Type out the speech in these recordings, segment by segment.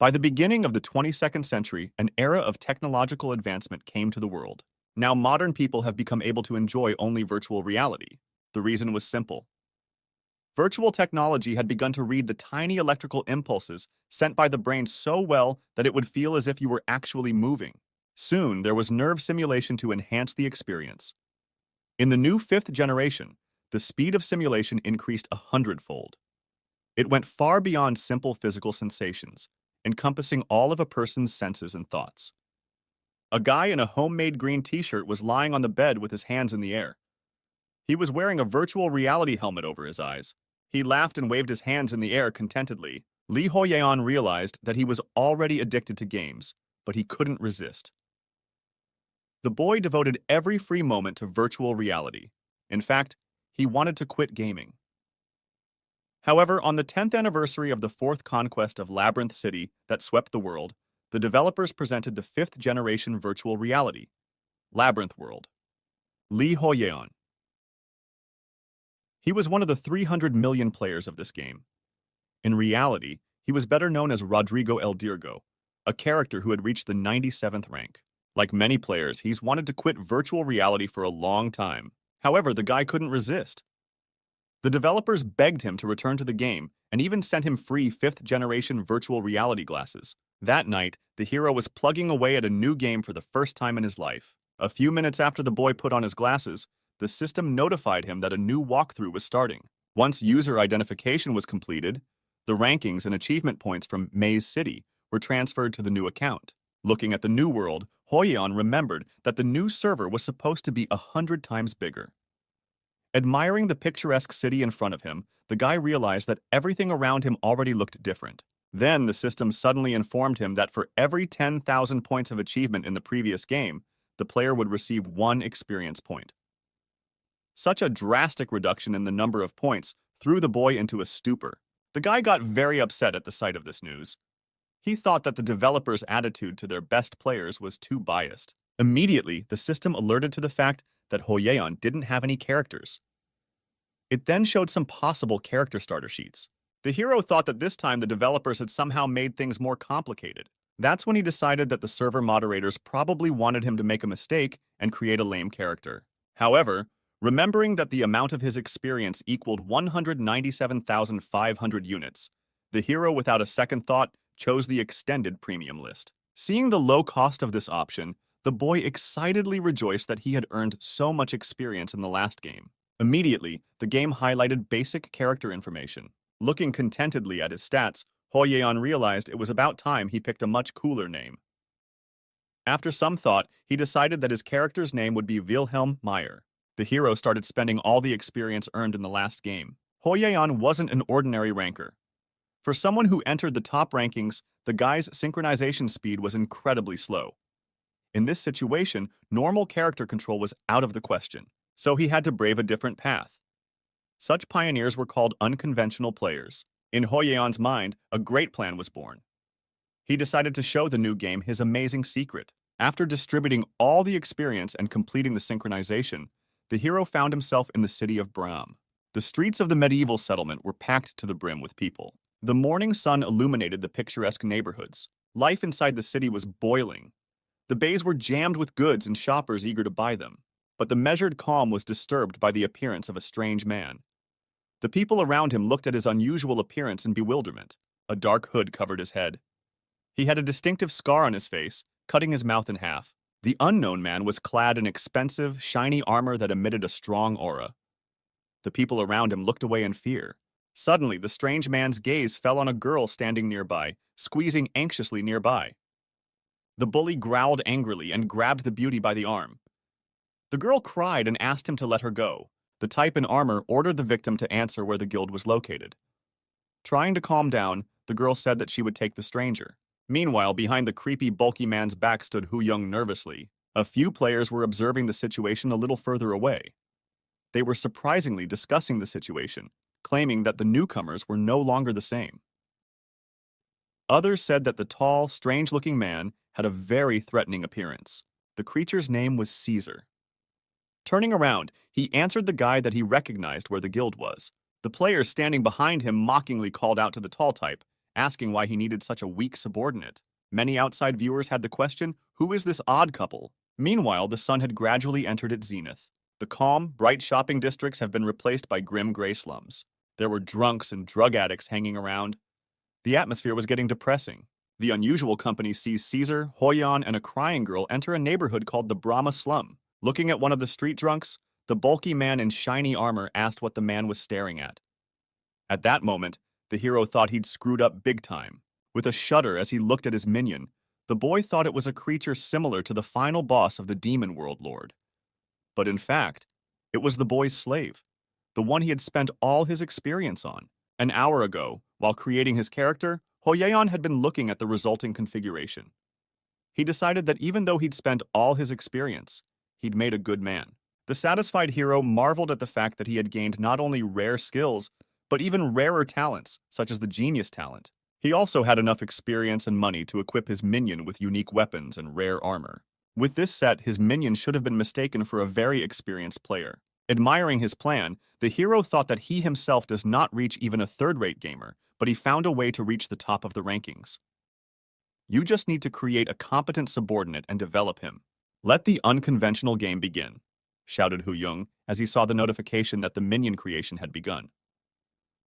By the beginning of the 22nd century, an era of technological advancement came to the world. Now modern people have become able to enjoy only virtual reality. The reason was simple. Virtual technology had begun to read the tiny electrical impulses sent by the brain so well that it would feel as if you were actually moving. Soon, there was nerve simulation to enhance the experience. In the new fifth generation, the speed of simulation increased 100-fold. It went far beyond simple physical sensations, encompassing all of a person's senses and thoughts. A guy in a homemade green t-shirt was lying on the bed with his hands in the air. He was wearing a virtual reality helmet over his eyes. He laughed and waved his hands in the air contentedly. Lee Hoyeon realized that he was already addicted to games, but he couldn't resist. The boy devoted every free moment to virtual reality. In fact, he wanted to quit gaming. However, on the 10th anniversary of the fourth conquest of Labyrinth City that swept the world, the developers presented the fifth-generation virtual reality, Labyrinth World. Lee Hoyeon. He was one of the 300 million players of this game. In reality, he was better known as Rodrigo El Dirgo, a character who had reached the 97th rank. Like many players, he's wanted to quit virtual reality for a long time. However, the guy couldn't resist. The developers begged him to return to the game and even sent him free fifth-generation virtual reality glasses. That night, the hero was plugging away at a new game for the first time in his life. A few minutes after the boy put on his glasses, the system notified him that a new walkthrough was starting. Once user identification was completed, the rankings and achievement points from Maze City were transferred to the new account. Looking at the new world, Hoyeon remembered that the new server was supposed to be 100 times bigger. Admiring the picturesque city in front of him, the guy realized that everything around him already looked different. Then the system suddenly informed him that for every 10,000 points of achievement in the previous game, the player would receive 1 experience point. Such a drastic reduction in the number of points threw the boy into a stupor. The guy got very upset at the sight of this news. He thought that the developers' attitude to their best players was too biased. Immediately, the system alerted to the fact that Hoyeon didn't have any characters. It then showed some possible character starter sheets. The hero thought that this time the developers had somehow made things more complicated. That's when he decided that the server moderators probably wanted him to make a mistake and create a lame character. However, remembering that the amount of his experience equaled 197,500 units, the hero without a second thought chose the extended premium list. Seeing the low cost of this option, the boy excitedly rejoiced that he had earned so much experience in the last game. Immediately, the game highlighted basic character information. Looking contentedly at his stats, Hoyeon realized it was about time he picked a much cooler name. After some thought, he decided that his character's name would be Wilhelm Meyer. The hero started spending all the experience earned in the last game. Hoyeon wasn't an ordinary ranker. For someone who entered the top rankings, the guy's synchronization speed was incredibly slow. In this situation, normal character control was out of the question, so he had to brave a different path. Such pioneers were called unconventional players. In Hoyeon's mind, a great plan was born. He decided to show the new game his amazing secret. After distributing all the experience and completing the synchronization, the hero found himself in the city of Bram. The streets of the medieval settlement were packed to the brim with people. The morning sun illuminated the picturesque neighborhoods. Life inside the city was boiling. The bays were jammed with goods and shoppers eager to buy them. But the measured calm was disturbed by the appearance of a strange man. The people around him looked at his unusual appearance in bewilderment. A dark hood covered his head. He had a distinctive scar on his face, cutting his mouth in half. The unknown man was clad in expensive, shiny armor that emitted a strong aura. The people around him looked away in fear. Suddenly, the strange man's gaze fell on a girl standing nearby, squeezing anxiously nearby. The bully growled angrily and grabbed the beauty by the arm. The girl cried and asked him to let her go. The type in armor ordered the victim to answer where the guild was located. Trying to calm down, the girl said that she would take the stranger. Meanwhile, behind the creepy, bulky man's back stood Hu Young nervously. A few players were observing the situation a little further away. They were surprisingly discussing the situation, claiming that the newcomers were no longer the same. Others said that the tall, strange-looking man had a very threatening appearance. The creature's name was Caesar. Turning around, he answered the guy that he recognized where the guild was. The players standing behind him mockingly called out to the tall type, asking why he needed such a weak subordinate. Many outside viewers had the question, who is this odd couple? Meanwhile, the sun had gradually entered its zenith. The calm, bright shopping districts have been replaced by grim gray slums. There were drunks and drug addicts hanging around. The atmosphere was getting depressing. The unusual company sees Caesar, Hoyan, and a crying girl enter a neighborhood called the Brahma Slum. Looking at one of the street drunks, the bulky man in shiny armor asked what the man was staring at. At that moment, the hero thought he'd screwed up big time. With a shudder as he looked at his minion, the boy thought it was a creature similar to the final boss of the Demon World Lord. But in fact, it was the boy's slave, the one he had spent all his experience on. An hour ago, while creating his character, Hoyeon had been looking at the resulting configuration. He decided that even though he'd spent all his experience, he'd made a good man. The satisfied hero marveled at the fact that he had gained not only rare skills, but even rarer talents, such as the genius talent. He also had enough experience and money to equip his minion with unique weapons and rare armor. With this set, his minion should have been mistaken for a very experienced player. Admiring his plan, the hero thought that he himself does not reach even a third-rate gamer, but he found a way to reach the top of the rankings. You just need to create a competent subordinate and develop him. Let the unconventional game begin, shouted Hu Young as he saw the notification that the minion creation had begun.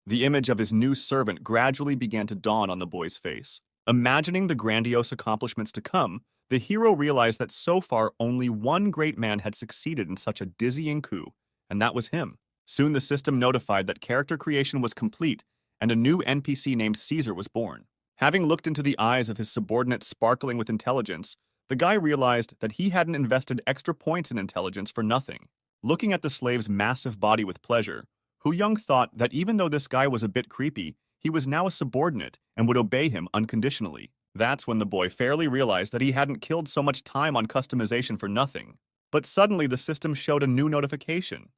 The image of his new servant gradually began to dawn on the boy's face. Imagining the grandiose accomplishments to come, the hero realized that so far only one great man had succeeded in such a dizzying coup, and that was him. Soon the system notified that character creation was complete, and a new NPC named Caesar was born. Having looked into the eyes of his subordinate sparkling with intelligence, the guy realized that he hadn't invested extra points in intelligence for nothing. Looking at the slave's massive body with pleasure, Hu Young thought that even though this guy was a bit creepy, he was now a subordinate and would obey him unconditionally. That's when the boy fairly realized that he hadn't killed so much time on customization for nothing. But suddenly the system showed a new notification.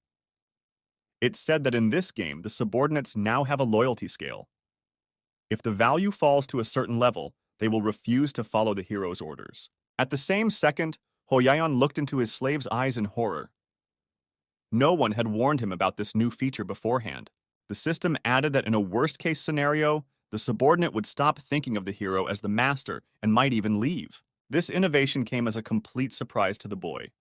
It said that in this game, the subordinates now have a loyalty scale. If the value falls to a certain level, they will refuse to follow the hero's orders. At the same second, Hoyaon looked into his slave's eyes in horror. No one had warned him about this new feature beforehand. The system added that in a worst-case scenario, the subordinate would stop thinking of the hero as the master and might even leave. This innovation came as a complete surprise to the boy.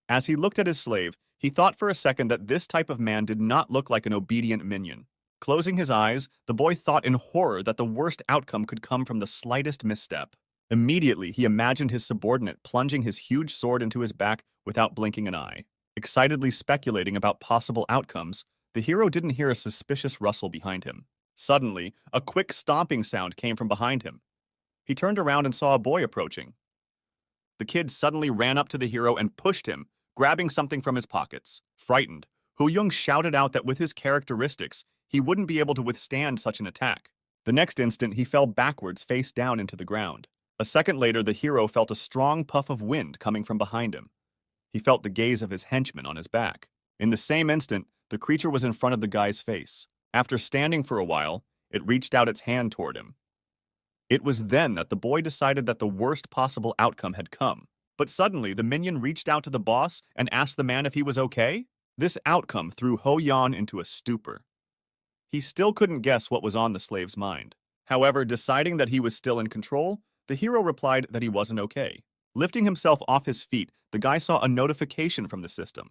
As he looked at his slave, he thought for a second that this type of man did not look like an obedient minion. Closing his eyes, the boy thought in horror that the worst outcome could come from the slightest misstep. Immediately, he imagined his subordinate plunging his huge sword into his back without blinking an eye. Excitedly speculating about possible outcomes, the hero didn't hear a suspicious rustle behind him. Suddenly, a quick stomping sound came from behind him. He turned around and saw a boy approaching. The kid suddenly ran up to the hero and pushed him, grabbing something from his pockets. Frightened, Hu Young shouted out that with his characteristics, he wouldn't be able to withstand such an attack. The next instant, he fell backwards face down into the ground. A second later, the hero felt a strong puff of wind coming from behind him. He felt the gaze of his henchman on his back. In the same instant, the creature was in front of the guy's face. After standing for a while, it reached out its hand toward him. It was then that the boy decided that the worst possible outcome had come. But suddenly, the minion reached out to the boss and asked the man if he was okay. This outcome threw Ho Yan into a stupor. He still couldn't guess what was on the slave's mind. However, deciding that he was still in control, the hero replied that he wasn't okay. Lifting himself off his feet, the guy saw a notification from the system.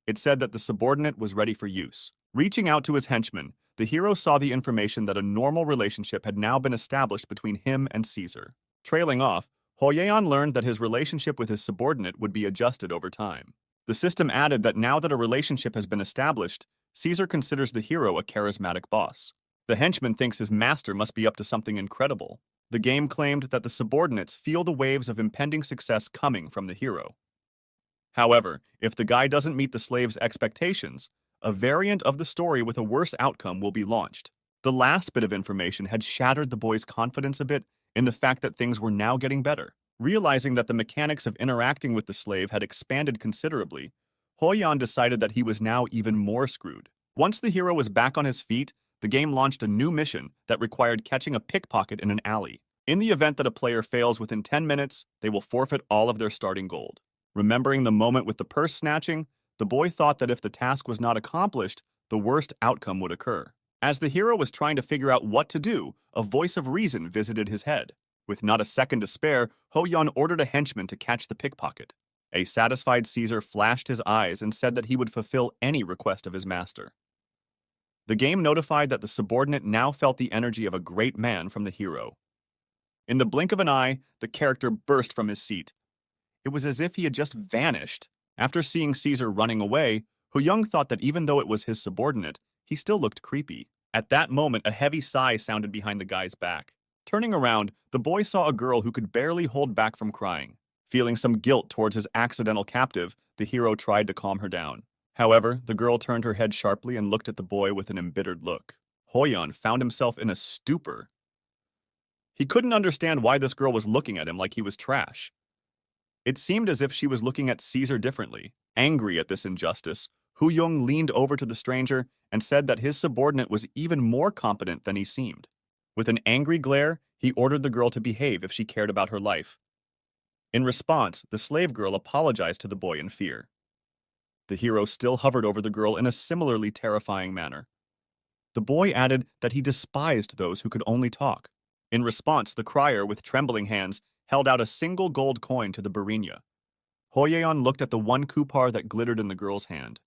It said that the subordinate was ready for use. Reaching out to his henchman, the hero saw the information that a normal relationship had now been established between him and Caesar. Trailing off, Hoyeon learned that his relationship with his subordinate would be adjusted over time. The system added that now that a relationship has been established, Caesar considers the hero a charismatic boss. The henchman thinks his master must be up to something incredible. The game claimed that the subordinates feel the waves of impending success coming from the hero. However, if the guy doesn't meet the slave's expectations, a variant of the story with a worse outcome will be launched. The last bit of information had shattered the boy's confidence a bit in the fact that things were now getting better. Realizing that the mechanics of interacting with the slave had expanded considerably, Hoyan decided that he was now even more screwed. Once the hero was back on his feet, the game launched a new mission that required catching a pickpocket in an alley. In the event that a player fails within 10 minutes, they will forfeit all of their starting gold. Remembering the moment with the purse snatching, the boy thought that if the task was not accomplished, the worst outcome would occur. As the hero was trying to figure out what to do, a voice of reason visited his head. With not a second to spare, Ho-yeon ordered a henchman to catch the pickpocket. A satisfied Caesar flashed his eyes and said that he would fulfill any request of his master. The game notified that the subordinate now felt the energy of a great man from the hero. In the blink of an eye, the character burst from his seat. It was as if he had just vanished. After seeing Caesar running away, Ho-young thought that even though it was his subordinate, he still looked creepy. At that moment, a heavy sigh sounded behind the guy's back. Turning around, the boy saw a girl who could barely hold back from crying. Feeling some guilt towards his accidental captive, the hero tried to calm her down. However, the girl turned her head sharply and looked at the boy with an embittered look. Ho-yeon found himself in a stupor. He couldn't understand why this girl was looking at him like he was trash. It seemed as if she was looking at Caesar differently. Angry at this injustice, Ho-young leaned over to the stranger and said that his subordinate was even more competent than he seemed. With an angry glare, he ordered the girl to behave if she cared about her life. In response, the slave girl apologized to the boy in fear. The hero still hovered over the girl in a similarly terrifying manner. The boy added that he despised those who could only talk. In response, the crier, with trembling hands, held out a single gold coin to the Barinya. Ho-yeon looked at the one kupar that glittered in the girl's hand.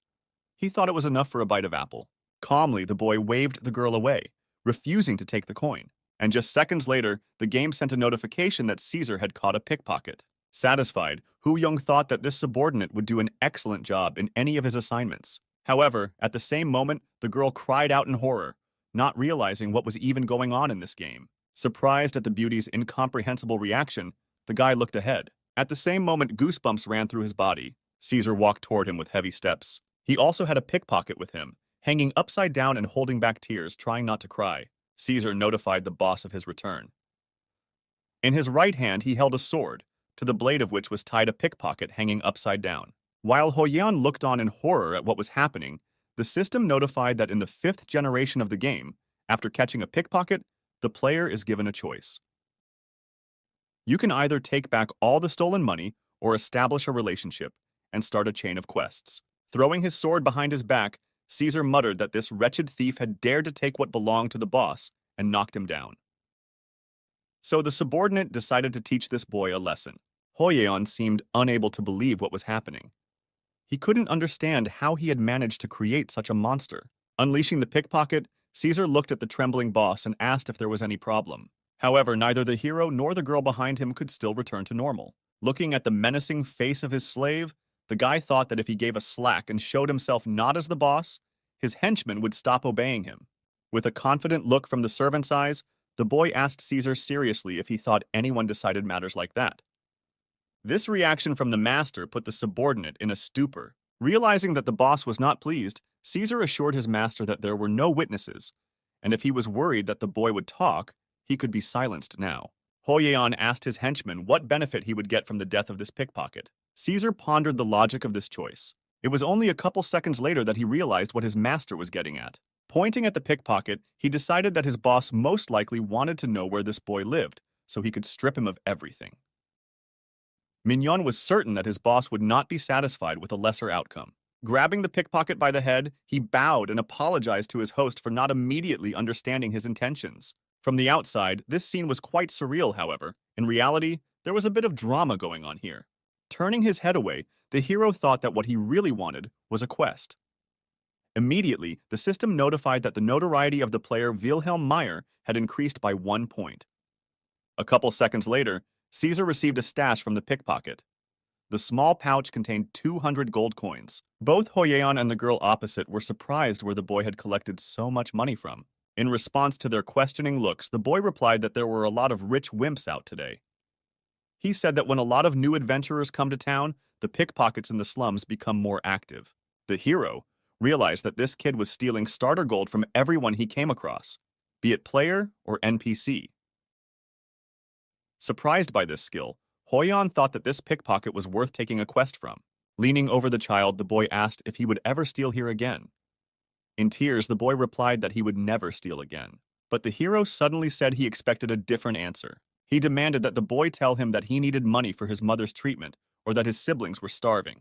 He thought it was enough for a bite of apple. Calmly, the boy waved the girl away, refusing to take the coin. And just seconds later, the game sent a notification that Caesar had caught a pickpocket. Satisfied, Ho-young thought that this subordinate would do an excellent job in any of his assignments. However, at the same moment, the girl cried out in horror, not realizing what was even going on in this game. Surprised at the beauty's incomprehensible reaction, the guy looked ahead. At the same moment, goosebumps ran through his body. Caesar walked toward him with heavy steps. He also had a pickpocket with him, hanging upside down and holding back tears, trying not to cry. Caesar notified the boss of his return. In his right hand, he held a sword, to the blade of which was tied a pickpocket hanging upside down. While Ho-yeon looked on in horror at what was happening, the system notified that in the 5th generation of the game, after catching a pickpocket, the player is given a choice. You can either take back all the stolen money or establish a relationship and start a chain of quests. Throwing his sword behind his back, Caesar muttered that this wretched thief had dared to take what belonged to the boss and knocked him down. So the subordinate decided to teach this boy a lesson. Ho-yeon seemed unable to believe what was happening. He couldn't understand how he had managed to create such a monster. Unleashing the pickpocket, Caesar looked at the trembling boss and asked if there was any problem. However, neither the hero nor the girl behind him could still return to normal. Looking at the menacing face of his slave, the guy thought that if he gave a slack and showed himself not as the boss, his henchmen would stop obeying him. With a confident look from the servant's eyes, the boy asked Caesar seriously if he thought anyone decided matters like that. This reaction from the master put the subordinate in a stupor. Realizing that the boss was not pleased, Caesar assured his master that there were no witnesses, and if he was worried that the boy would talk, he could be silenced now. Ho-yeon asked his henchman what benefit he would get from the death of this pickpocket. Caesar pondered the logic of this choice. It was only a couple seconds later that he realized what his master was getting at. Pointing at the pickpocket, he decided that his boss most likely wanted to know where this boy lived, so he could strip him of everything. Minion was certain that his boss would not be satisfied with a lesser outcome. Grabbing the pickpocket by the head, he bowed and apologized to his host for not immediately understanding his intentions. From the outside, this scene was quite surreal, however. In reality, there was a bit of drama going on here. Turning his head away, the hero thought that what he really wanted was a quest. Immediately, the system notified that the notoriety of the player Wilhelm Meyer had increased by 1 point. A couple seconds later, Caesar received a stash from the pickpocket. The small pouch contained 200 gold coins. Both Ho-yeon and the girl opposite were surprised where the boy had collected so much money from. In response to their questioning looks, the boy replied that there were a lot of rich wimps out today. He said that when a lot of new adventurers come to town, the pickpockets in the slums become more active. The hero realized that this kid was stealing starter gold from everyone he came across, be it player or NPC. Surprised by this skill, Ho-yeon thought that this pickpocket was worth taking a quest from. Leaning over the child, the boy asked if he would ever steal here again. In tears, the boy replied that he would never steal again. But the hero suddenly said he expected a different answer. He demanded that the boy tell him that he needed money for his mother's treatment or that his siblings were starving.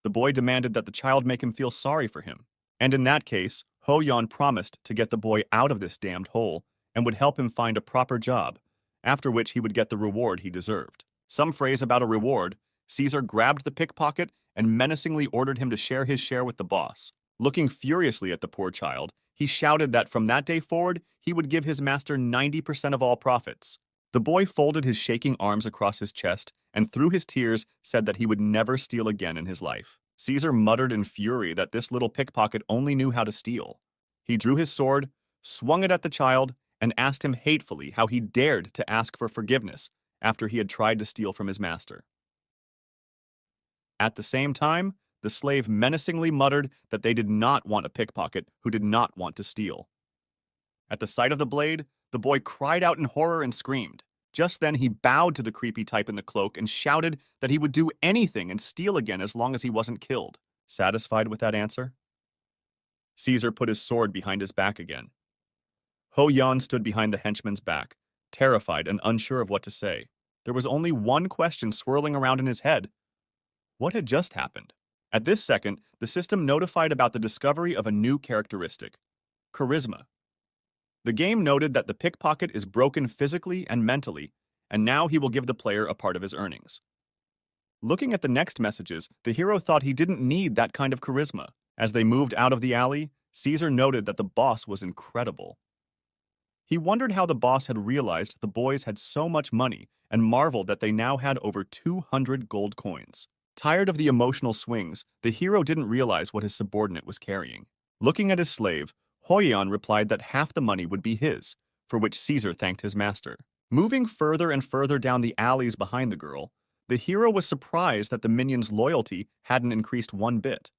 The boy demanded that the child make him feel sorry for him. And in that case, Ho-yeon promised to get the boy out of this damned hole and would help him find a proper job, after which he would get the reward he deserved. Some phrase about a reward, Caesar grabbed the pickpocket and menacingly ordered him to share his share with the boss. Looking furiously at the poor child, he shouted that from that day forward, he would give his master 90% of all profits. The boy folded his shaking arms across his chest and through his tears said that he would never steal again in his life. Caesar muttered in fury that this little pickpocket only knew how to steal. He drew his sword, swung it at the child, and asked him hatefully how he dared to ask for forgiveness after he had tried to steal from his master. At the same time, the slave menacingly muttered that they did not want a pickpocket who did not want to steal. At the sight of the blade, the boy cried out in horror and screamed. Just then he bowed to the creepy type in the cloak and shouted that he would do anything and steal again as long as he wasn't killed. Satisfied with that answer? Caesar put his sword behind his back again. Ho-yeon stood behind the henchman's back, terrified and unsure of what to say. There was only one question swirling around in his head. What had just happened? At this second, the system notified about the discovery of a new characteristic, charisma. The game noted that the pickpocket is broken physically and mentally, and now he will give the player a part of his earnings. Looking at the next messages, the hero thought he didn't need that kind of charisma. As they moved out of the alley, Caesar noted that the boss was incredible. He wondered how the boss had realized the boys had so much money and marveled that they now had over 200 gold coins. Tired of the emotional swings, the hero didn't realize what his subordinate was carrying. Looking at his slave, Ho-yeon replied that half the money would be his, for which Caesar thanked his master. Moving further and further down the alleys behind the girl, the hero was surprised that the minion's loyalty hadn't increased one bit.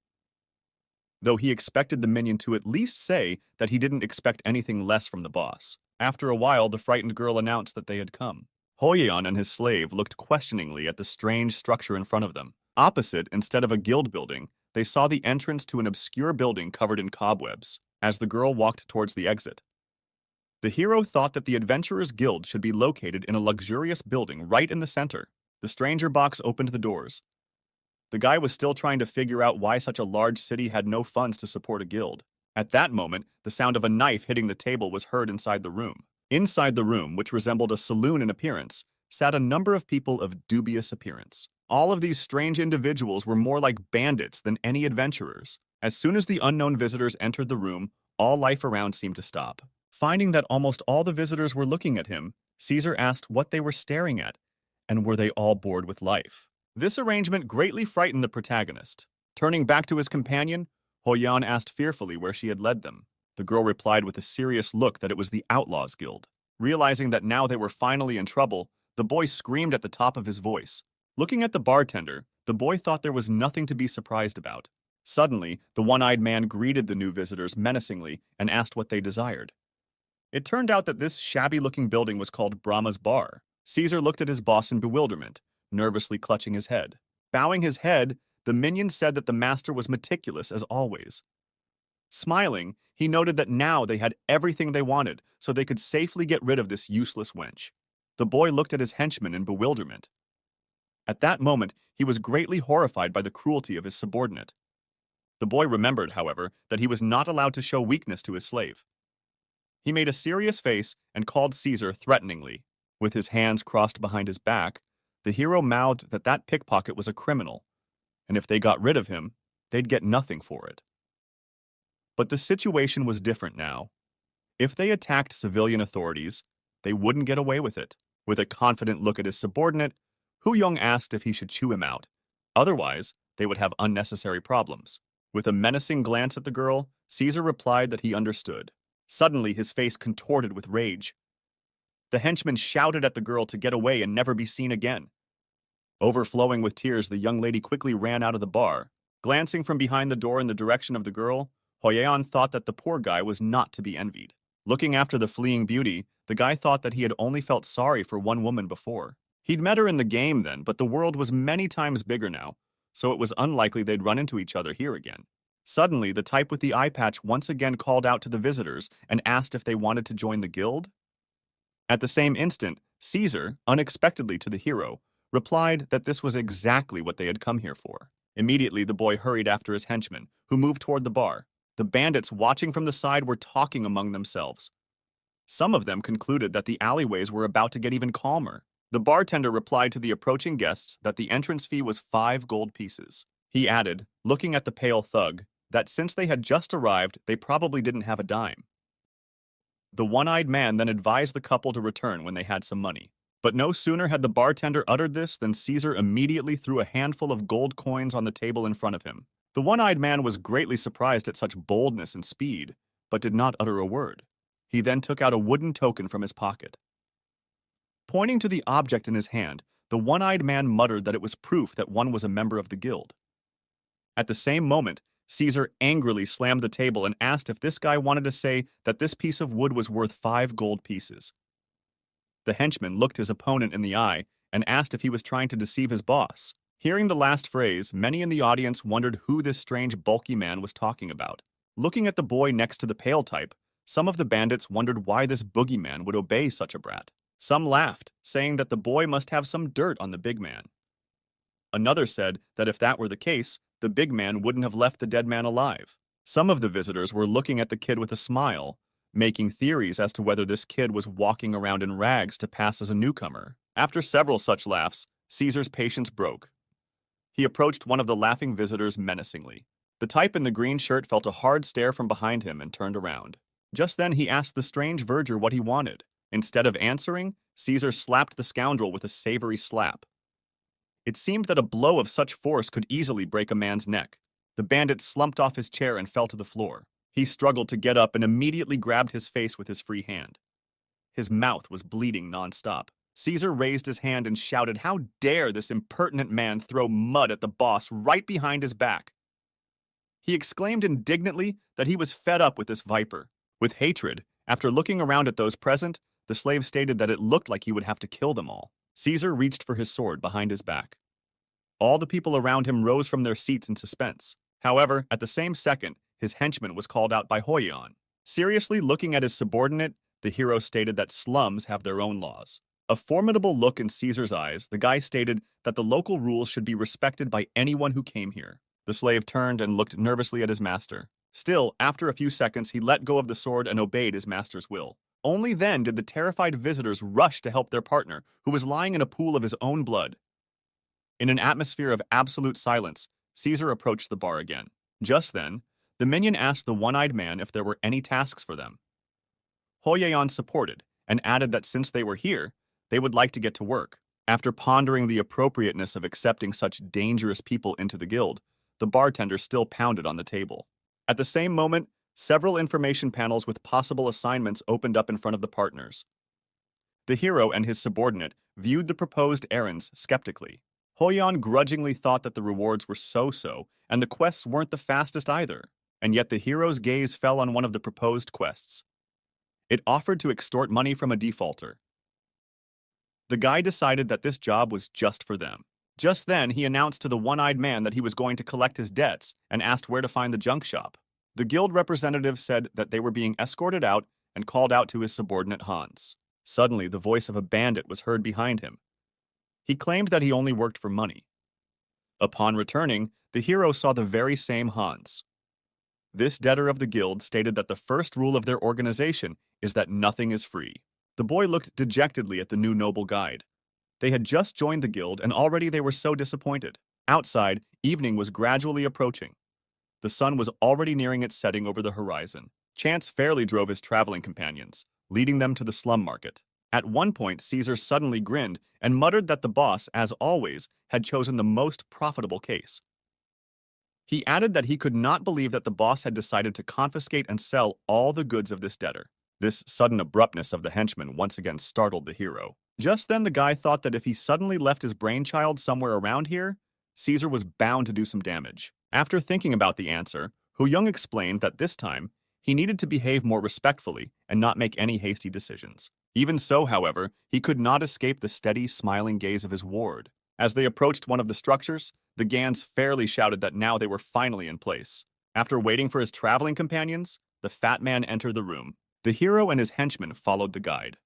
Though he expected the minion to at least say that he didn't expect anything less from the boss. After a while, the frightened girl announced that they had come. Ho-yeon and his slave looked questioningly at the strange structure in front of them. Opposite, instead of a guild building, they saw the entrance to an obscure building covered in cobwebs. As the girl walked towards the exit, the hero thought that the Adventurers Guild should be located in a luxurious building right in the center. The stranger box opened the doors. The guy was still trying to figure out why such a large city had no funds to support a guild. At that moment, the sound of a knife hitting the table was heard inside the room. Inside the room, which resembled a saloon in appearance, sat a number of people of dubious appearance. All of these strange individuals were more like bandits than any adventurers. As soon as the unknown visitors entered the room, all life around seemed to stop. Finding that almost all the visitors were looking at him, Caesar asked what they were staring at, and were they all bored with life? This arrangement greatly frightened the protagonist. Turning back to his companion, Ho-yeon asked fearfully where she had led them. The girl replied with a serious look that it was the Outlaws Guild. Realizing that now they were finally in trouble, the boy screamed at the top of his voice. Looking at the bartender, the boy thought there was nothing to be surprised about. Suddenly, the one-eyed man greeted the new visitors menacingly and asked what they desired. It turned out that this shabby-looking building was called Brahma's Bar. Caesar looked at his boss in bewilderment, nervously clutching his head. Bowing his head, the minion said that the master was meticulous as always. Smiling, he noted that now they had everything they wanted, so they could safely get rid of this useless wench. The boy looked at his henchman in bewilderment. At that moment, he was greatly horrified by the cruelty of his subordinate. The boy remembered, however, that he was not allowed to show weakness to his slave. He made a serious face and called Caesar threateningly. With his hands crossed behind his back, the hero mouthed that that pickpocket was a criminal, and if they got rid of him, they'd get nothing for it. But the situation was different now. If they attacked civilian authorities, they wouldn't get away with it. With a confident look at his subordinate, Hu-young asked if he should chew him out. Otherwise, they would have unnecessary problems. With a menacing glance at the girl, Caesar replied that he understood. Suddenly, his face contorted with rage. The henchman shouted at the girl to get away and never be seen again. Overflowing with tears, the young lady quickly ran out of the bar. Glancing from behind the door in the direction of the girl, Ho-yeon thought that the poor guy was not to be envied. Looking after the fleeing beauty, the guy thought that he had only felt sorry for one woman before. He'd met her in the game then, but the world was many times bigger now, so it was unlikely they'd run into each other here again. Suddenly, the type with the eye patch once again called out to the visitors and asked if they wanted to join the guild. At the same instant, Caesar, unexpectedly to the hero, replied that this was exactly what they had come here for. Immediately, the boy hurried after his henchman, who moved toward the bar. The bandits watching from the side were talking among themselves. Some of them concluded that the alleyways were about to get even calmer. The bartender replied to the approaching guests that the entrance fee was 5 gold pieces. He added, looking at the pale thug, that since they had just arrived, they probably didn't have a dime. The one-eyed man then advised the couple to return when they had some money. But no sooner had the bartender uttered this than Caesar immediately threw a handful of gold coins on the table in front of him. The one-eyed man was greatly surprised at such boldness and speed, but did not utter a word. He then took out a wooden token from his pocket. Pointing to the object in his hand, the one-eyed man muttered that it was proof that one was a member of the guild. At the same moment, Caesar angrily slammed the table and asked if this guy wanted to say that this piece of wood was worth 5 gold pieces. The henchman looked his opponent in the eye and asked if he was trying to deceive his boss. Hearing the last phrase, many in the audience wondered who this strange bulky man was talking about. Looking at the boy next to the pale type, some of the bandits wondered why this boogeyman would obey such a brat. Some laughed, saying that the boy must have some dirt on the big man. Another said that if that were the case, the big man wouldn't have left the dead man alive. Some of the visitors were looking at the kid with a smile, making theories as to whether this kid was walking around in rags to pass as a newcomer. After several such laughs, Caesar's patience broke. He approached one of the laughing visitors menacingly. The type in the green shirt felt a hard stare from behind him and turned around. Just then he asked the strange verger what he wanted. Instead of answering, Caesar slapped the scoundrel with a savory slap. It seemed that a blow of such force could easily break a man's neck. The bandit slumped off his chair and fell to the floor. He struggled to get up and immediately grabbed his face with his free hand. His mouth was bleeding nonstop. Caesar raised his hand and shouted, "How dare this impertinent man throw mud at the boss right behind his back?" He exclaimed indignantly that he was fed up with this viper. With hatred, after looking around at those present, the slave stated that it looked like he would have to kill them all. Caesar reached for his sword behind his back. All the people around him rose from their seats in suspense. However, at the same second, his henchman was called out by Hoyan. Seriously looking at his subordinate, the hero stated that slums have their own laws. A formidable look in Caesar's eyes, the guy stated that the local rules should be respected by anyone who came here. The slave turned and looked nervously at his master. Still, after a few seconds, he let go of the sword and obeyed his master's will. Only then did the terrified visitors rush to help their partner, who was lying in a pool of his own blood. In an atmosphere of absolute silence, Caesar approached the bar again. Just then, the minion asked the one-eyed man if there were any tasks for them. Hoyan supported, and added that since they were here, they would like to get to work. After pondering the appropriateness of accepting such dangerous people into the guild, the bartender still pounded on the table. At the same moment, several information panels with possible assignments opened up in front of the partners. The hero and his subordinate viewed the proposed errands skeptically. Hoyan grudgingly thought that the rewards were so-so, and the quests weren't the fastest either. And yet the hero's gaze fell on one of the proposed quests. It offered to extort money from a defaulter. The guy decided that this job was just for them. Just then, he announced to the one-eyed man that he was going to collect his debts and asked where to find the junk shop. The guild representative said that they were being escorted out and called out to his subordinate Hans. Suddenly, the voice of a bandit was heard behind him. He claimed that he only worked for money. Upon returning, the hero saw the very same Hans. This debtor of the guild stated that the first rule of their organization is that nothing is free. The boy looked dejectedly at the new noble guide. They had just joined the guild and already they were so disappointed. Outside, evening was gradually approaching. The sun was already nearing its setting over the horizon. Chance fairly drove his traveling companions, leading them to the slum market. At one point, Caesar suddenly grinned and muttered that the boss, as always, had chosen the most profitable case. He added that he could not believe that the boss had decided to confiscate and sell all the goods of this debtor. This sudden abruptness of the henchman once again startled the hero. Just then the guy thought that if he suddenly left his brainchild somewhere around here, Caesar was bound to do some damage. After thinking about the answer, Young explained that this time, he needed to behave more respectfully and not make any hasty decisions. Even so, however, he could not escape the steady, smiling gaze of his ward. As they approached one of the structures, the Gans fairly shouted that now they were finally in place. After waiting for his traveling companions, the fat man entered the room. The hero and his henchmen followed the guide.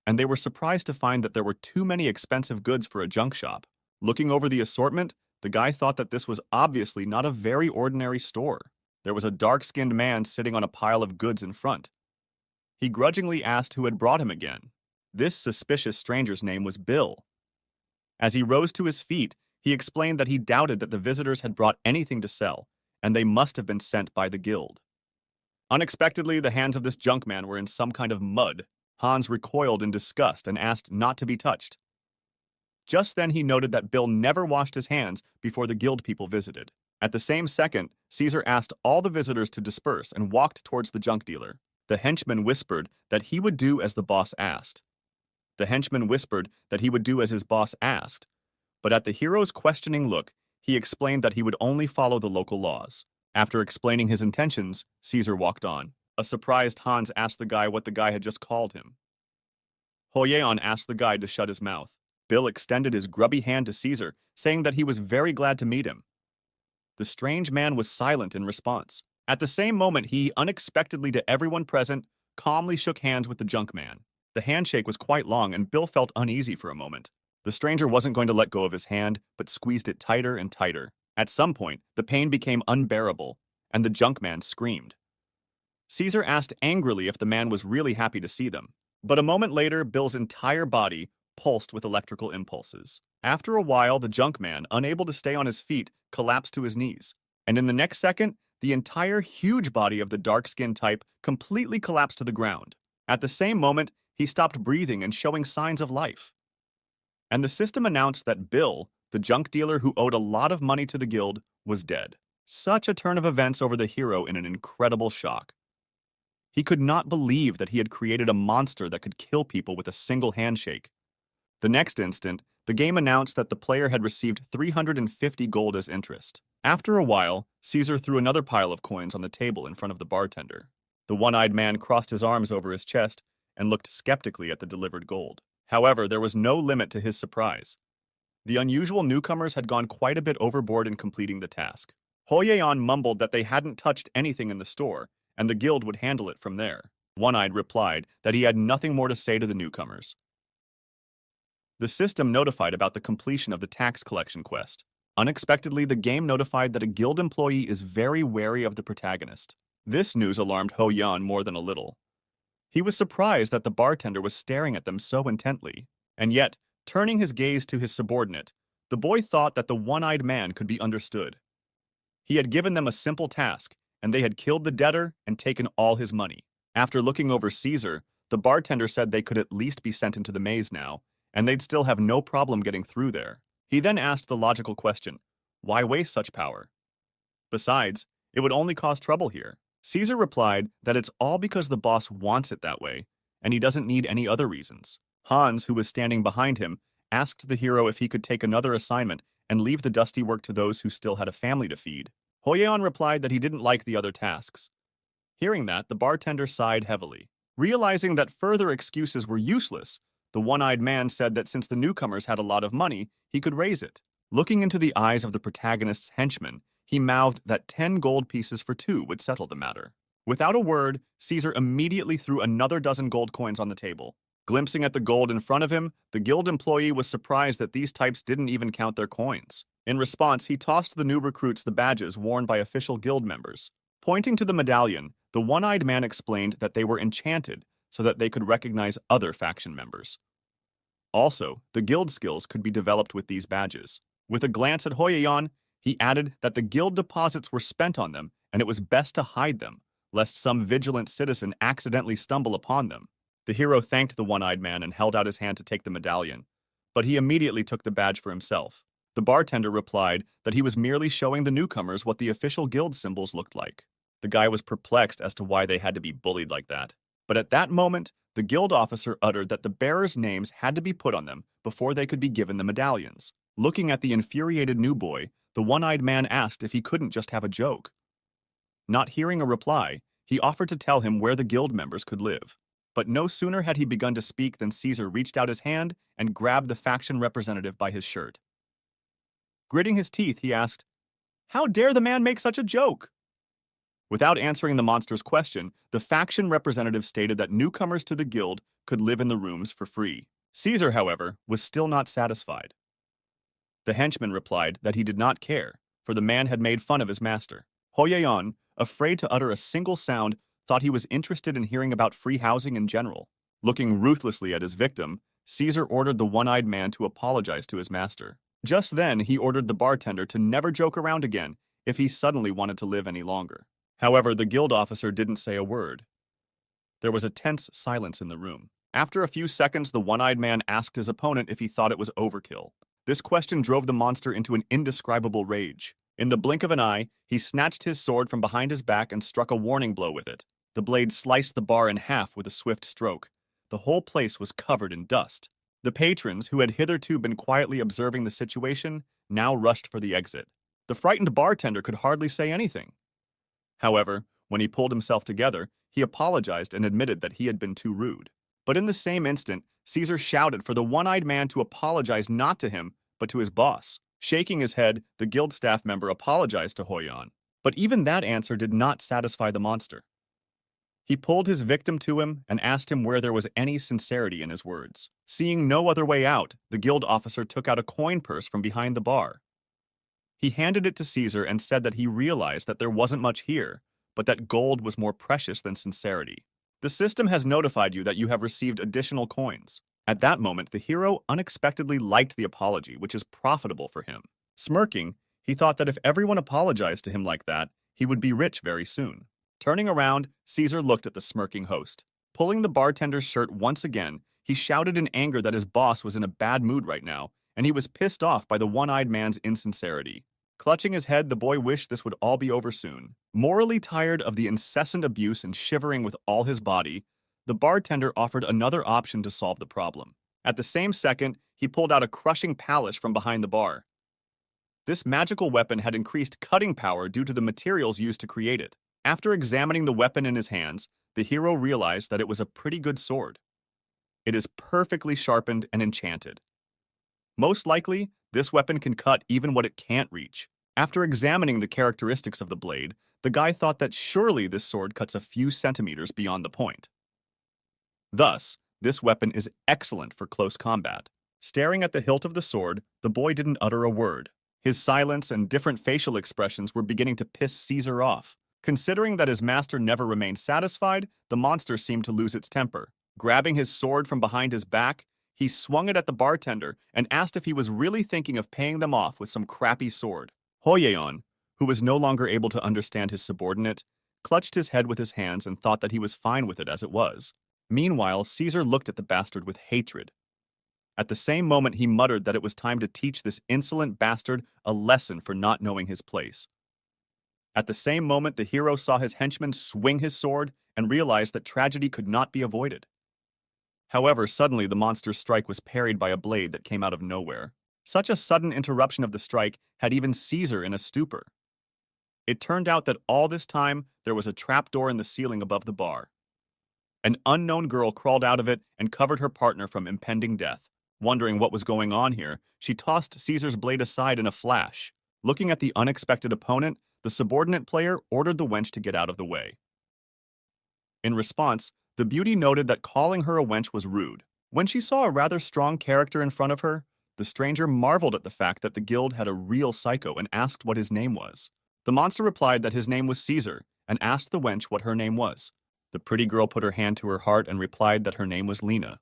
And they were surprised to find that there were too many expensive goods for a junk shop. Looking over the assortment, The guy thought that this was obviously not a very ordinary store. There was a dark-skinned man sitting on a pile of goods in front. He grudgingly asked who had brought him again. This suspicious stranger's name was Bill. As he rose to his feet, he explained that he doubted that the visitors had brought anything to sell, and they must have been sent by the guild. Unexpectedly, the hands of this junk man were in some kind of mud. Hans recoiled in disgust and asked not to be touched. Just then he noted that Bill never washed his hands before the guild people visited. At the same second, Caesar asked all the visitors to disperse and walked towards the junk dealer. The henchman whispered that he would do as the boss asked. But at the hero's questioning look, he explained that he would only follow the local laws. After explaining his intentions, Caesar walked on. A surprised Hans asked the guy what the guy had just called him. Hoyeon asked the guy to shut his mouth. Bill extended his grubby hand to Caesar, saying that he was very glad to meet him. The strange man was silent in response. At the same moment, he, unexpectedly to everyone present, calmly shook hands with the junk man. The handshake was quite long, and Bill felt uneasy for a moment. The stranger wasn't going to let go of his hand, but squeezed it tighter and tighter. At some point, the pain became unbearable, and the junk man screamed. Caesar asked angrily if the man was really happy to see them. But a moment later, Bill's entire body pulsed with electrical impulses. After a while, the junk man, unable to stay on his feet, collapsed to his knees. And in the next second, the entire huge body of the dark-skinned type completely collapsed to the ground. At the same moment, he stopped breathing and showing signs of life. And the system announced that Bill, the junk dealer who owed a lot of money to the guild, was dead. Such a turn of events over the hero in an incredible shock. He could not believe that he had created a monster that could kill people with a single handshake. The next instant, the game announced that the player had received 350 gold as interest. After a while, Caesar threw another pile of coins on the table in front of the bartender. The one-eyed man crossed his arms over his chest and looked skeptically at the delivered gold. However, there was no limit to his surprise. The unusual newcomers had gone quite a bit overboard in completing the task. Hoyeon mumbled that they hadn't touched anything in the store, and the guild would handle it from there. One-eyed replied that he had nothing more to say to the newcomers. The system notified about the completion of the tax collection quest. Unexpectedly, the game notified that a guild employee is very wary of the protagonist. This news alarmed Hoyeon more than a little. He was surprised that the bartender was staring at them so intently, and yet, turning his gaze to his subordinate, the boy thought that the one-eyed man could be understood. He had given them a simple task, and they had killed the debtor and taken all his money. After looking over Caesar, the bartender said they could at least be sent into the maze now, and they'd still have no problem getting through there. He then asked the logical question, why waste such power? Besides, it would only cause trouble here. Caesar replied that it's all because the boss wants it that way, and he doesn't need any other reasons. Hans, who was standing behind him, asked the hero if he could take another assignment and leave the dusty work to those who still had a family to feed. Hoyeon replied that he didn't like the other tasks. Hearing that, the bartender sighed heavily. Realizing that further excuses were useless, the one-eyed man said that since the newcomers had a lot of money, he could raise it. Looking into the eyes of the protagonist's henchman, he mouthed that 10 gold pieces for 2 would settle the matter. Without a word, Caesar immediately threw another dozen gold coins on the table. Glimpsing at the gold in front of him, the guild employee was surprised that these types didn't even count their coins. In response, he tossed the new recruits the badges worn by official guild members. Pointing to the medallion, the one-eyed man explained that they were enchanted so that they could recognize other faction members. Also, the guild skills could be developed with these badges. With a glance at Hoyeon, he added that the guild deposits were spent on them and it was best to hide them, lest some vigilant citizen accidentally stumble upon them. The hero thanked the one-eyed man and held out his hand to take the medallion, but he immediately took the badge for himself. The bartender replied that he was merely showing the newcomers what the official guild symbols looked like. The guy was perplexed as to why they had to be bullied like that. But at that moment, the guild officer uttered that the bearers' names had to be put on them before they could be given the medallions. Looking at the infuriated new boy, the one-eyed man asked if he couldn't just have a joke. Not hearing a reply, he offered to tell him where the guild members could live. But no sooner had he begun to speak than Caesar reached out his hand and grabbed the faction representative by his shirt. Gritting his teeth, he asked, "How dare the man make such a joke?" Without answering the monster's question, the faction representative stated that newcomers to the guild could live in the rooms for free. Caesar, however, was still not satisfied. The henchman replied that he did not care, for the man had made fun of his master. Hoyeon, afraid to utter a single sound, thought he was interested in hearing about free housing in general. Looking ruthlessly at his victim, Caesar ordered the one-eyed man to apologize to his master. Just then, he ordered the bartender to never joke around again if he suddenly wanted to live any longer. However, the guild officer didn't say a word. There was a tense silence in the room. After a few seconds, the one-eyed man asked his opponent if he thought it was overkill. This question drove the monster into an indescribable rage. In the blink of an eye, he snatched his sword from behind his back and struck a warning blow with it. The blade sliced the bar in half with a swift stroke. The whole place was covered in dust. The patrons, who had hitherto been quietly observing the situation, now rushed for the exit. The frightened bartender could hardly say anything. However, when he pulled himself together, he apologized and admitted that he had been too rude. But in the same instant, Caesar shouted for the one-eyed man to apologize not to him, but to his boss. Shaking his head, the guild staff member apologized to Hoyeon. But even that answer did not satisfy the monster. He pulled his victim to him and asked him where there was any sincerity in his words. Seeing no other way out, the guild officer took out a coin purse from behind the bar. He handed it to Caesar and said that he realized that there wasn't much here, but that gold was more precious than sincerity. The system has notified you that you have received additional coins. At that moment, the hero unexpectedly liked the apology, which is profitable for him. Smirking, he thought that if everyone apologized to him like that, he would be rich very soon. Turning around, Caesar looked at the smirking host. Pulling the bartender's shirt once again, he shouted in anger that his boss was in a bad mood right now, and he was pissed off by the one-eyed man's insincerity. Clutching his head, the boy wished this would all be over soon. Morally tired of the incessant abuse and shivering with all his body, the bartender offered another option to solve the problem. At the same second, he pulled out a crushing palish from behind the bar. This magical weapon had increased cutting power due to the materials used to create it. After examining the weapon in his hands, the hero realized that it was a pretty good sword. It is perfectly sharpened and enchanted. Most likely, this weapon can cut even what it can't reach. After examining the characteristics of the blade, the guy thought that surely this sword cuts a few centimeters beyond the point. Thus, this weapon is excellent for close combat. Staring at the hilt of the sword, the boy didn't utter a word. His silence and different facial expressions were beginning to piss Caesar off. Considering that his master never remained satisfied, the monster seemed to lose its temper. Grabbing his sword from behind his back, he swung it at the bartender and asked if he was really thinking of paying them off with some crappy sword. Hoyeon, who was no longer able to understand his subordinate, clutched his head with his hands and thought that he was fine with it as it was. Meanwhile, Caesar looked at the bastard with hatred. At the same moment, he muttered that it was time to teach this insolent bastard a lesson for not knowing his place. At the same moment, the hero saw his henchman swing his sword and realized that tragedy could not be avoided. However, suddenly the monster's strike was parried by a blade that came out of nowhere. Such a sudden interruption of the strike had even Caesar in a stupor. It turned out that all this time, there was a trapdoor in the ceiling above the bar. An unknown girl crawled out of it and covered her partner from impending death. Wondering what was going on here, she tossed Caesar's blade aside in a flash. Looking at the unexpected opponent, the subordinate player ordered the wench to get out of the way. In response, the beauty noted that calling her a wench was rude. When she saw a rather strong character in front of her, the stranger marveled at the fact that the guild had a real psycho and asked what his name was. The monster replied that his name was Caesar and asked the wench what her name was. The pretty girl put her hand to her heart and replied that her name was Lena.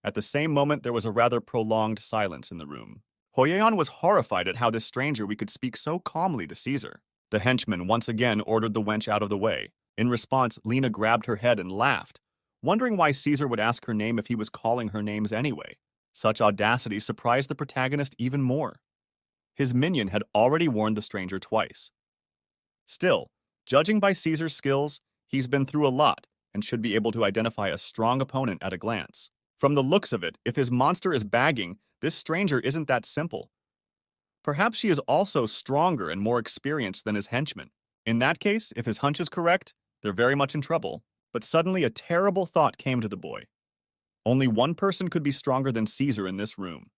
At the same moment, there was a rather prolonged silence in the room. Hoyeon was horrified at how this stranger could speak so calmly to Caesar. The henchman once again ordered the wench out of the way. In response, Lena grabbed her head and laughed, wondering why Caesar would ask her name if he was calling her names anyway. Such audacity surprised the protagonist even more. His minion had already warned the stranger twice. Still, judging by Caesar's skills, he's been through a lot and should be able to identify a strong opponent at a glance. From the looks of it, if his monster is bagging, this stranger isn't that simple. Perhaps she is also stronger and more experienced than his henchman. In that case, if his hunch is correct, they're very much in trouble. But suddenly a terrible thought came to the boy. Only one person could be stronger than Caesar in this room.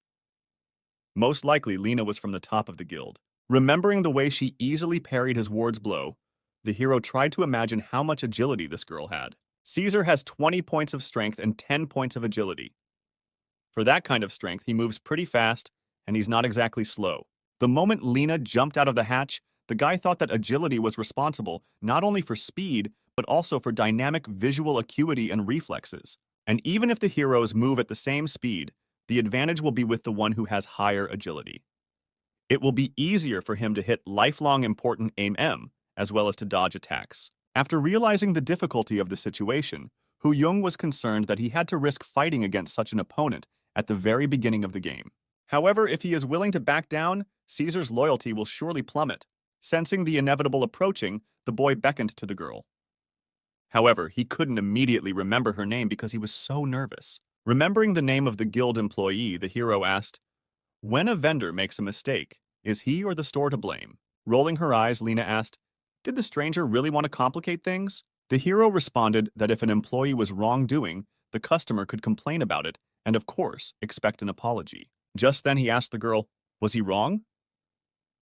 Most likely, Lena was from the top of the guild. Remembering the way she easily parried his ward's blow, the hero tried to imagine how much agility this girl had. Caesar has 20 points of strength and 10 points of agility. For that kind of strength, he moves pretty fast and he's not exactly slow. The moment Lena jumped out of the hatch, the guy thought that agility was responsible not only for speed, but also for dynamic visual acuity and reflexes. And even if the heroes move at the same speed, the advantage will be with the one who has higher agility. It will be easier for him to hit lifelong important aim, as well as to dodge attacks. After realizing the difficulty of the situation, Hu Yong was concerned that he had to risk fighting against such an opponent at the very beginning of the game. However, if he is willing to back down, Caesar's loyalty will surely plummet. Sensing the inevitable approaching, the boy beckoned to the girl. However, he couldn't immediately remember her name because he was so nervous. Remembering the name of the guild employee, the hero asked, "When a vendor makes a mistake, is he or the store to blame?" Rolling her eyes, Lena asked, "Did the stranger really want to complicate things?" The hero responded that if an employee was wrongdoing, the customer could complain about it and, of course, expect an apology. Just then he asked the girl, "Was he wrong?"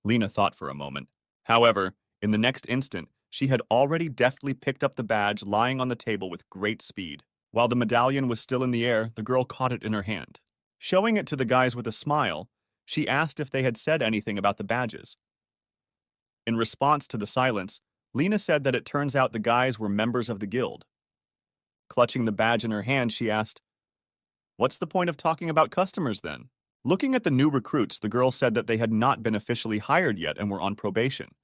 Lena thought for a moment. However, in the next instant, she had already deftly picked up the badge lying on the table with great speed. While the medallion was still in the air, the girl caught it in her hand. Showing it to the guys with a smile, she asked if they had said anything about the badges. In response to the silence, Lena said that it turns out the guys were members of the guild. Clutching the badge in her hand, she asked, "What's the point of talking about customers then?" Looking at the new recruits, the girl said that they had not been officially hired yet and were on probation.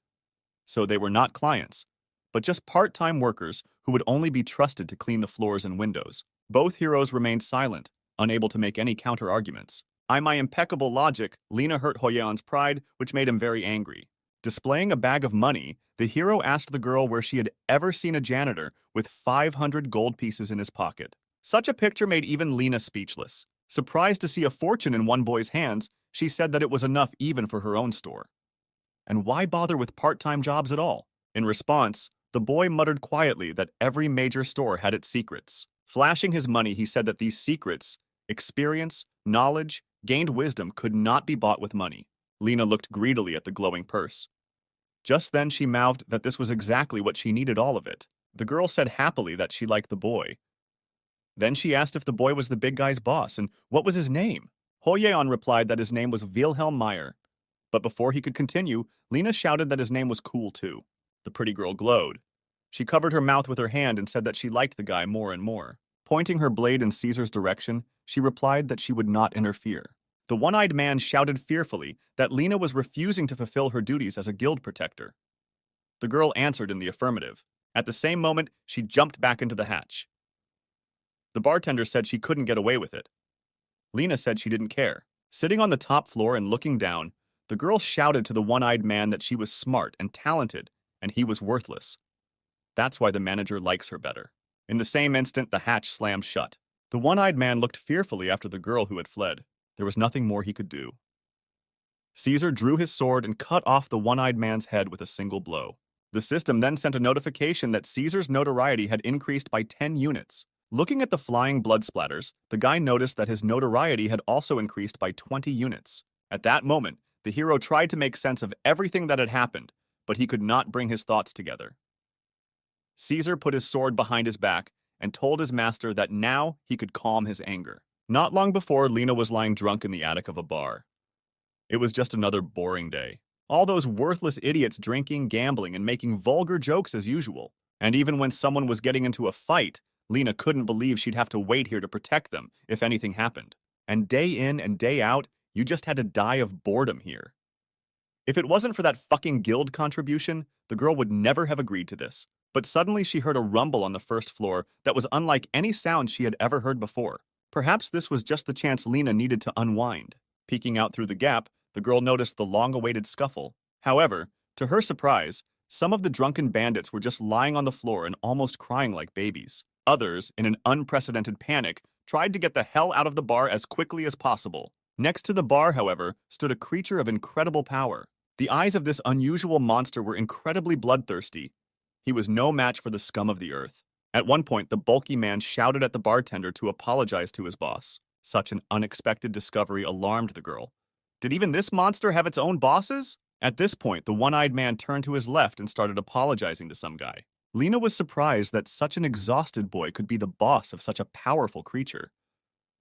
So they were not clients, but just part-time workers who would only be trusted to clean the floors and windows. Both heroes remained silent, unable to make any counter-arguments. My impeccable logic, Lena hurt Hoyeon's pride, which made him very angry. Displaying a bag of money, the hero asked the girl where she had ever seen a janitor with 500 gold pieces in his pocket. Such a picture made even Lena speechless. Surprised to see a fortune in one boy's hands, she said that it was enough even for her own store. And why bother with part-time jobs at all? In response, the boy muttered quietly that every major store had its secrets. Flashing his money, he said that these secrets, experience, knowledge, gained wisdom could not be bought with money. Lena looked greedily at the glowing purse. Just then she mouthed that this was exactly what she needed, all of it. The girl said happily that she liked the boy. Then she asked if the boy was the big guy's boss and what was his name. Hoyeon replied that his name was Wilhelm Meyer. But before he could continue, Lena shouted that his name was cool too. The pretty girl glowed. She covered her mouth with her hand and said that she liked the guy more and more. Pointing her blade in Caesar's direction, she replied that she would not interfere. The one-eyed man shouted fearfully that Lena was refusing to fulfill her duties as a guild protector. The girl answered in the affirmative. At the same moment, she jumped back into the hatch. The bartender said she couldn't get away with it. Lena said she didn't care. Sitting on the top floor and looking down, the girl shouted to the one-eyed man that she was smart and talented, and he was worthless. That's why the manager likes her better. In the same instant, the hatch slammed shut. The one-eyed man looked fearfully after the girl who had fled. There was nothing more he could do. Caesar drew his sword and cut off the one-eyed man's head with a single blow. The system then sent a notification that Caesar's notoriety had increased by 10 units. Looking at the flying blood splatters, the guy noticed that his notoriety had also increased by 20 units. At that moment, the hero tried to make sense of everything that had happened, but he could not bring his thoughts together. Caesar put his sword behind his back and told his master that now he could calm his anger. Not long before, Lena was lying drunk in the attic of a bar. It was just another boring day. All those worthless idiots drinking, gambling, and making vulgar jokes as usual. And even when someone was getting into a fight, Lena couldn't believe she'd have to wait here to protect them if anything happened. And day in and day out, you just had to die of boredom here. If it wasn't for that fucking guild contribution, the girl would never have agreed to this. But suddenly she heard a rumble on the first floor that was unlike any sound she had ever heard before. Perhaps this was just the chance Lena needed to unwind. Peeking out through the gap, the girl noticed the long-awaited scuffle. However, to her surprise, some of the drunken bandits were just lying on the floor and almost crying like babies. Others, in an unprecedented panic, tried to get the hell out of the bar as quickly as possible. Next to the bar, however, stood a creature of incredible power. The eyes of this unusual monster were incredibly bloodthirsty. He was no match for the scum of the earth. At one point, the bulky man shouted at the bartender to apologize to his boss. Such an unexpected discovery alarmed the girl. Did even this monster have its own bosses? At this point, the one-eyed man turned to his left and started apologizing to some guy. Lena was surprised that such an exhausted boy could be the boss of such a powerful creature,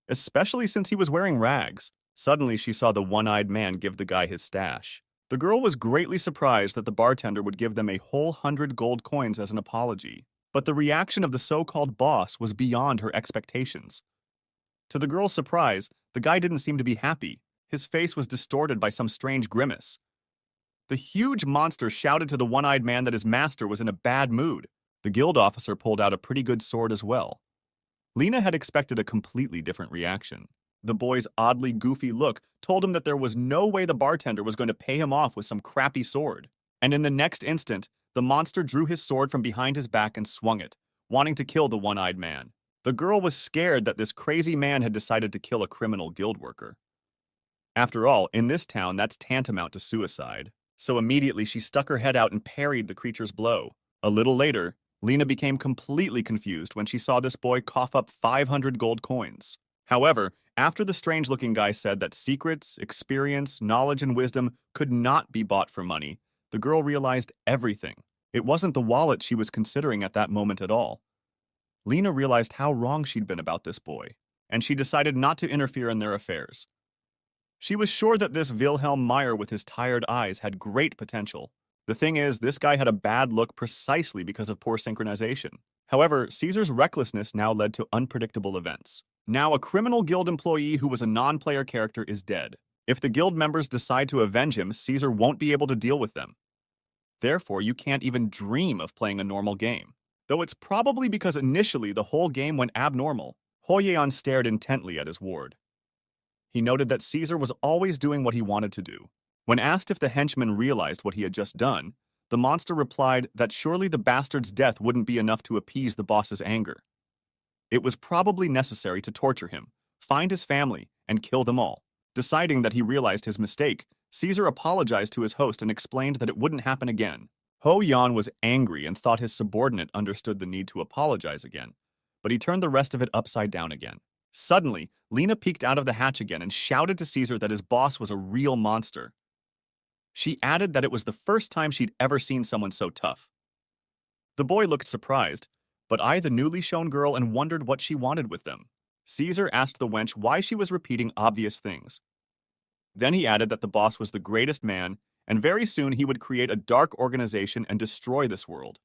especially since he was wearing rags. Suddenly, she saw the one-eyed man give the guy his stash. The girl was greatly surprised that the bartender would give them a whole 100 gold coins as an apology. But the reaction of the so-called boss was beyond her expectations. To the girl's surprise, the guy didn't seem to be happy. His face was distorted by some strange grimace. The huge monster shouted to the one-eyed man that his master was in a bad mood. The guild officer pulled out a pretty good sword as well. Lena had expected a completely different reaction. The boy's oddly goofy look told him that there was no way the bartender was going to pay him off with some crappy sword. And in the next instant, the monster drew his sword from behind his back and swung it, wanting to kill the one-eyed man. The girl was scared that this crazy man had decided to kill a criminal guild worker. After all, in this town, that's tantamount to suicide. So immediately she stuck her head out and parried the creature's blow. A little later, Lena became completely confused when she saw this boy cough up 500 gold coins. However, after the strange-looking guy said that secrets, experience, knowledge, and wisdom could not be bought for money, the girl realized everything. It wasn't the wallet she was considering at that moment at all. Lena realized how wrong she'd been about this boy, and she decided not to interfere in their affairs. She was sure that this Wilhelm Meyer with his tired eyes had great potential. The thing is, this guy had a bad look precisely because of poor synchronization. However, Caesar's recklessness now led to unpredictable events. Now, a criminal guild employee who was a non-player character is dead. If the guild members decide to avenge him, Caesar won't be able to deal with them. Therefore, you can't even dream of playing a normal game. Though it's probably because initially the whole game went abnormal. Hoyeon stared intently at his ward. He noted that Caesar was always doing what he wanted to do. When asked if the henchman realized what he had just done, the monster replied that surely the bastard's death wouldn't be enough to appease the boss's anger. It was probably necessary to torture him, find his family, and kill them all. Deciding that he realized his mistake, Caesar apologized to his host and explained that it wouldn't happen again. Ho Yan was angry and thought his subordinate understood the need to apologize again, but he turned the rest of it upside down again. Suddenly, Lena peeked out of the hatch again and shouted to Caesar that his boss was a real monster. She added that it was the first time she'd ever seen someone so tough. The boy looked surprised, but eyed the newly shown girl and wondered what she wanted with them. Caesar asked the wench why she was repeating obvious things. Then he added that the boss was the greatest man, and very soon he would create a dark organization and destroy this world.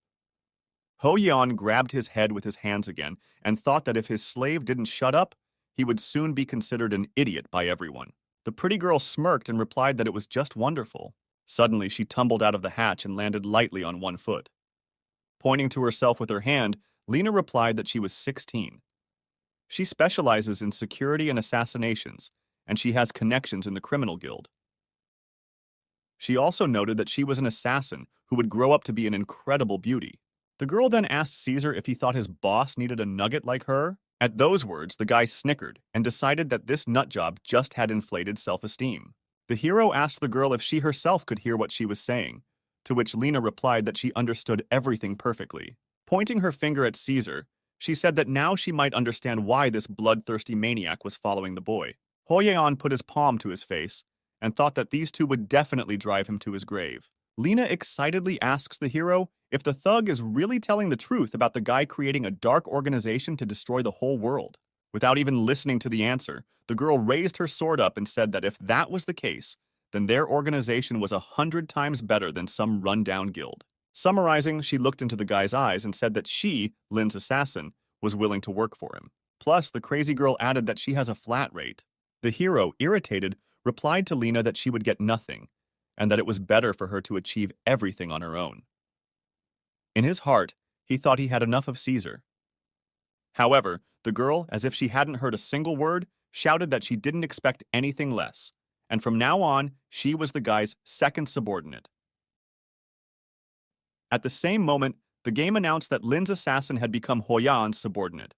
Ho Yeon grabbed his head with his hands again and thought that if his slave didn't shut up, he would soon be considered an idiot by everyone. The pretty girl smirked and replied that it was just wonderful. Suddenly, she tumbled out of the hatch and landed lightly on one foot. Pointing to herself with her hand, Lena replied that she was 16. She specializes in security and assassinations, and she has connections in the criminal guild. She also noted that she was an assassin who would grow up to be an incredible beauty. The girl then asked Caesar if he thought his boss needed a nugget like her. At those words, the guy snickered and decided that this nutjob just had inflated self-esteem. The hero asked the girl if she herself could hear what she was saying, to which Lena replied that she understood everything perfectly. Pointing her finger at Caesar, she said that now she might understand why this bloodthirsty maniac was following the boy. Hoyeon put his palm to his face and thought that these two would definitely drive him to his grave. Lena excitedly asks the hero if the thug is really telling the truth about the guy creating a dark organization to destroy the whole world. Without even listening to the answer, the girl raised her sword up and said that if that was the case, then their organization was 100 times better than some rundown guild. Summarizing, she looked into the guy's eyes and said that she, Lin's assassin, was willing to work for him. Plus, the crazy girl added that she has a flat rate. The hero, irritated, replied to Lena that she would get nothing, and that it was better for her to achieve everything on her own. In his heart, he thought he had enough of Caesar. However, the girl, as if she hadn't heard a single word, shouted that she didn't expect anything less, and from now on, she was the guy's second subordinate. At the same moment, the game announced that Lin's assassin had become Hoyan's subordinate.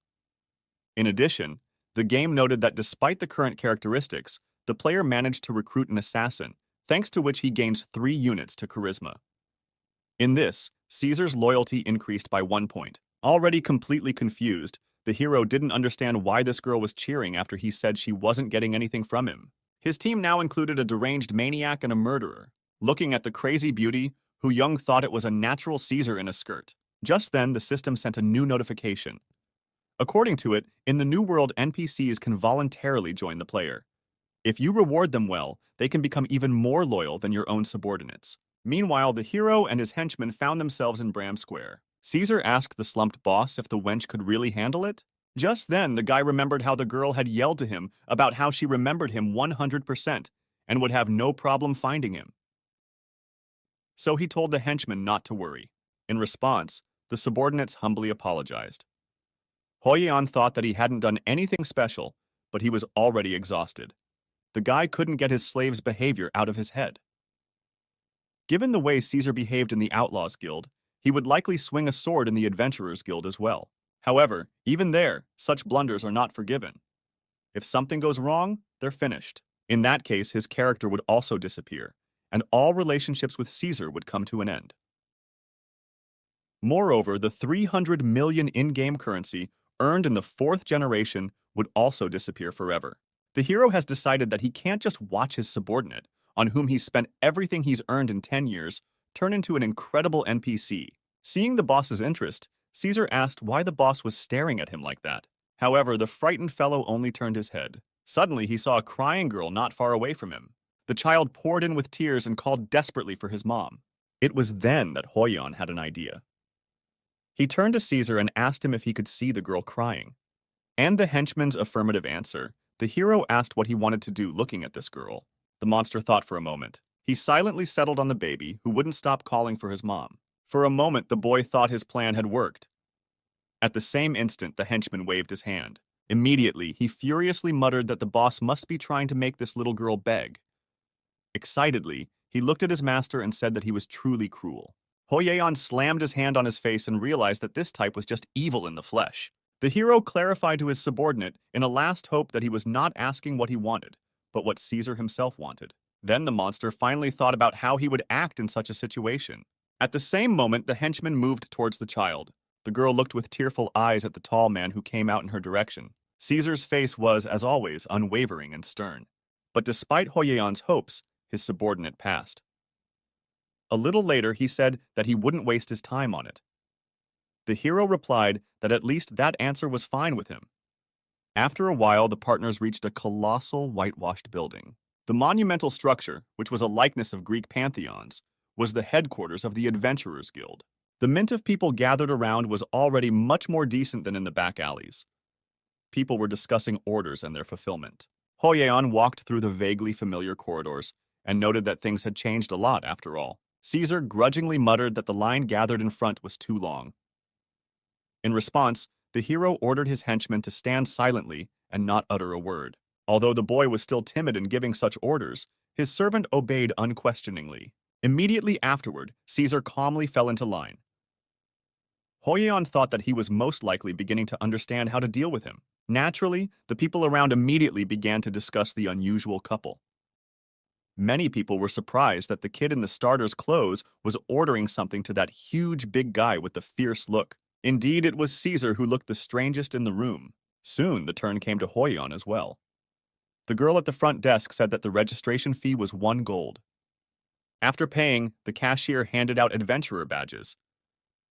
In addition, the game noted that despite the current characteristics, the player managed to recruit an assassin, thanks to which he gains 3 units to charisma. In this, Caesar's loyalty increased by 1 point. Already completely confused, the hero didn't understand why this girl was cheering after he said she wasn't getting anything from him. His team now included a deranged maniac and a murderer. Looking at the crazy beauty, Hu Young thought it was a natural Caesar in a skirt. Just then, the system sent a new notification. According to it, in the new world, NPCs can voluntarily join the player. If you reward them well, they can become even more loyal than your own subordinates. Meanwhile, the hero and his henchmen found themselves in Bram Square. Caesar asked the slumped boss if the wench could really handle it. Just then, the guy remembered how the girl had yelled to him about how she remembered him 100% and would have no problem finding him. So he told the henchman not to worry. In response, the subordinates humbly apologized. Hoyeon thought that he hadn't done anything special, but he was already exhausted. The guy couldn't get his slave's behavior out of his head. Given the way Caesar behaved in the Outlaws Guild, he would likely swing a sword in the Adventurers Guild as well. However, even there, such blunders are not forgiven. If something goes wrong, they're finished. In that case, his character would also disappear, and all relationships with Caesar would come to an end. Moreover, the 300 million in-game currency earned in the 4th generation would also disappear forever. The hero has decided that he can't just watch his subordinate, on whom he's spent everything he's earned in 10 years, turn into an incredible NPC. Seeing the boss's interest, Caesar asked why the boss was staring at him like that. However, the frightened fellow only turned his head. Suddenly, he saw a crying girl not far away from him. The child poured in with tears and called desperately for his mom. It was then that Hoyeon had an idea. He turned to Caesar and asked him if he could see the girl crying. And the henchman's affirmative answer, the hero asked what he wanted to do looking at this girl. The monster thought for a moment. He silently settled on the baby, who wouldn't stop calling for his mom. For a moment, the boy thought his plan had worked. At the same instant, the henchman waved his hand. Immediately, he furiously muttered that the boss must be trying to make this little girl beg. Excitedly, he looked at his master and said that he was truly cruel. Hoyeon slammed his hand on his face and realized that this type was just evil in the flesh. The hero clarified to his subordinate in a last hope that he was not asking what he wanted, but what Caesar himself wanted. Then the monster finally thought about how he would act in such a situation. At the same moment, the henchman moved towards the child. The girl looked with tearful eyes at the tall man who came out in her direction. Caesar's face was, as always, unwavering and stern. But despite Hoyeon's hopes, his subordinate passed. A little later, he said that he wouldn't waste his time on it. The hero replied that at least that answer was fine with him. After a while, the partners reached a colossal whitewashed building. The monumental structure, which was a likeness of Greek pantheons, was the headquarters of the Adventurers Guild. The mint of people gathered around was already much more decent than in the back alleys. People were discussing orders and their fulfillment. Hoyeon walked through the vaguely familiar corridors and noted that things had changed a lot after all. Caesar grudgingly muttered that the line gathered in front was too long. In response, the hero ordered his henchmen to stand silently and not utter a word. Although the boy was still timid in giving such orders, his servant obeyed unquestioningly. Immediately afterward, Caesar calmly fell into line. Hoyeon thought that he was most likely beginning to understand how to deal with him. Naturally, the people around immediately began to discuss the unusual couple. Many people were surprised that the kid in the starter's clothes was ordering something to that huge big guy with the fierce look. Indeed, it was Caesar who looked the strangest in the room. Soon, the turn came to Hoyeon as well. The girl at the front desk said that the registration fee was 1 gold. After paying, the cashier handed out adventurer badges.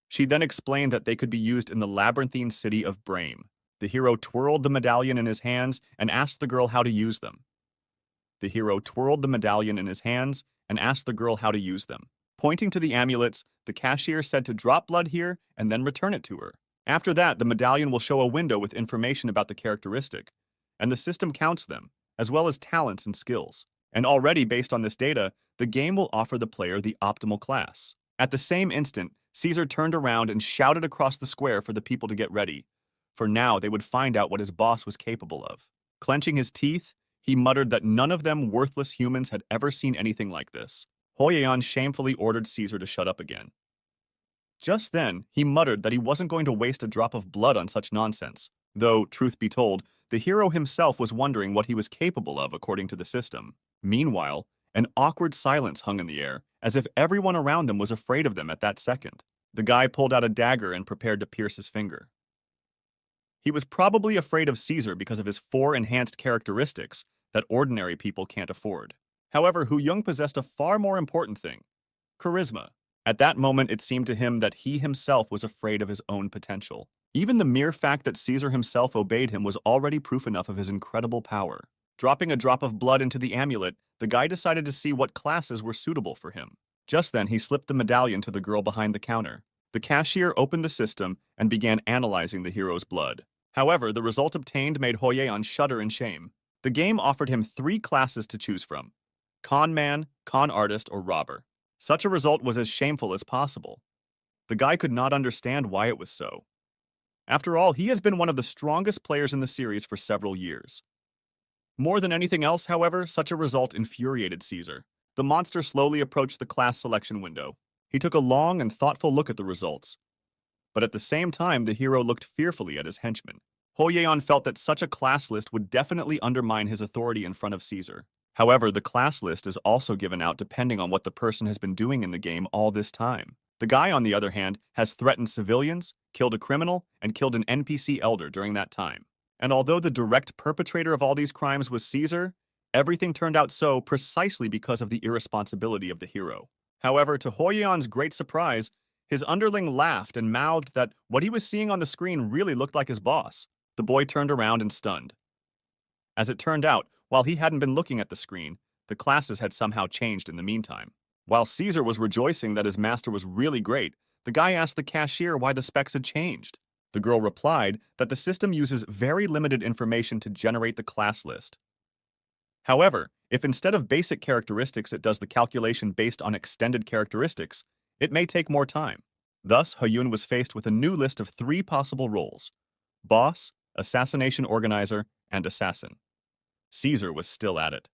She then explained that they could be used in the labyrinthine city of Brame. The hero twirled the medallion in his hands and asked the girl how to use them. The hero twirled the medallion in his hands and asked the girl how to use them. Pointing to the amulets, the cashier said to drop blood here and then return it to her. After that, the medallion will show a window with information about the characteristic, and the system counts them, as well as talents and skills. And already based on this data, the game will offer the player the optimal class. At the same instant, Caesar turned around and shouted across the square for the people to get ready, for now they would find out what his boss was capable of. Clenching his teeth, he muttered that none of them worthless humans had ever seen anything like this. Hoyeon shamefully ordered Caesar to shut up again. Just then, he muttered that he wasn't going to waste a drop of blood on such nonsense, though, truth be told, the hero himself was wondering what he was capable of according to the system. Meanwhile, an awkward silence hung in the air, as if everyone around them was afraid of them at that second. The guy pulled out a dagger and prepared to pierce his finger. He was probably afraid of Caesar because of his 4 enhanced characteristics that ordinary people can't afford. However, Hu Young possessed a far more important thing: charisma. At that moment, it seemed to him that he himself was afraid of his own potential. Even the mere fact that Caesar himself obeyed him was already proof enough of his incredible power. Dropping a drop of blood into the amulet, the guy decided to see what classes were suitable for him. Just then, he slipped the medallion to the girl behind the counter. The cashier opened the system and began analyzing the hero's blood. However, the result obtained made Hoyeon shudder in shame. The game offered him 3 classes to choose from: con man, con artist, or robber. Such a result was as shameful as possible. The guy could not understand why it was so. After all, he has been one of the strongest players in the series for several years. More than anything else, however, such a result infuriated Caesar. The monster slowly approached the class selection window. He took a long and thoughtful look at the results. But at the same time, the hero looked fearfully at his henchman. Hoyeon felt that such a class list would definitely undermine his authority in front of Caesar. However, the class list is also given out depending on what the person has been doing in the game all this time. The guy, on the other hand, has threatened civilians, killed a criminal, and killed an NPC elder during that time. And although the direct perpetrator of all these crimes was Caesar, everything turned out so precisely because of the irresponsibility of the hero. However, to Hoyeon's great surprise, his underling laughed and mouthed that what he was seeing on the screen really looked like his boss. The boy turned around and stunned. As it turned out, while he hadn't been looking at the screen, the classes had somehow changed in the meantime. While Caesar was rejoicing that his master was really great, the guy asked the cashier why the specs had changed. The girl replied that the system uses very limited information to generate the class list. However, if instead of basic characteristics it does the calculation based on extended characteristics, it may take more time. Thus, Hoyeon was faced with a new list of 3 possible roles: boss, assassination organizer, and assassin. Caesar was still at it.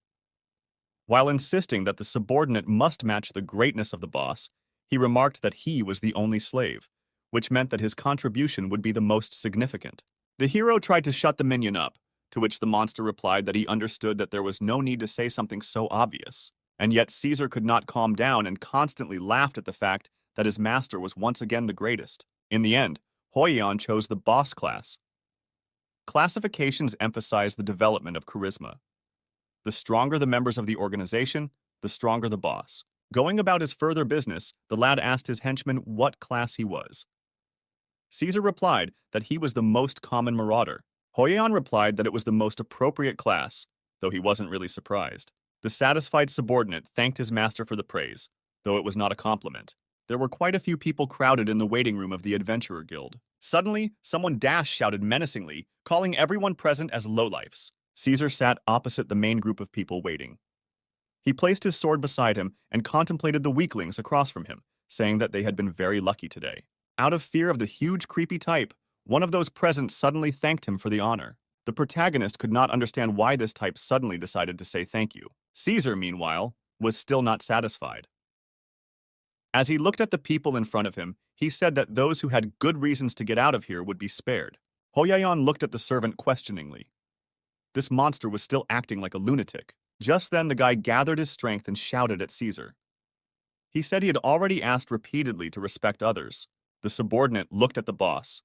While insisting that the subordinate must match the greatness of the boss, he remarked that he was the only slave, which meant that his contribution would be the most significant. The hero tried to shut the minion up, to which the monster replied that he understood that there was no need to say something so obvious. And yet Caesar could not calm down and constantly laughed at the fact that his master was once again the greatest. In the end, Hoyeon chose the boss class. Classifications emphasize the development of charisma. The stronger the members of the organization, the stronger the boss. Going about his further business, the lad asked his henchman what class he was. Caesar replied that he was the most common marauder. Hoyeon replied that it was the most appropriate class, though he wasn't really surprised. The satisfied subordinate thanked his master for the praise, though it was not a compliment. There were quite a few people crowded in the waiting room of the Adventurer Guild. Suddenly, someone shouted menacingly, calling everyone present as lowlifes. Caesar sat opposite the main group of people waiting. He placed his sword beside him and contemplated the weaklings across from him, saying that they had been very lucky today. Out of fear of the huge creepy type, one of those present suddenly thanked him for the honor. The protagonist could not understand why this type suddenly decided to say thank you. Caesar, meanwhile, was still not satisfied. As he looked at the people in front of him, he said that those who had good reasons to get out of here would be spared. Hoyeon looked at the servant questioningly. This monster was still acting like a lunatic. Just then, the guy gathered his strength and shouted at Caesar. He said he had already asked repeatedly to respect others. The subordinate looked at the boss.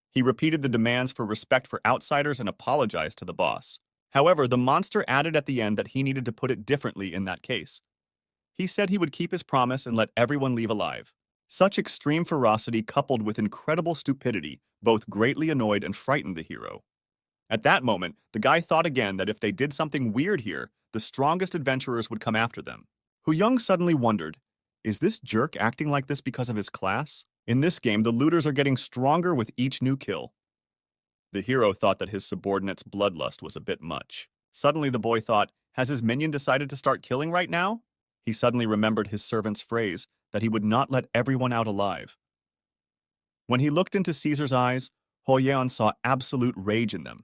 He repeated the demands for respect for outsiders and apologized to the boss. However, the monster added at the end that he needed to put it differently in that case. He said he would keep his promise and let everyone leave alive. Such extreme ferocity coupled with incredible stupidity both greatly annoyed and frightened the hero. At that moment, the guy thought again that if they did something weird here, the strongest adventurers would come after them. Young suddenly wondered, is this jerk acting like this because of his class? In this game, the looters are getting stronger with each new kill. The hero thought that his subordinate's bloodlust was a bit much. Suddenly the boy thought, has his minion decided to start killing right now? He suddenly remembered his servant's phrase that he would not let everyone out alive. When he looked into Caesar's eyes, Hoyeon saw absolute rage in them.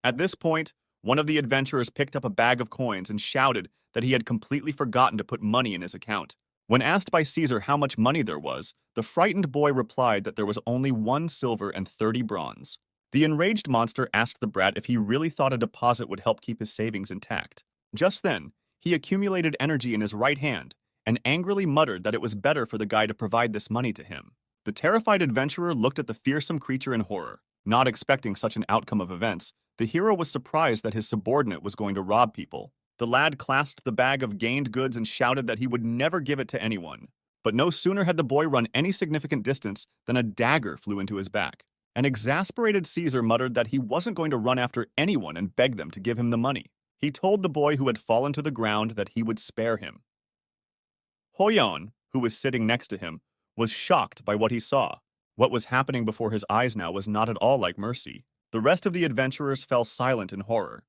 At this point, one of the adventurers picked up a bag of coins and shouted that he had completely forgotten to put money in his account. When asked by Caesar how much money there was, the frightened boy replied that there was only 1 silver and 30 bronze. The enraged monster asked the brat if he really thought a deposit would help keep his savings intact. Just then, he accumulated energy in his right hand and angrily muttered that it was better for the guy to provide this money to him. The terrified adventurer looked at the fearsome creature in horror. Not expecting such an outcome of events, the hero was surprised that his subordinate was going to rob people. The lad clasped the bag of gained goods and shouted that he would never give it to anyone. But no sooner had the boy run any significant distance than a dagger flew into his back. An exasperated Caesar muttered that he wasn't going to run after anyone and beg them to give him the money. He told the boy who had fallen to the ground that he would spare him. Hoyon, who was sitting next to him, was shocked by what he saw. What was happening before his eyes now was not at all like mercy. The rest of the adventurers fell silent in horror.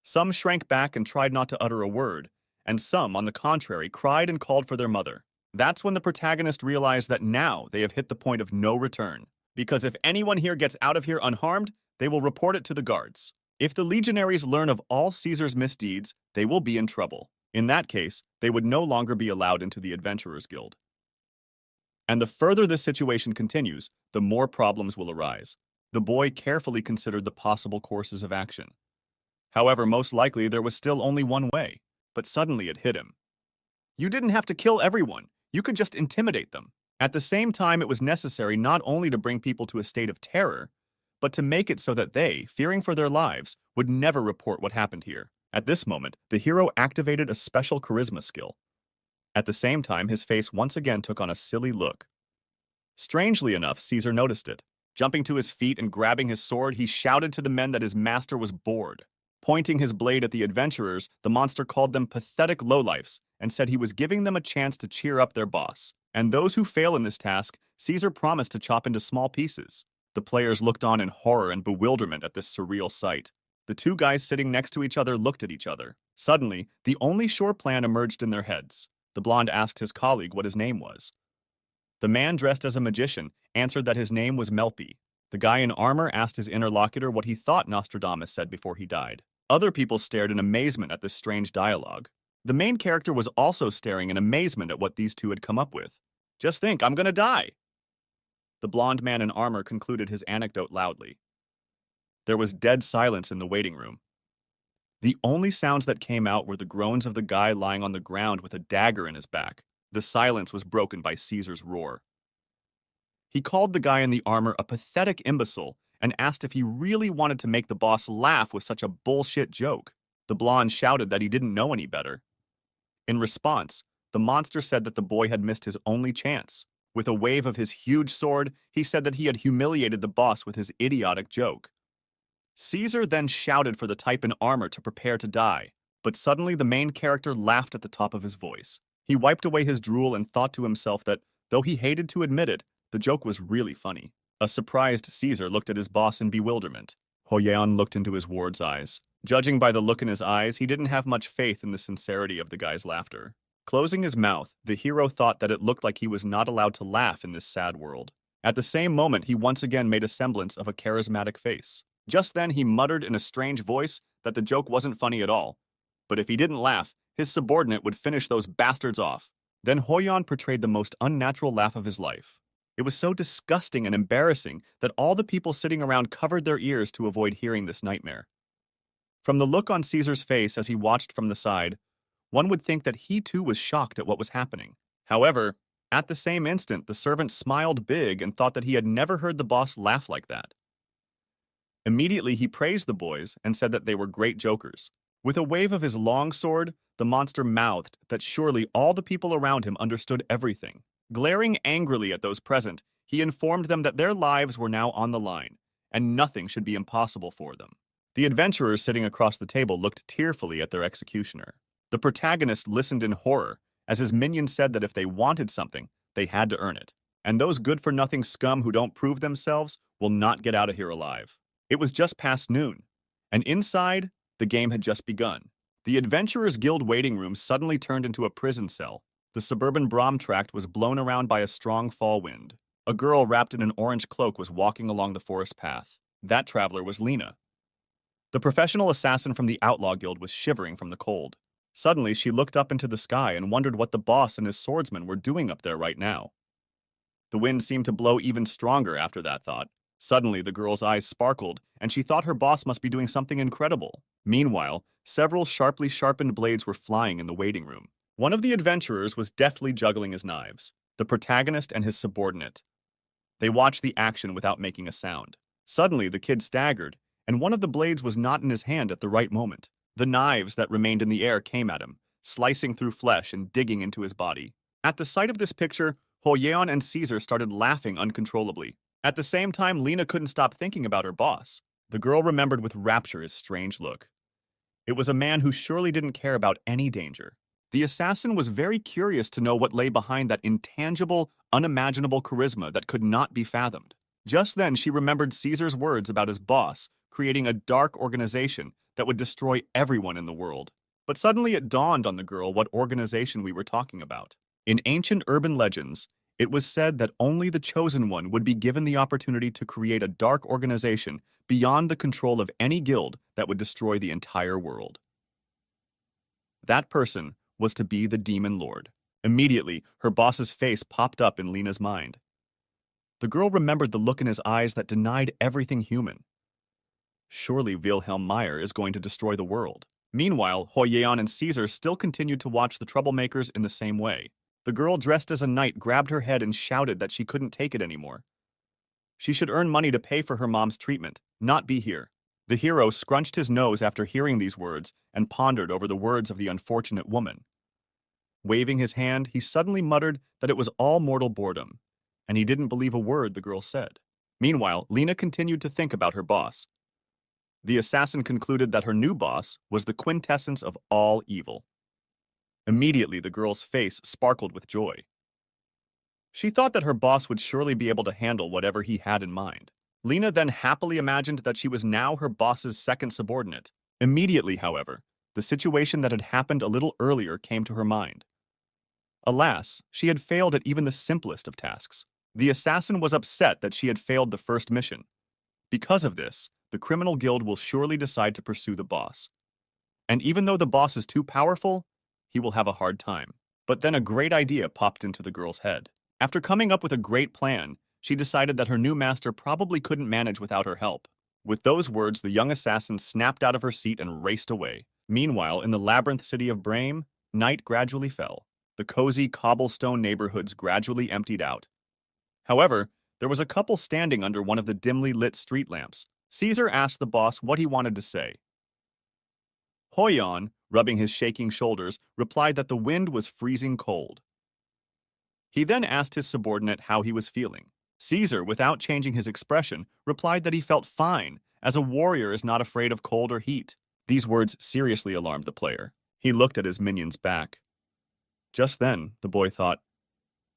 Some shrank back and tried not to utter a word, and some, on the contrary, cried and called for their mother. That's when the protagonist realized that now they have hit the point of no return. Because if anyone here gets out of here unharmed, they will report it to the guards. If the legionaries learn of all Caesar's misdeeds, they will be in trouble. In that case, they would no longer be allowed into the Adventurers Guild. And the further this situation continues, the more problems will arise. The boy carefully considered the possible courses of action. However, most likely there was still only one way, but suddenly it hit him. You didn't have to kill everyone, you could just intimidate them. At the same time, it was necessary not only to bring people to a state of terror, but to make it so that they, fearing for their lives, would never report what happened here. At this moment, the hero activated a special charisma skill. At the same time, his face once again took on a silly look. Strangely enough, Caesar noticed it. Jumping to his feet and grabbing his sword, he shouted to the men that his master was bored. Pointing his blade at the adventurers, the monster called them pathetic lowlifes and said he was giving them a chance to cheer up their boss. And those who fail in this task, Caesar promised to chop into small pieces. The players looked on in horror and bewilderment at this surreal sight. The two guys sitting next to each other looked at each other. Suddenly, the only sure plan emerged in their heads. The blonde asked his colleague what his name was. The man dressed as a magician answered that his name was Melpi. The guy in armor asked his interlocutor what he thought Nostradamus said before he died. Other people stared in amazement at this strange dialogue. The main character was also staring in amazement at what these two had come up with. Just think, I'm gonna die! The blonde man in armor concluded his anecdote loudly. There was dead silence in the waiting room. The only sounds that came out were the groans of the guy lying on the ground with a dagger in his back. The silence was broken by Caesar's roar. He called the guy in the armor a pathetic imbecile and asked if he really wanted to make the boss laugh with such a bullshit joke. The blonde shouted that he didn't know any better. In response, the monster said that the boy had missed his only chance. With a wave of his huge sword, he said that he had humiliated the boss with his idiotic joke. Caesar then shouted for the type in armor to prepare to die, but suddenly the main character laughed at the top of his voice. He wiped away his drool and thought to himself that, though he hated to admit it, the joke was really funny. A surprised Caesar looked at his boss in bewilderment. Hoyeon looked into his ward's eyes. Judging by the look in his eyes, he didn't have much faith in the sincerity of the guy's laughter. Closing his mouth, the hero thought that it looked like he was not allowed to laugh in this sad world. At the same moment, he once again made a semblance of a charismatic face. Just then, he muttered in a strange voice that the joke wasn't funny at all. But if he didn't laugh, his subordinate would finish those bastards off. Then Hoyeon portrayed the most unnatural laugh of his life. It was so disgusting and embarrassing that all the people sitting around covered their ears to avoid hearing this nightmare. From the look on Caesar's face as he watched from the side, one would think that he too was shocked at what was happening. However, at the same instant, the servant smiled big and thought that he had never heard the boss laugh like that. Immediately, he praised the boys and said that they were great jokers. With a wave of his long sword, the monster mouthed that surely all the people around him understood everything. Glaring angrily at those present, he informed them that their lives were now on the line, and nothing should be impossible for them. The adventurers sitting across the table looked tearfully at their executioner. The protagonist listened in horror, as his minion said that if they wanted something, they had to earn it. And those good-for-nothing scum who don't prove themselves will not get out of here alive. It was just past noon, and inside, the game had just begun. The Adventurers Guild waiting room suddenly turned into a prison cell. The suburban Brahm tract was blown around by a strong fall wind. A girl wrapped in an orange cloak was walking along the forest path. That traveler was Lena. The professional assassin from the Outlaw Guild was shivering from the cold. Suddenly, she looked up into the sky and wondered what the boss and his swordsmen were doing up there right now. The wind seemed to blow even stronger after that thought. Suddenly, the girl's eyes sparkled, and she thought her boss must be doing something incredible. Meanwhile, several sharply sharpened blades were flying in the waiting room. One of the adventurers was deftly juggling his knives, the protagonist and his subordinate. They watched the action without making a sound. Suddenly, the kid staggered, and one of the blades was not in his hand at the right moment. The knives that remained in the air came at him, slicing through flesh and digging into his body. At the sight of this picture, Hoyeon and Caesar started laughing uncontrollably. At the same time, Lena couldn't stop thinking about her boss. The girl remembered with rapture his strange look. It was a man who surely didn't care about any danger. The assassin was very curious to know what lay behind that intangible, unimaginable charisma that could not be fathomed. Just then, she remembered Caesar's words about his boss creating a dark organization that would destroy everyone in the world. But suddenly it dawned on the girl what organization we were talking about. In ancient urban legends, it was said that only the chosen one would be given the opportunity to create a dark organization beyond the control of any guild that would destroy the entire world. That person was to be the Demon Lord. Immediately, her boss's face popped up in Lena's mind. The girl remembered the look in his eyes that denied everything human. Surely Wilhelm Meyer is going to destroy the world. Meanwhile, Hoyeon and Caesar still continued to watch the troublemakers in the same way. The girl dressed as a knight grabbed her head and shouted that she couldn't take it anymore. She should earn money to pay for her mom's treatment, not be here. The hero scrunched his nose after hearing these words and pondered over the words of the unfortunate woman. Waving his hand, he suddenly muttered that it was all mortal boredom, and he didn't believe a word the girl said. Meanwhile, Lena continued to think about her boss. The assassin concluded that her new boss was the quintessence of all evil. Immediately, the girl's face sparkled with joy. She thought that her boss would surely be able to handle whatever he had in mind. Lena then happily imagined that she was now her boss's second subordinate. Immediately, however, the situation that had happened a little earlier came to her mind. Alas, she had failed at even the simplest of tasks. The assassin was upset that she had failed the first mission. Because of this, the criminal guild will surely decide to pursue the boss. And even though the boss is too powerful, he will have a hard time. But then a great idea popped into the girl's head. After coming up with a great plan, she decided that her new master probably couldn't manage without her help. With those words, the young assassin snapped out of her seat and raced away. Meanwhile, in the labyrinth city of Brame, night gradually fell. The cozy cobblestone neighborhoods gradually emptied out. However, there was a couple standing under one of the dimly lit street lamps. Caesar asked the boss what he wanted to say. Hoyeon, rubbing his shaking shoulders, replied that the wind was freezing cold. He then asked his subordinate how he was feeling. Caesar, without changing his expression, replied that he felt fine, as a warrior is not afraid of cold or heat. These words seriously alarmed the player. He looked at his minion's back. Just then, the boy thought,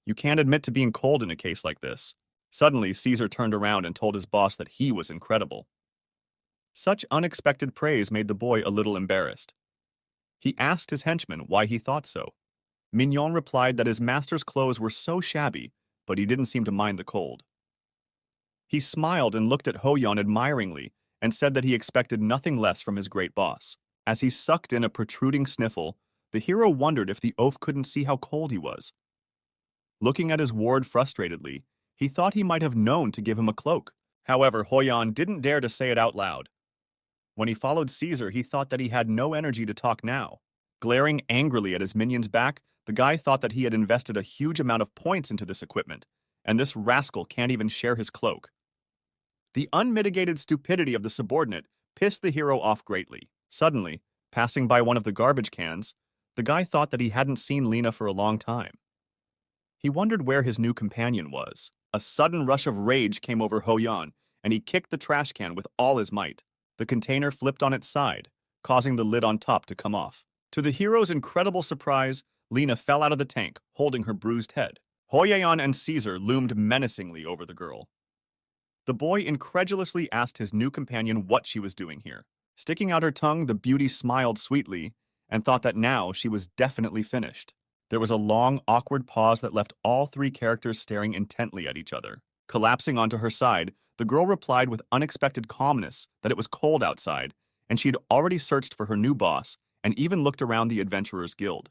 "You can't admit to being cold in a case like this." Suddenly, Caesar turned around and told his boss that he was incredible. Such unexpected praise made the boy a little embarrassed. He asked his henchman why he thought so. Minion replied that his master's clothes were so shabby, but he didn't seem to mind the cold. He smiled and looked at Hoyeon admiringly and said that he expected nothing less from his great boss. As he sucked in a protruding sniffle, the hero wondered if the oaf couldn't see how cold he was. Looking at his ward frustratedly, he thought he might have known to give him a cloak. However, Hoyeon didn't dare to say it out loud. When he followed Caesar, he thought that he had no energy to talk now. Glaring angrily at his minion's back, the guy thought that he had invested a huge amount of points into this equipment, and this rascal can't even share his cloak. The unmitigated stupidity of the subordinate pissed the hero off greatly. Suddenly, passing by one of the garbage cans, the guy thought that he hadn't seen Lena for a long time. He wondered where his new companion was. A sudden rush of rage came over Hoyeon, and he kicked the trash can with all his might. The container flipped on its side, causing the lid on top to come off. To the hero's incredible surprise, Lena fell out of the tank, holding her bruised head. Hoyeon and Caesar loomed menacingly over the girl. The boy incredulously asked his new companion what she was doing here. Sticking out her tongue, the beauty smiled sweetly and thought that now she was definitely finished. There was a long, awkward pause that left all three characters staring intently at each other. Collapsing onto her side, the girl replied with unexpected calmness that it was cold outside, and she had already searched for her new boss and even looked around the Adventurers Guild.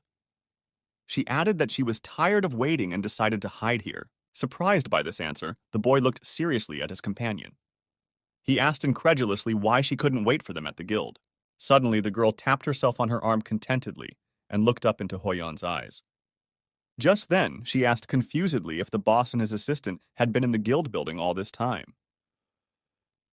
She added that she was tired of waiting and decided to hide here. Surprised by this answer, the boy looked seriously at his companion. He asked incredulously why she couldn't wait for them at the guild. Suddenly, the girl tapped herself on her arm contentedly and looked up into Hoyeon's eyes. Just then, she asked confusedly if the boss and his assistant had been in the guild building all this time.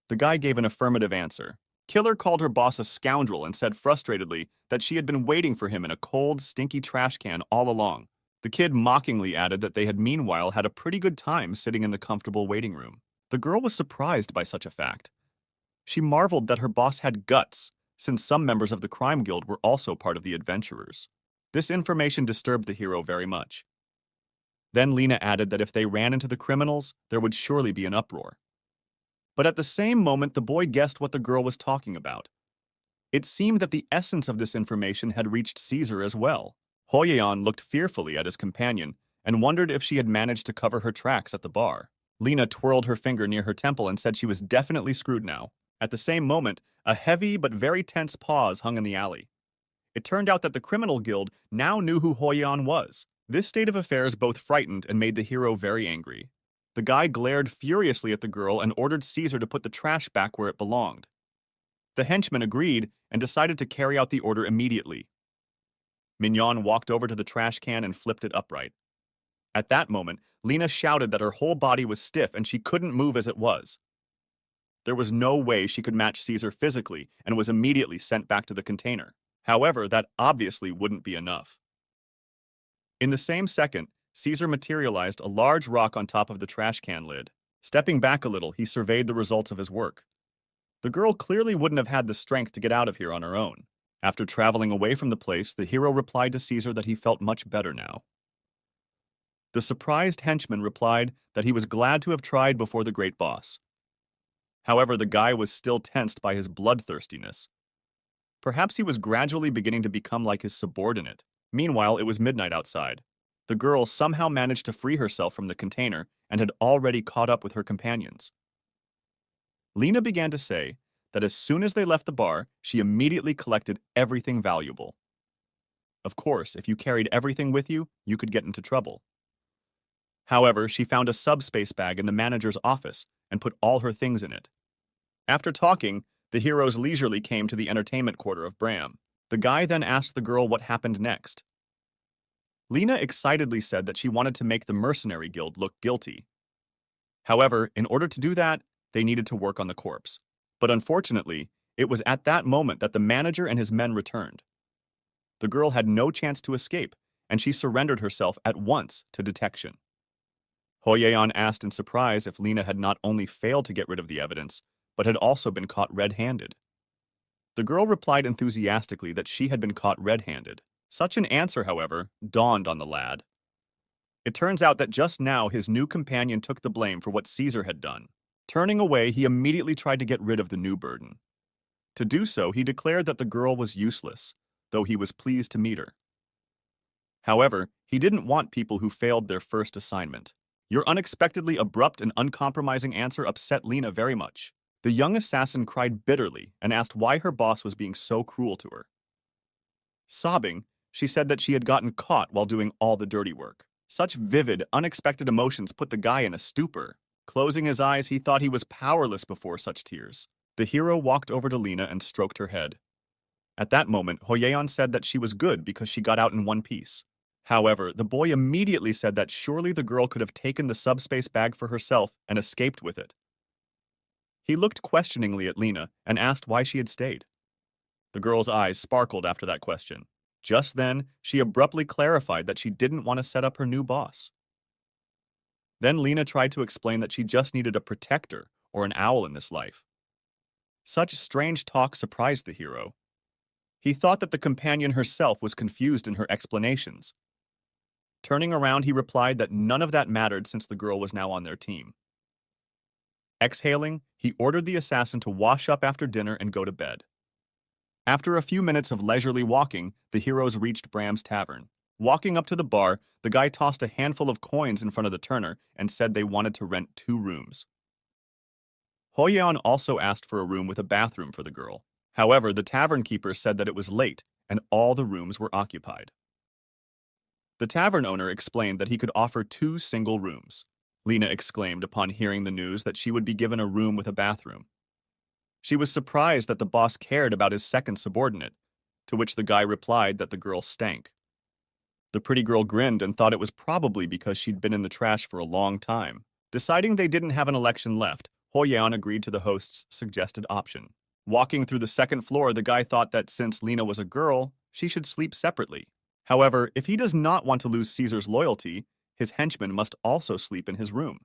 The guy gave an affirmative answer. Killer called her boss a scoundrel and said frustratedly that she had been waiting for him in a cold, stinky trash can all along. The kid mockingly added that they had meanwhile had a pretty good time sitting in the comfortable waiting room. The girl was surprised by such a fact. She marveled that her boss had guts, since some members of the crime guild were also part of the adventurers. This information disturbed the hero very much. Then Lena added that if they ran into the criminals, there would surely be an uproar. But at the same moment, the boy guessed what the girl was talking about. It seemed that the essence of this information had reached Caesar as well. Hoyeon looked fearfully at his companion and wondered if she had managed to cover her tracks at the bar. Lena twirled her finger near her temple and said she was definitely screwed now. At the same moment, a heavy but very tense pause hung in the alley. It turned out that the criminal guild now knew who Hoyeon was. This state of affairs both frightened and made the hero very angry. The guy glared furiously at the girl and ordered Caesar to put the trash back where it belonged. The henchman agreed and decided to carry out the order immediately. Minion walked over to the trash can and flipped it upright. At that moment, Lena shouted that her whole body was stiff and she couldn't move as it was. There was no way she could match Caesar physically and was immediately sent back to the container. However, that obviously wouldn't be enough. In the same second, Caesar materialized a large rock on top of the trash can lid. Stepping back a little, he surveyed the results of his work. The girl clearly wouldn't have had the strength to get out of here on her own. After traveling away from the place, the hero replied to Caesar that he felt much better now. The surprised henchman replied that he was glad to have tried before the great boss. However, the guy was still tensed by his bloodthirstiness. Perhaps he was gradually beginning to become like his subordinate. Meanwhile, it was midnight outside. The girl somehow managed to free herself from the container and had already caught up with her companions. Lena began to say that as soon as they left the bar, she immediately collected everything valuable. Of course, if you carried everything with you, you could get into trouble. However, she found a subspace bag in the manager's office and put all her things in it. After talking, the heroes leisurely came to the entertainment quarter of Bram. The guy then asked the girl what happened next. Lena excitedly said that she wanted to make the mercenary guild look guilty. However, in order to do that, they needed to work on the corpse. But unfortunately, it was at that moment that the manager and his men returned. The girl had no chance to escape, and she surrendered herself at once to detection. Hoyeon asked in surprise if Lena had not only failed to get rid of the evidence, but had also been caught red-handed. The girl replied enthusiastically that she had been caught red-handed. Such an answer, however, dawned on the lad. It turns out that just now his new companion took the blame for what Caesar had done. Turning away, he immediately tried to get rid of the new burden. To do so, he declared that the girl was useless, though he was pleased to meet her. However, he didn't want people who failed their first assignment. Your unexpectedly abrupt and uncompromising answer upset Lena very much. The young assassin cried bitterly and asked why her boss was being so cruel to her. Sobbing, she said that she had gotten caught while doing all the dirty work. Such vivid, unexpected emotions put the guy in a stupor. Closing his eyes, he thought he was powerless before such tears. The hero walked over to Lena and stroked her head. At that moment, Hoyeon said that she was good because she got out in one piece. However, the boy immediately said that surely the girl could have taken the subspace bag for herself and escaped with it. He looked questioningly at Lena and asked why she had stayed. The girl's eyes sparkled after that question. Just then, she abruptly clarified that she didn't want to set up her new boss. Then Lena tried to explain that she just needed a protector or an owl in this life. Such strange talk surprised the hero. He thought that the companion herself was confused in her explanations. Turning around, he replied that none of that mattered since the girl was now on their team. Exhaling, he ordered the assassin to wash up after dinner and go to bed. After a few minutes of leisurely walking, the heroes reached Bram's tavern. Walking up to the bar, the guy tossed a handful of coins in front of the turner and said they wanted to rent 2 rooms. Hoyeon also asked for a room with a bathroom for the girl. However, the tavern keeper said that it was late and all the rooms were occupied. The tavern owner explained that he could offer 2 single rooms. Lena exclaimed upon hearing the news that she would be given a room with a bathroom. She was surprised that the boss cared about his second subordinate, to which the guy replied that the girl stank. The pretty girl grinned and thought it was probably because she'd been in the trash for a long time. Deciding they didn't have an election left, Hoyeon agreed to the host's suggested option. Walking through the second floor, the guy thought that since Lena was a girl, she should sleep separately. However, if he does not want to lose Caesar's loyalty, his henchman must also sleep in his room.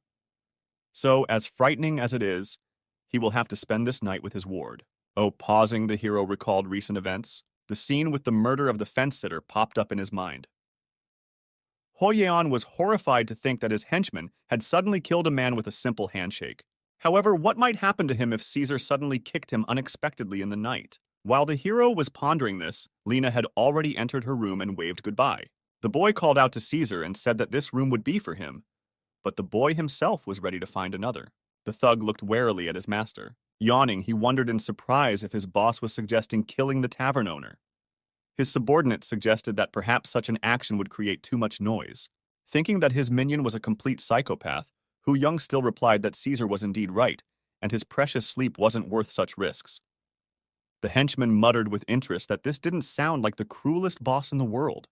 So, as frightening as it is, he will have to spend this night with his ward. Oh, pausing, the hero recalled recent events. The scene with the murder of the fence-sitter popped up in his mind. Hoyeon was horrified to think that his henchman had suddenly killed a man with a simple handshake. However, what might happen to him if Caesar suddenly kicked him unexpectedly in the night? While the hero was pondering this, Lena had already entered her room and waved goodbye. The boy called out to Caesar and said that this room would be for him, but the boy himself was ready to find another. The thug looked warily at his master. Yawning, he wondered in surprise if his boss was suggesting killing the tavern owner. His subordinate suggested that perhaps such an action would create too much noise. Thinking that his minion was a complete psychopath, Hu Young still replied that Caesar was indeed right, and his precious sleep wasn't worth such risks. The henchman muttered with interest that this didn't sound like the cruelest boss in the world.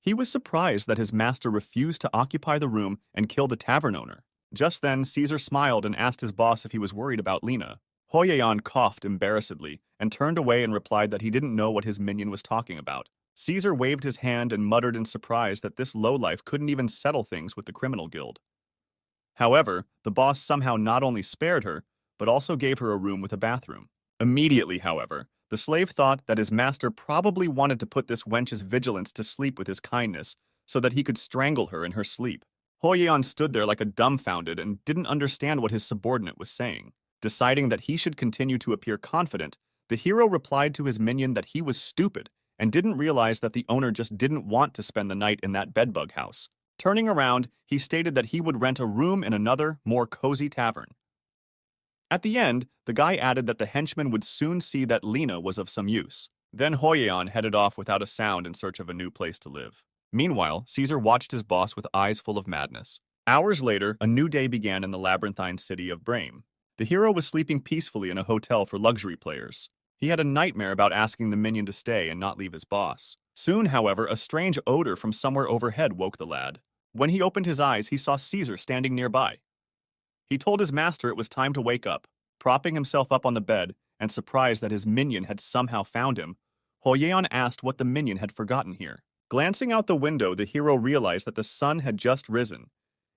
He was surprised that his master refused to occupy the room and kill the tavern owner. Just then, Caesar smiled and asked his boss if he was worried about Lena. Hoyeon coughed embarrassedly and turned away and replied that he didn't know what his minion was talking about. Caesar waved his hand and muttered in surprise that this lowlife couldn't even settle things with the criminal guild. However, the boss somehow not only spared her, but also gave her a room with a bathroom. Immediately, however, the slave thought that his master probably wanted to put this wench's vigilance to sleep with his kindness so that he could strangle her in her sleep. Hoyeon stood there like a dumbfounded and didn't understand what his subordinate was saying. Deciding that he should continue to appear confident, the hero replied to his minion that he was stupid and didn't realize that the owner just didn't want to spend the night in that bedbug house. Turning around, he stated that he would rent a room in another, more cozy tavern. At the end, the guy added that the henchman would soon see that Lena was of some use. Then Hoyeon headed off without a sound in search of a new place to live. Meanwhile, Caesar watched his boss with eyes full of madness. Hours later, a new day began in the labyrinthine city of Brame. The hero was sleeping peacefully in a hotel for luxury players. He had a nightmare about asking the minion to stay and not leave his boss. Soon, however, a strange odor from somewhere overhead woke the lad. When he opened his eyes, he saw Caesar standing nearby. He told his master it was time to wake up. Propping himself up on the bed, and surprised that his minion had somehow found him, Hoyeon asked what the minion had forgotten here. Glancing out the window, the hero realized that the sun had just risen,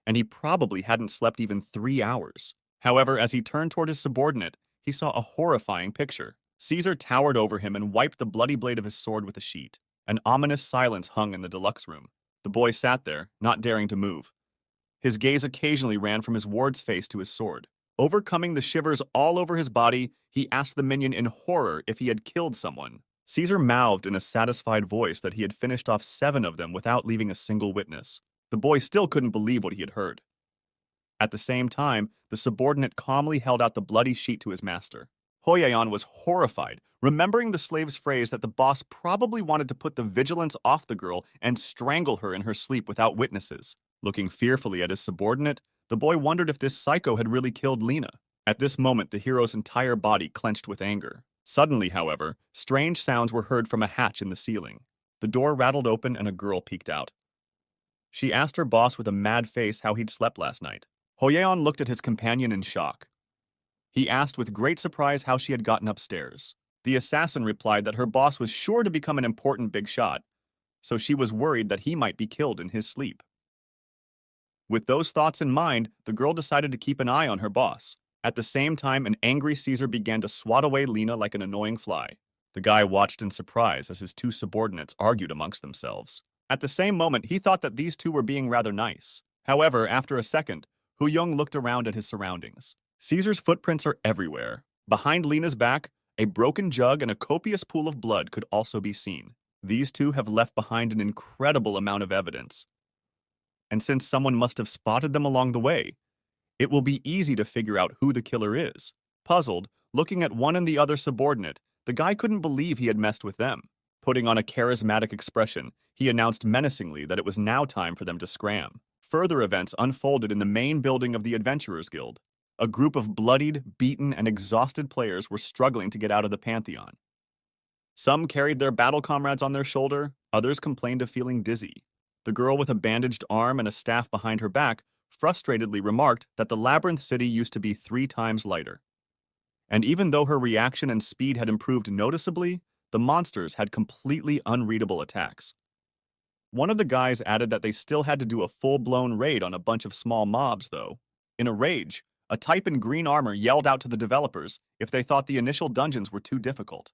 and he probably hadn't slept even 3 hours. However, as he turned toward his subordinate, he saw a horrifying picture. Caesar towered over him and wiped the bloody blade of his sword with a sheet. An ominous silence hung in the deluxe room. The boy sat there, not daring to move. His gaze occasionally ran from his ward's face to his sword. Overcoming the shivers all over his body, he asked the minion in horror if he had killed someone. Caesar mouthed in a satisfied voice that he had finished off 7 of them without leaving a single witness. The boy still couldn't believe what he had heard. At the same time, the subordinate calmly held out the bloody sheet to his master. Hoyeon was horrified, remembering the slave's phrase that the boss probably wanted to put the vigilance off the girl and strangle her in her sleep without witnesses. Looking fearfully at his subordinate, the boy wondered if this psycho had really killed Lena. At this moment, the hero's entire body clenched with anger. Suddenly, however, strange sounds were heard from a hatch in the ceiling. The door rattled open and a girl peeked out. She asked her boss with a mad face how he'd slept last night. Hoyeon looked at his companion in shock. He asked with great surprise how she had gotten upstairs. The assassin replied that her boss was sure to become an important big shot, so she was worried that he might be killed in his sleep. With those thoughts in mind, the girl decided to keep an eye on her boss. At the same time, an angry Caesar began to swat away Lena like an annoying fly. The guy watched in surprise as his 2 subordinates argued amongst themselves. At the same moment, he thought that these 2 were being rather nice. However, after a second, Hu Young looked around at his surroundings. Caesar's footprints are everywhere. Behind Lena's back, a broken jug and a copious pool of blood could also be seen. These 2 have left behind an incredible amount of evidence. And since someone must have spotted them along the way, it will be easy to figure out who the killer is. Puzzled, looking at one and the other subordinate, the guy couldn't believe he had messed with them. Putting on a charismatic expression, he announced menacingly that it was now time for them to scram. Further events unfolded in the main building of the Adventurers Guild. A group of bloodied, beaten, and exhausted players were struggling to get out of the Pantheon. Some carried their battle comrades on their shoulder, others complained of feeling dizzy. The girl with a bandaged arm and a staff behind her back frustratedly remarked that the Labyrinth City used to be 3 times lighter. And even though her reaction and speed had improved noticeably, the monsters had completely unreadable attacks. One of the guys added that they still had to do a full-blown raid on a bunch of small mobs, though. In a rage, a type in green armor yelled out to the developers if they thought the initial dungeons were too difficult.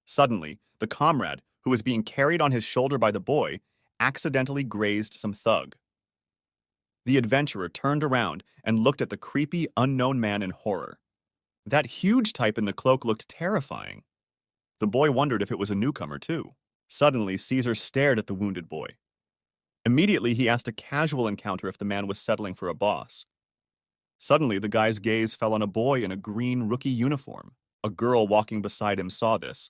Suddenly, the comrade, who was being carried on his shoulder by the boy, accidentally grazed some thug. The adventurer turned around and looked at the creepy, unknown man in horror. That huge type in the cloak looked terrifying. The boy wondered if it was a newcomer, too. Suddenly, Caesar stared at the wounded boy. Immediately, he asked a casual encounter if the man was settling for a boss. Suddenly, the guy's gaze fell on a boy in a green rookie uniform. A girl walking beside him saw this.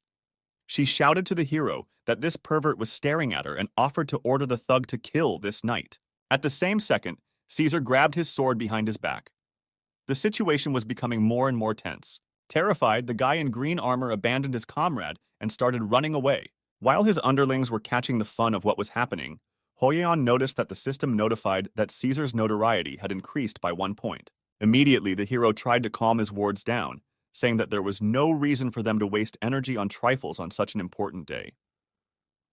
She shouted to the hero that this pervert was staring at her and offered to order the thug to kill this knight. At the same second, Caesar grabbed his sword behind his back. The situation was becoming more and more tense. Terrified, the guy in green armor abandoned his comrade and started running away. While his underlings were catching the fun of what was happening, Hoyeon noticed that the system notified that Caesar's notoriety had increased by 1 point. Immediately, the hero tried to calm his wards down, saying that there was no reason for them to waste energy on trifles on such an important day.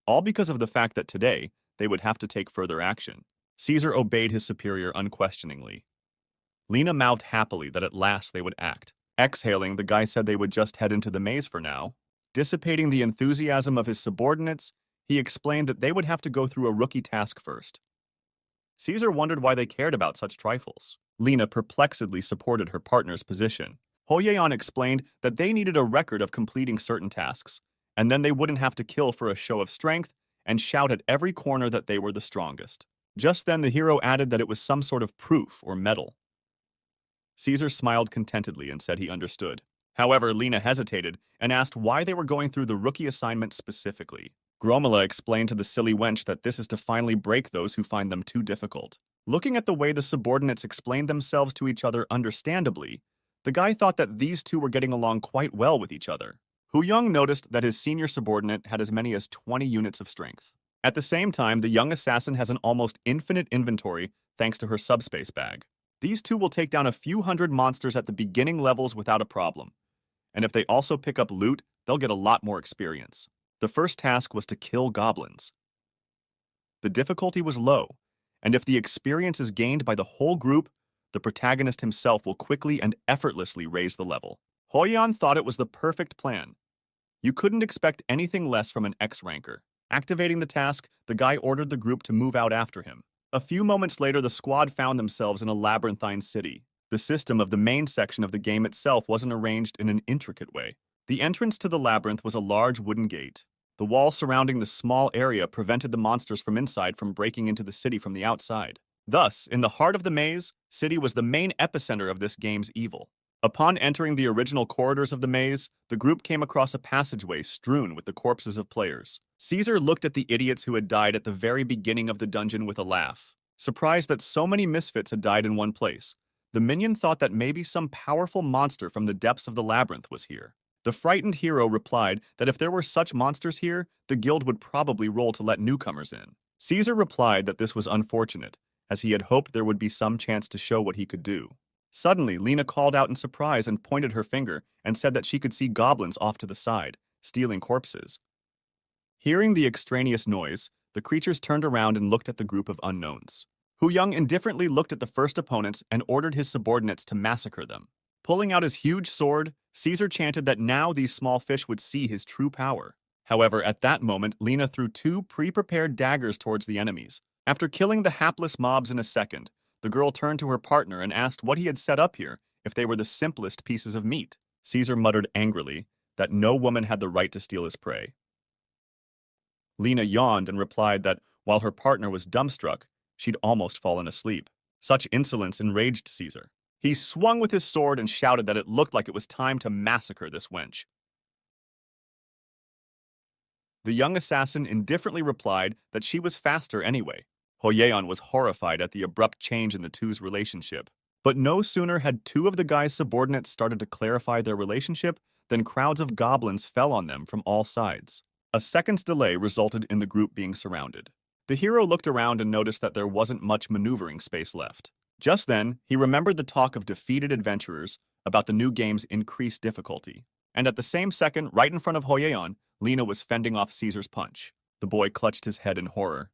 All because of the fact that today, they would have to take further action. Caesar obeyed his superior unquestioningly. Lena mouthed happily that at last they would act. Exhaling, the guy said they would just head into the maze for now. Dissipating the enthusiasm of his subordinates, he explained that they would have to go through a rookie task first. Caesar wondered why they cared about such trifles. Lena perplexedly supported her partner's position. Hoyeon explained that they needed a record of completing certain tasks, and then they wouldn't have to kill for a show of strength and shout at every corner that they were the strongest. Just then, the hero added that it was some sort of proof or medal. Caesar smiled contentedly and said he understood. However, Lena hesitated and asked why they were going through the rookie assignment specifically. Gromala explained to the silly wench that this is to finally break those who find them too difficult. Looking at the way the subordinates explained themselves to each other understandably, the guy thought that these two were getting along quite well with each other. Young noticed that his senior subordinate had as many as 20 units of strength. At the same time, the young assassin has an almost infinite inventory thanks to her subspace bag. These two will take down a few hundred monsters at the beginning levels without a problem. And if they also pick up loot, they'll get a lot more experience. The first task was to kill goblins. The difficulty was low, and if the experience is gained by the whole group, the protagonist himself will quickly and effortlessly raise the level. Hoyeon thought it was the perfect plan. You couldn't expect anything less from an X-ranker. Activating the task, the guy ordered the group to move out after him. A few moments later, the squad found themselves in a labyrinthine city. The system of the main section of the game itself wasn't arranged in an intricate way. The entrance to the labyrinth was a large wooden gate. The wall surrounding the small area prevented the monsters from inside from breaking into the city from the outside. Thus, in the heart of the maze, city was the main epicenter of this game's evil. Upon entering the original corridors of the maze, the group came across a passageway strewn with the corpses of players. Caesar looked at the idiots who had died at the very beginning of the dungeon with a laugh. Surprised that so many misfits had died in one place, the minion thought that maybe some powerful monster from the depths of the labyrinth was here. The frightened hero replied that if there were such monsters here, the guild would probably roll to let newcomers in. Caesar replied that this was unfortunate, as he had hoped there would be some chance to show what he could do. Suddenly, Lena called out in surprise and pointed her finger and said that she could see goblins off to the side, stealing corpses. Hearing the extraneous noise, the creatures turned around and looked at the group of unknowns. Young indifferently looked at the first opponents and ordered his subordinates to massacre them. Pulling out his huge sword, Caesar chanted that now these small fish would see his true power. However, at that moment, Lena threw 2 pre-prepared daggers towards the enemies. After killing the hapless mobs in a second, the girl turned to her partner and asked what he had set up here if they were the simplest pieces of meat. Caesar muttered angrily that no woman had the right to steal his prey. Lena yawned and replied that while her partner was dumbstruck, she'd almost fallen asleep. Such insolence enraged Caesar. He swung with his sword and shouted that it looked like it was time to massacre this wench. The young assassin indifferently replied that she was faster anyway. Hoyeon was horrified at the abrupt change in the two's relationship. But no sooner had 2 of the guy's subordinates started to clarify their relationship than crowds of goblins fell on them from all sides. A second's delay resulted in the group being surrounded. The hero looked around and noticed that there wasn't much maneuvering space left. Just then, he remembered the talk of defeated adventurers about the new game's increased difficulty. And at the same second, right in front of Hoyeon, Lena was fending off Caesar's punch. The boy clutched his head in horror.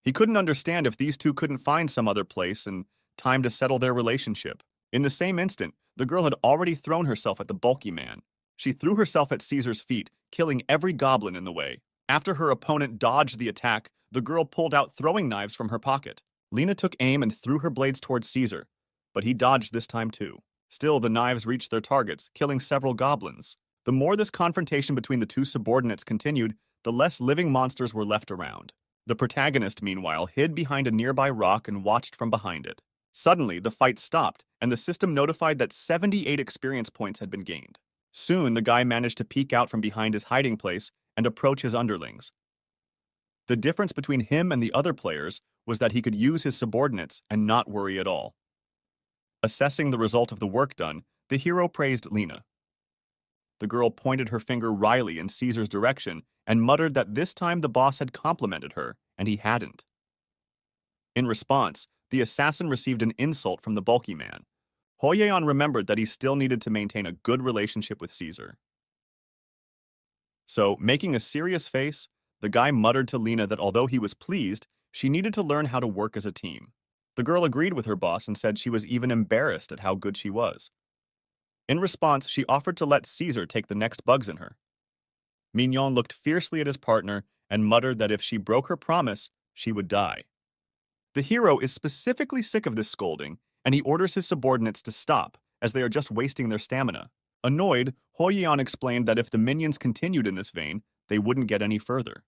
He couldn't understand if these two couldn't find some other place and time to settle their relationship. In the same instant, the girl had already thrown herself at the bulky man. She threw herself at Caesar's feet, killing every goblin in the way. After her opponent dodged the attack, the girl pulled out throwing knives from her pocket. Lena took aim and threw her blades towards Caesar, but he dodged this time too. Still, the knives reached their targets, killing several goblins. The more this confrontation between the two subordinates continued, the less living monsters were left around. The protagonist, meanwhile, hid behind a nearby rock and watched from behind it. Suddenly, the fight stopped, and the system notified that 78 experience points had been gained. Soon, the guy managed to peek out from behind his hiding place and approach his underlings. The difference between him and the other players was that he could use his subordinates and not worry at all. Assessing the result of the work done, the hero praised Lena. The girl pointed her finger wryly in Caesar's direction and muttered that this time the boss had complimented her, and he hadn't. In response, the assassin received an insult from the bulky man. Hoyeon remembered that he still needed to maintain a good relationship with Caesar. So, making a serious face, the guy muttered to Lena that although he was pleased, she needed to learn how to work as a team. The girl agreed with her boss and said she was even embarrassed at how good she was. In response, she offered to let Caesar take the next bugs in her. Minion looked fiercely at his partner and muttered that if she broke her promise, she would die. The hero is specifically sick of this scolding, and he orders his subordinates to stop, as they are just wasting their stamina. Annoyed, Hoyeon explained that if the minions continued in this vein, they wouldn't get any further.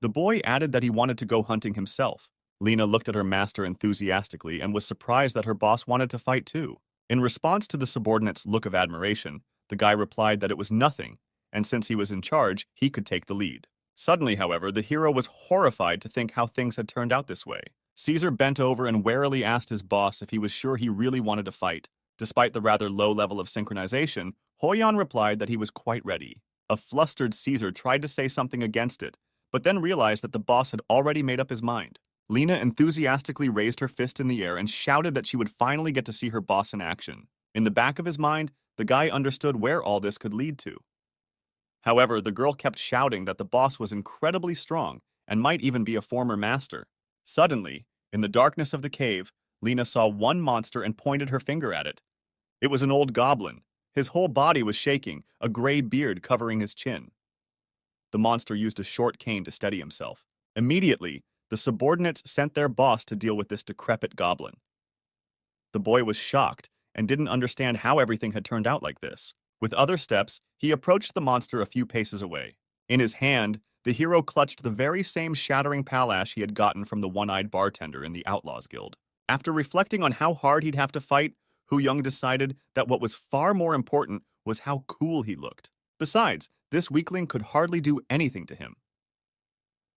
The boy added that he wanted to go hunting himself. Lena looked at her master enthusiastically and was surprised that her boss wanted to fight too. In response to the subordinate's look of admiration, the guy replied that it was nothing, and since he was in charge, he could take the lead. Suddenly, however, the hero was horrified to think how things had turned out this way. Caesar bent over and warily asked his boss if he was sure he really wanted to fight. Despite the rather low level of synchronization, Hoyeon replied that he was quite ready. A flustered Caesar tried to say something against it, but then realized that the boss had already made up his mind. Lena enthusiastically raised her fist in the air and shouted that she would finally get to see her boss in action. In the back of his mind, the guy understood where all this could lead to. However, the girl kept shouting that the boss was incredibly strong and might even be a former master. Suddenly, in the darkness of the cave, Lena saw one monster and pointed her finger at it. It was an old goblin. His whole body was shaking, a gray beard covering his chin. The monster used a short cane to steady himself. Immediately, the subordinates sent their boss to deal with this decrepit goblin. The boy was shocked and didn't understand how everything had turned out like this. With other steps, he approached the monster a few paces away. In his hand, the hero clutched the very same shattering palash he had gotten from the one-eyed bartender in the Outlaws Guild. After reflecting on how hard he'd have to fight, Hu Young decided that what was far more important was how cool he looked. Besides, this weakling could hardly do anything to him.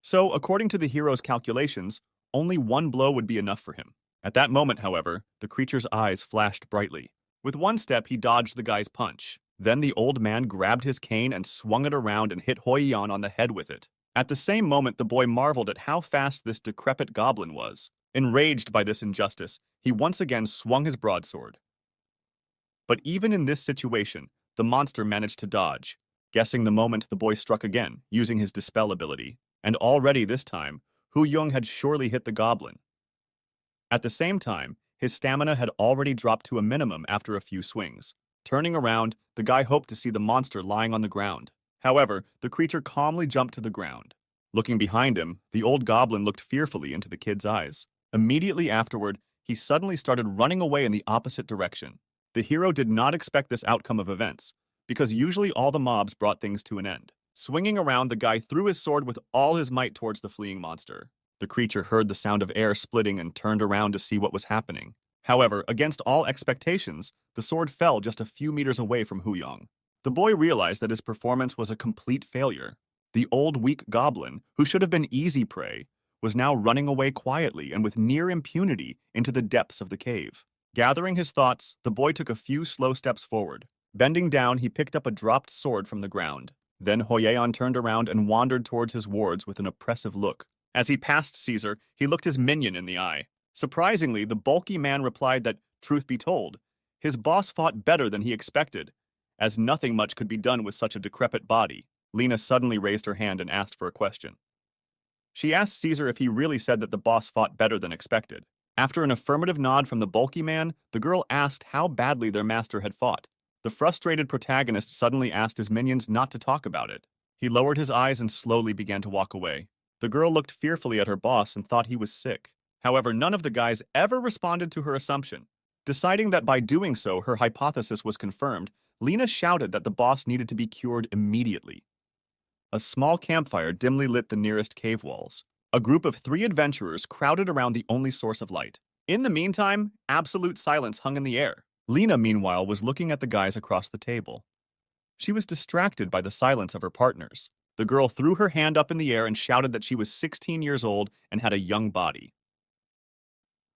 So, according to the hero's calculations, only one blow would be enough for him. At that moment, however, the creature's eyes flashed brightly. With one step, he dodged the guy's punch. Then the old man grabbed his cane and swung it around and hit Hoyeon on the head with it. At the same moment, the boy marveled at how fast this decrepit goblin was. Enraged by this injustice, he once again swung his broadsword. But even in this situation, the monster managed to dodge. Guessing the moment, the boy struck again, using his dispel ability. And already this time, Hu Young had surely hit the goblin. At the same time, his stamina had already dropped to a minimum after a few swings. Turning around, the guy hoped to see the monster lying on the ground. However, the creature calmly jumped to the ground. Looking behind him, the old goblin looked fearfully into the kid's eyes. Immediately afterward, he suddenly started running away in the opposite direction. The hero did not expect this outcome of events, because usually all the mobs brought things to an end. Swinging around, the guy threw his sword with all his might towards the fleeing monster. The creature heard the sound of air splitting and turned around to see what was happening. However, against all expectations, the sword fell just a few meters away from Hu Young. The boy realized that his performance was a complete failure. The old weak goblin, who should have been easy prey, was now running away quietly and with near impunity into the depths of the cave. Gathering his thoughts, the boy took a few slow steps forward. Bending down, he picked up a dropped sword from the ground. Then Hoyeon turned around and wandered towards his wards with an oppressive look. As he passed Caesar, he looked his minion in the eye. Surprisingly, the bulky man replied that, truth be told, his boss fought better than he expected, as nothing much could be done with such a decrepit body. Lena suddenly raised her hand and asked for a question. She asked Caesar if he really said that the boss fought better than expected. After an affirmative nod from the bulky man, the girl asked how badly their master had fought. The frustrated protagonist suddenly asked his minions not to talk about it. He lowered his eyes and slowly began to walk away. The girl looked fearfully at her boss and thought he was sick. However, none of the guys ever responded to her assumption. Deciding that by doing so her hypothesis was confirmed, Lena shouted that the boss needed to be cured immediately. A small campfire dimly lit the nearest cave walls. A group of 3 adventurers crowded around the only source of light. In the meantime, absolute silence hung in the air. Lena, meanwhile, was looking at the guys across the table. She was distracted by the silence of her partners. The girl threw her hand up in the air and shouted that she was 16 years old and had a young body.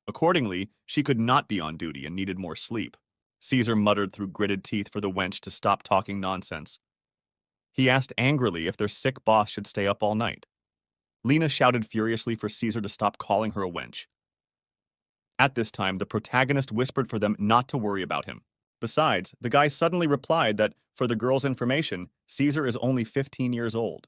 Accordingly, she could not be on duty and needed more sleep. Caesar muttered through gritted teeth for the wench to stop talking nonsense. He asked angrily if their sick boss should stay up all night. Lena shouted furiously for Caesar to stop calling her a wench. At this time, the protagonist whispered for them not to worry about him. Besides, the guy suddenly replied that, for the girl's information, Caesar is only 15 years old.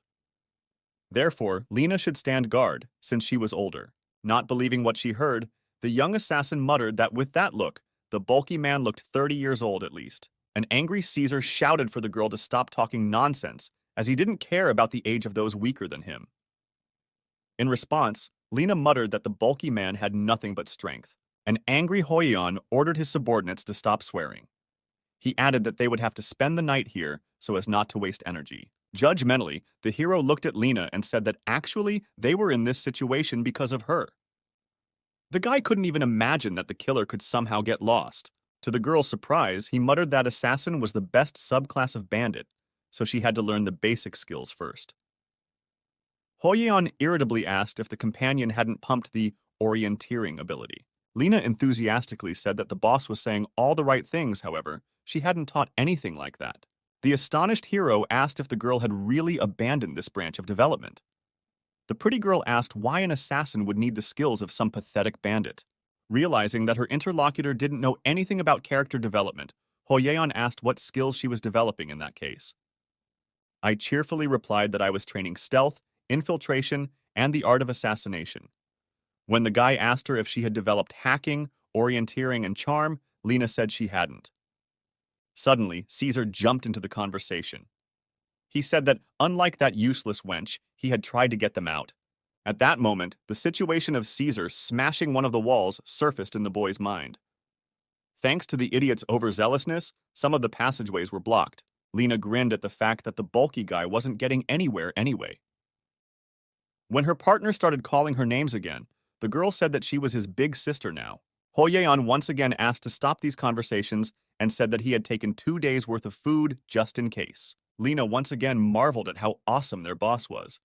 Therefore, Lena should stand guard, since she was older. Not believing what she heard, the young assassin muttered that with that look, the bulky man looked 30 years old at least. An angry Caesar shouted for the girl to stop talking nonsense, as he didn't care about the age of those weaker than him. In response, Lena muttered that the bulky man had nothing but strength. An angry Hoyeon ordered his subordinates to stop swearing. He added that they would have to spend the night here so as not to waste energy. Judgmentally, the hero looked at Lena and said that actually they were in this situation because of her. The guy couldn't even imagine that the killer could somehow get lost. To the girl's surprise, he muttered that assassin was the best subclass of bandit, so she had to learn the basic skills first. Hoyeon irritably asked if the companion hadn't pumped the orienteering ability. Lena enthusiastically said that the boss was saying all the right things, however, she hadn't taught anything like that. The astonished hero asked if the girl had really abandoned this branch of development. The pretty girl asked why an assassin would need the skills of some pathetic bandit. Realizing that her interlocutor didn't know anything about character development, Hoyeon asked what skills she was developing in that case. I cheerfully replied that I was training stealth, infiltration, and the art of assassination. When the guy asked her if she had developed hacking, orienteering, and charm, Lena said she hadn't. Suddenly, Caesar jumped into the conversation. He said that, unlike that useless wench, he had tried to get them out. At that moment, the situation of Caesar smashing one of the walls surfaced in the boy's mind. Thanks to the idiot's overzealousness, some of the passageways were blocked. Lena grinned at the fact that the bulky guy wasn't getting anywhere anyway. When her partner started calling her names again, the girl said that she was his big sister now. Hoyeon once again asked to stop these conversations and said that he had taken 2 days' worth of food just in case. Lena once again marveled at how awesome their boss was.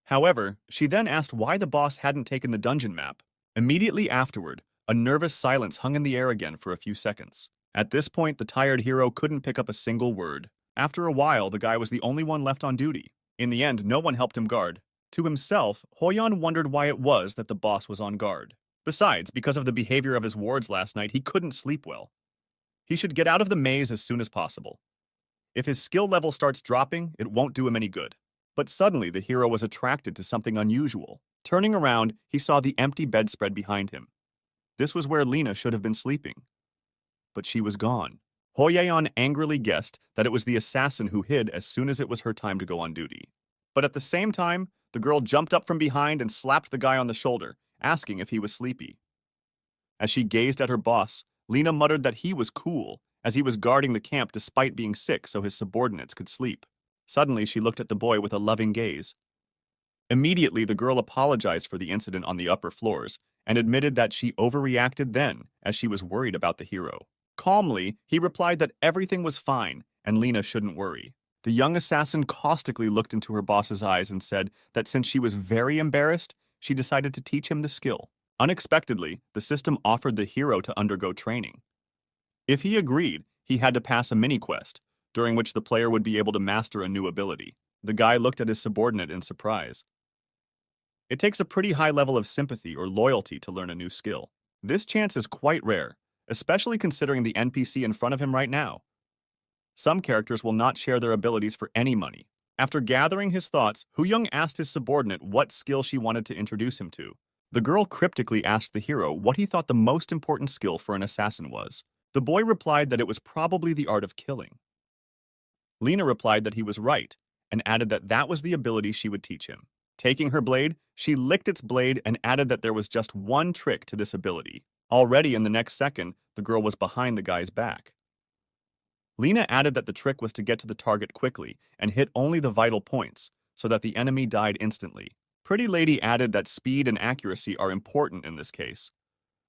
However, she then asked why the boss hadn't taken the dungeon map. Immediately afterward, a nervous silence hung in the air again for a few seconds. At this point, the tired hero couldn't pick up a single word. After a while, the guy was the only one left on duty. In the end, no one helped him guard. To himself, Hoyeon wondered why it was that the boss was on guard. Besides, because of the behavior of his wards last night, he couldn't sleep well. He should get out of the maze as soon as possible. If his skill level starts dropping, it won't do him any good. But suddenly, the hero was attracted to something unusual. Turning around, he saw the empty bedspread behind him. This was where Lena should have been sleeping. But she was gone. Hoyeon angrily guessed that it was the assassin who hid as soon as it was her time to go on duty. But at the same time, the girl jumped up from behind and slapped the guy on the shoulder, asking if he was sleepy. As she gazed at her boss, Lena muttered that he was cool, as he was guarding the camp despite being sick so his subordinates could sleep. Suddenly, she looked at the boy with a loving gaze. Immediately, the girl apologized for the incident on the upper floors and admitted that she overreacted then, as she was worried about the hero. Calmly, he replied that everything was fine and Lena shouldn't worry. The young assassin caustically looked into her boss's eyes and said that since she was very embarrassed, she decided to teach him the skill. Unexpectedly, the system offered the hero to undergo training. If he agreed, he had to pass a mini-quest, during which the player would be able to master a new ability. The guy looked at his subordinate in surprise. It takes a pretty high level of sympathy or loyalty to learn a new skill. This chance is quite rare, especially considering the NPC in front of him right now. Some characters will not share their abilities for any money. After gathering his thoughts, Hoo-young asked his subordinate what skill she wanted to introduce him to. The girl cryptically asked the hero what he thought the most important skill for an assassin was. The boy replied that it was probably the art of killing. Lena replied that he was right, and added that that was the ability she would teach him. Taking her blade, she licked its blade and added that there was just one trick to this ability. Already in the next second, the girl was behind the guy's back. Lena added that the trick was to get to the target quickly and hit only the vital points, so that the enemy died instantly. Pretty Lady added that speed and accuracy are important in this case.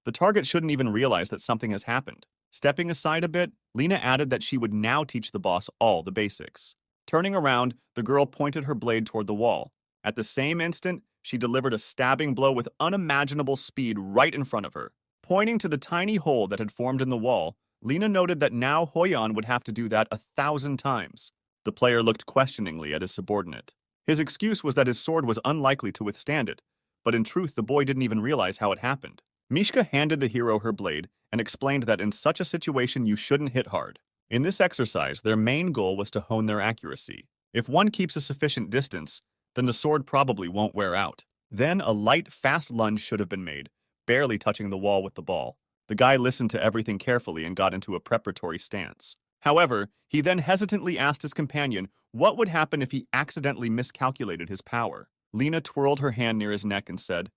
The target shouldn't even realize that something has happened. Stepping aside a bit, Lena added that she would now teach the boss all the basics. Turning around, the girl pointed her blade toward the wall. At the same instant, she delivered a stabbing blow with unimaginable speed right in front of her. Pointing to the tiny hole that had formed in the wall, Lena noted that now Hoyan would have to do that 1,000 times. The player looked questioningly at his subordinate. His excuse was that his sword was unlikely to withstand it, but in truth the boy didn't even realize how it happened. Mishka handed the hero her blade and explained that in such a situation you shouldn't hit hard. In this exercise, their main goal was to hone their accuracy. If one keeps a sufficient distance, then the sword probably won't wear out. Then a light, fast lunge should have been made, barely touching the wall with the ball. The guy listened to everything carefully and got into a preparatory stance. However, he then hesitantly asked his companion what would happen if he accidentally miscalculated his power. Lena twirled her hand near his neck and said,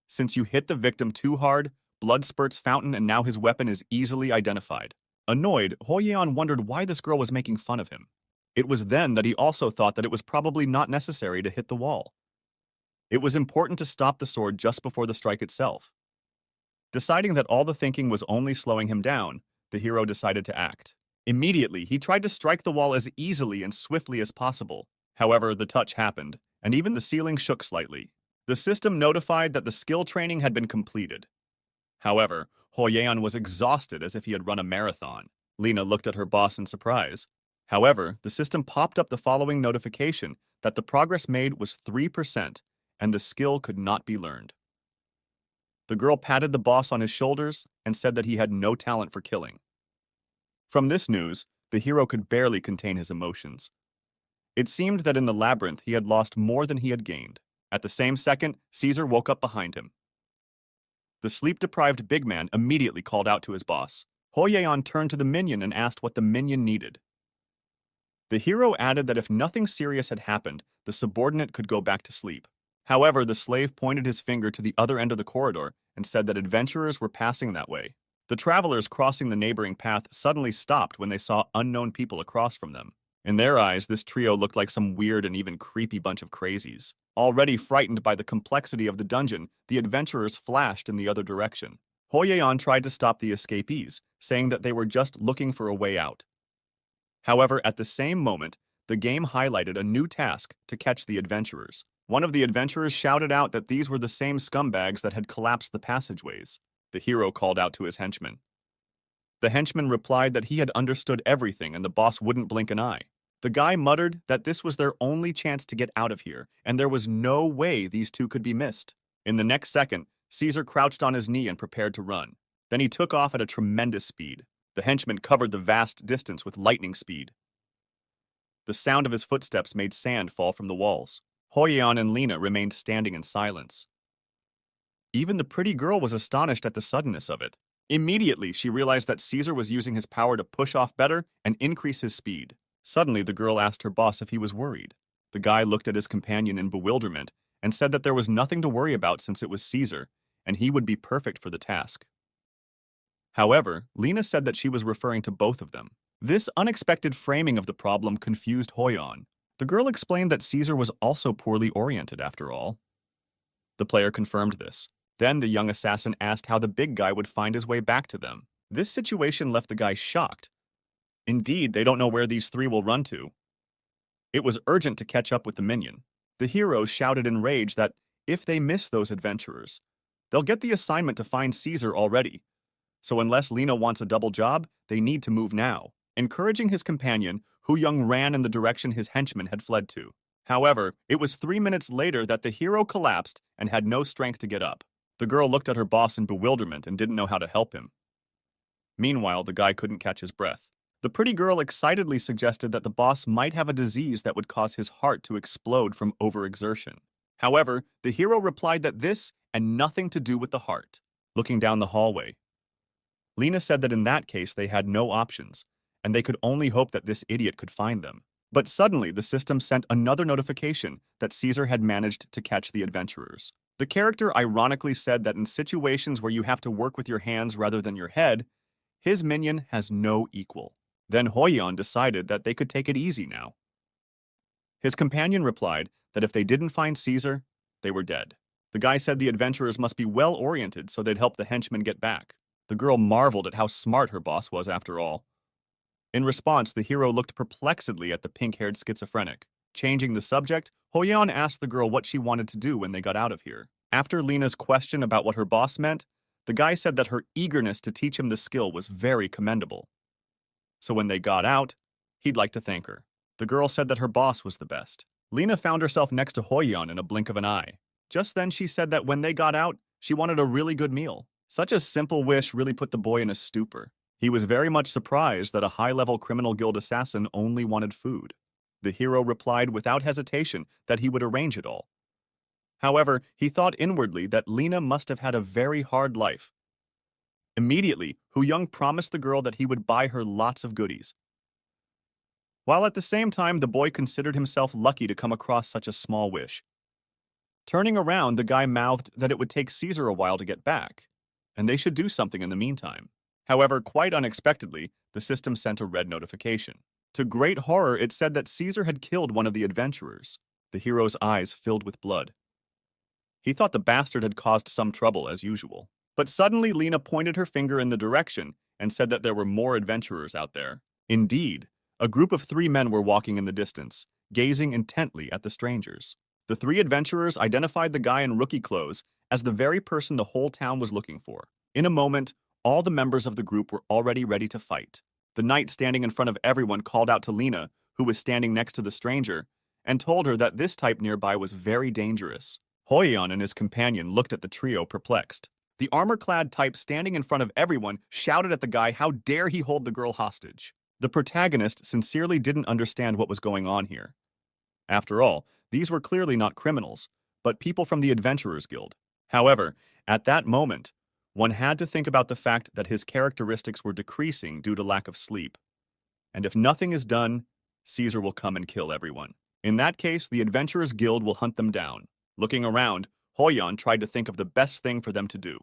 "Since you hit the victim too hard, blood spurts fountain and now his weapon is easily identified." Annoyed, Hoyeon wondered why this girl was making fun of him. It was then that he also thought that it was probably not necessary to hit the wall. It was important to stop the sword just before the strike itself. Deciding that all the thinking was only slowing him down, the hero decided to act. Immediately, he tried to strike the wall as easily and swiftly as possible. However, the touch happened, and even the ceiling shook slightly. The system notified that the skill training had been completed. However, Hoyeon was exhausted as if he had run a marathon. Lena looked at her boss in surprise. However, the system popped up the following notification that the progress made was 3% and the skill could not be learned. The girl patted the boss on his shoulders and said that he had no talent for killing. From this news, the hero could barely contain his emotions. It seemed that in the labyrinth he had lost more than he had gained. At the same second, Caesar woke up behind him. The sleep-deprived big man immediately called out to his boss. Hoyeon turned to the minion and asked what the minion needed. The hero added that if nothing serious had happened, the subordinate could go back to sleep. However, the slave pointed his finger to the other end of the corridor and said that adventurers were passing that way. The travelers crossing the neighboring path suddenly stopped when they saw unknown people across from them. In their eyes, this trio looked like some weird and even creepy bunch of crazies. Already frightened by the complexity of the dungeon, the adventurers flashed in the other direction. Hoyeon tried to stop the escapees, saying that they were just looking for a way out. However, at the same moment, the game highlighted a new task to catch the adventurers. One of the adventurers shouted out that these were the same scumbags that had collapsed the passageways. The hero called out to his henchman. The henchman replied that he had understood everything and the boss wouldn't blink an eye. The guy muttered that this was their only chance to get out of here, and there was no way these two could be missed. In the next second, Caesar crouched on his knee and prepared to run. Then he took off at a tremendous speed. The henchman covered the vast distance with lightning speed. The sound of his footsteps made sand fall from the walls. Hoyeon and Lena remained standing in silence. Even the pretty girl was astonished at the suddenness of it. Immediately, she realized that Caesar was using his power to push off better and increase his speed. Suddenly, the girl asked her boss if he was worried. The guy looked at his companion in bewilderment and said that there was nothing to worry about since it was Caesar, and he would be perfect for the task. However, Lena said that she was referring to both of them. This unexpected framing of the problem confused Hoyeon. The girl explained that Caesar was also poorly oriented after all. The player confirmed this. Then the young assassin asked how the big guy would find his way back to them. This situation left the guy shocked. Indeed, they don't know where these three will run to. It was urgent to catch up with the minion. The hero shouted in rage that if they miss those adventurers, they'll get the assignment to find Caesar already. So unless Lena wants a double job, they need to move now. Encouraging his companion, Hu-young ran in the direction his henchman had fled to. However, it was 3 minutes later that the hero collapsed and had no strength to get up. The girl looked at her boss in bewilderment and didn't know how to help him. Meanwhile, the guy couldn't catch his breath. The pretty girl excitedly suggested that the boss might have a disease that would cause his heart to explode from overexertion. However, the hero replied that this had nothing to do with the heart. Looking down the hallway, Lena said that in that case they had no options, and they could only hope that this idiot could find them. But suddenly, the system sent another notification that Caesar had managed to catch the adventurers. The character ironically said that in situations where you have to work with your hands rather than your head, his minion has no equal. Then Hoyeon decided that they could take it easy now. His companion replied that if they didn't find Caesar, they were dead. The guy said the adventurers must be well-oriented so they'd help the henchmen get back. The girl marveled at how smart her boss was after all. In response, the hero looked perplexedly at the pink-haired schizophrenic. Changing the subject, Hoyeon asked the girl what she wanted to do when they got out of here. After Lena's question about what her boss meant, the guy said that her eagerness to teach him the skill was very commendable. So when they got out, he'd like to thank her. The girl said that her boss was the best. Lena found herself next to Hoyeon in a blink of an eye. Just then she said that when they got out, she wanted a really good meal. Such a simple wish really put the boy in a stupor. He was very much surprised that a high-level criminal guild assassin only wanted food. The hero replied without hesitation that he would arrange it all. However, he thought inwardly that Lena must have had a very hard life. Immediately, Hu-young promised the girl that he would buy her lots of goodies. While at the same time, the boy considered himself lucky to come across such a small wish. Turning around, the guy mouthed that it would take Caesar a while to get back, and they should do something in the meantime. However, quite unexpectedly, the system sent a red notification. To great horror, it said that Caesar had killed one of the adventurers. The hero's eyes filled with blood. He thought the bastard had caused some trouble, as usual. But suddenly, Lena pointed her finger in the direction and said that there were more adventurers out there. Indeed, a group of 3 men were walking in the distance, gazing intently at the strangers. The 3 adventurers identified the guy in rookie clothes as the very person the whole town was looking for. In a moment, all the members of the group were already ready to fight. The knight standing in front of everyone called out to Lena, who was standing next to the stranger, and told her that this type nearby was very dangerous. Hoyeon and his companion looked at the trio perplexed. The armor-clad type standing in front of everyone shouted at the guy how dare he hold the girl hostage. The protagonist sincerely didn't understand what was going on here. After all, these were clearly not criminals, but people from the Adventurers Guild. However, at that moment, one had to think about the fact that his characteristics were decreasing due to lack of sleep. And if nothing is done, Caesar will come and kill everyone. In that case, the Adventurers Guild will hunt them down. Looking around, Hoyeon tried to think of the best thing for them to do.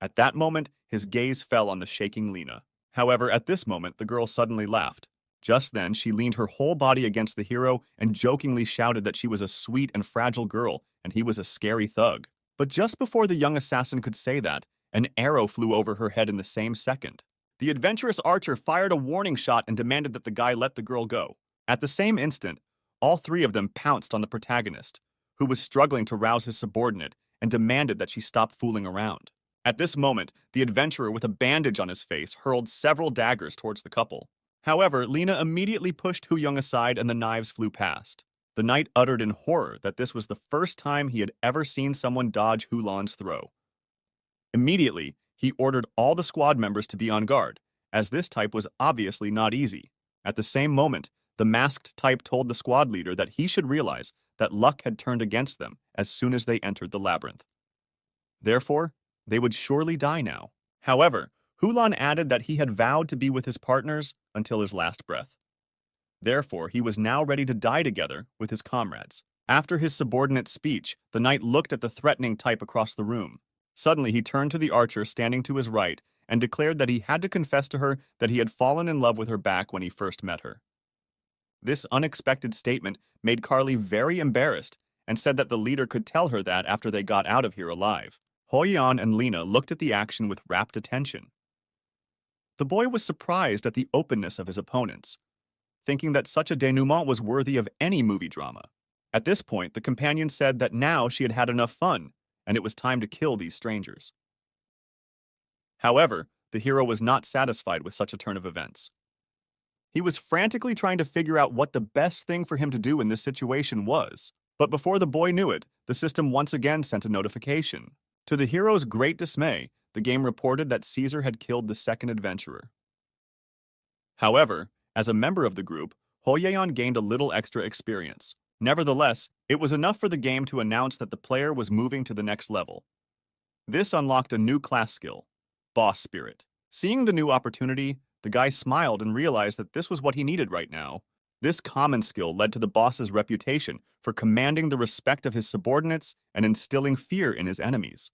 At that moment, his gaze fell on the shaking Lena. However, at this moment, the girl suddenly laughed. Just then, she leaned her whole body against the hero and jokingly shouted that she was a sweet and fragile girl and he was a scary thug. But just before the young assassin could say that, an arrow flew over her head in the same second. The adventurous archer fired a warning shot and demanded that the guy let the girl go. At the same instant, all 3 of them pounced on the protagonist, who was struggling to rouse his subordinate, and demanded that she stop fooling around. At this moment, the adventurer with a bandage on his face hurled several daggers towards the couple. However, Lena immediately pushed Hu-young aside and the knives flew past. The knight uttered in horror that this was the first time he had ever seen someone dodge Hulan's throw. Immediately, he ordered all the squad members to be on guard, as this type was obviously not easy. At the same moment, the masked type told the squad leader that he should realize that luck had turned against them as soon as they entered the labyrinth. Therefore, they would surely die now. However, Hulan added that he had vowed to be with his partners until his last breath. Therefore, he was now ready to die together with his comrades. After his subordinate's speech, the knight looked at the threatening type across the room. Suddenly, he turned to the archer standing to his right and declared that he had to confess to her that he had fallen in love with her back when he first met her. This unexpected statement made Carly very embarrassed and said that the leader could tell her that after they got out of here alive. Hoyeon and Lena looked at the action with rapt attention. The boy was surprised at the openness of his opponents, thinking that such a denouement was worthy of any movie drama. At this point, the companion said that now she had had enough fun, and it was time to kill these strangers. However, the hero was not satisfied with such a turn of events. He was frantically trying to figure out what the best thing for him to do in this situation was. But before the boy knew it, the system once again sent a notification. To the hero's great dismay, the game reported that Caesar had killed the second adventurer. However, as a member of the group, Hoyeon gained a little extra experience. Nevertheless, it was enough for the game to announce that the player was moving to the next level. This unlocked a new class skill, Boss Spirit. Seeing the new opportunity, the guy smiled and realized that this was what he needed right now. This common skill led to the boss's reputation for commanding the respect of his subordinates and instilling fear in his enemies.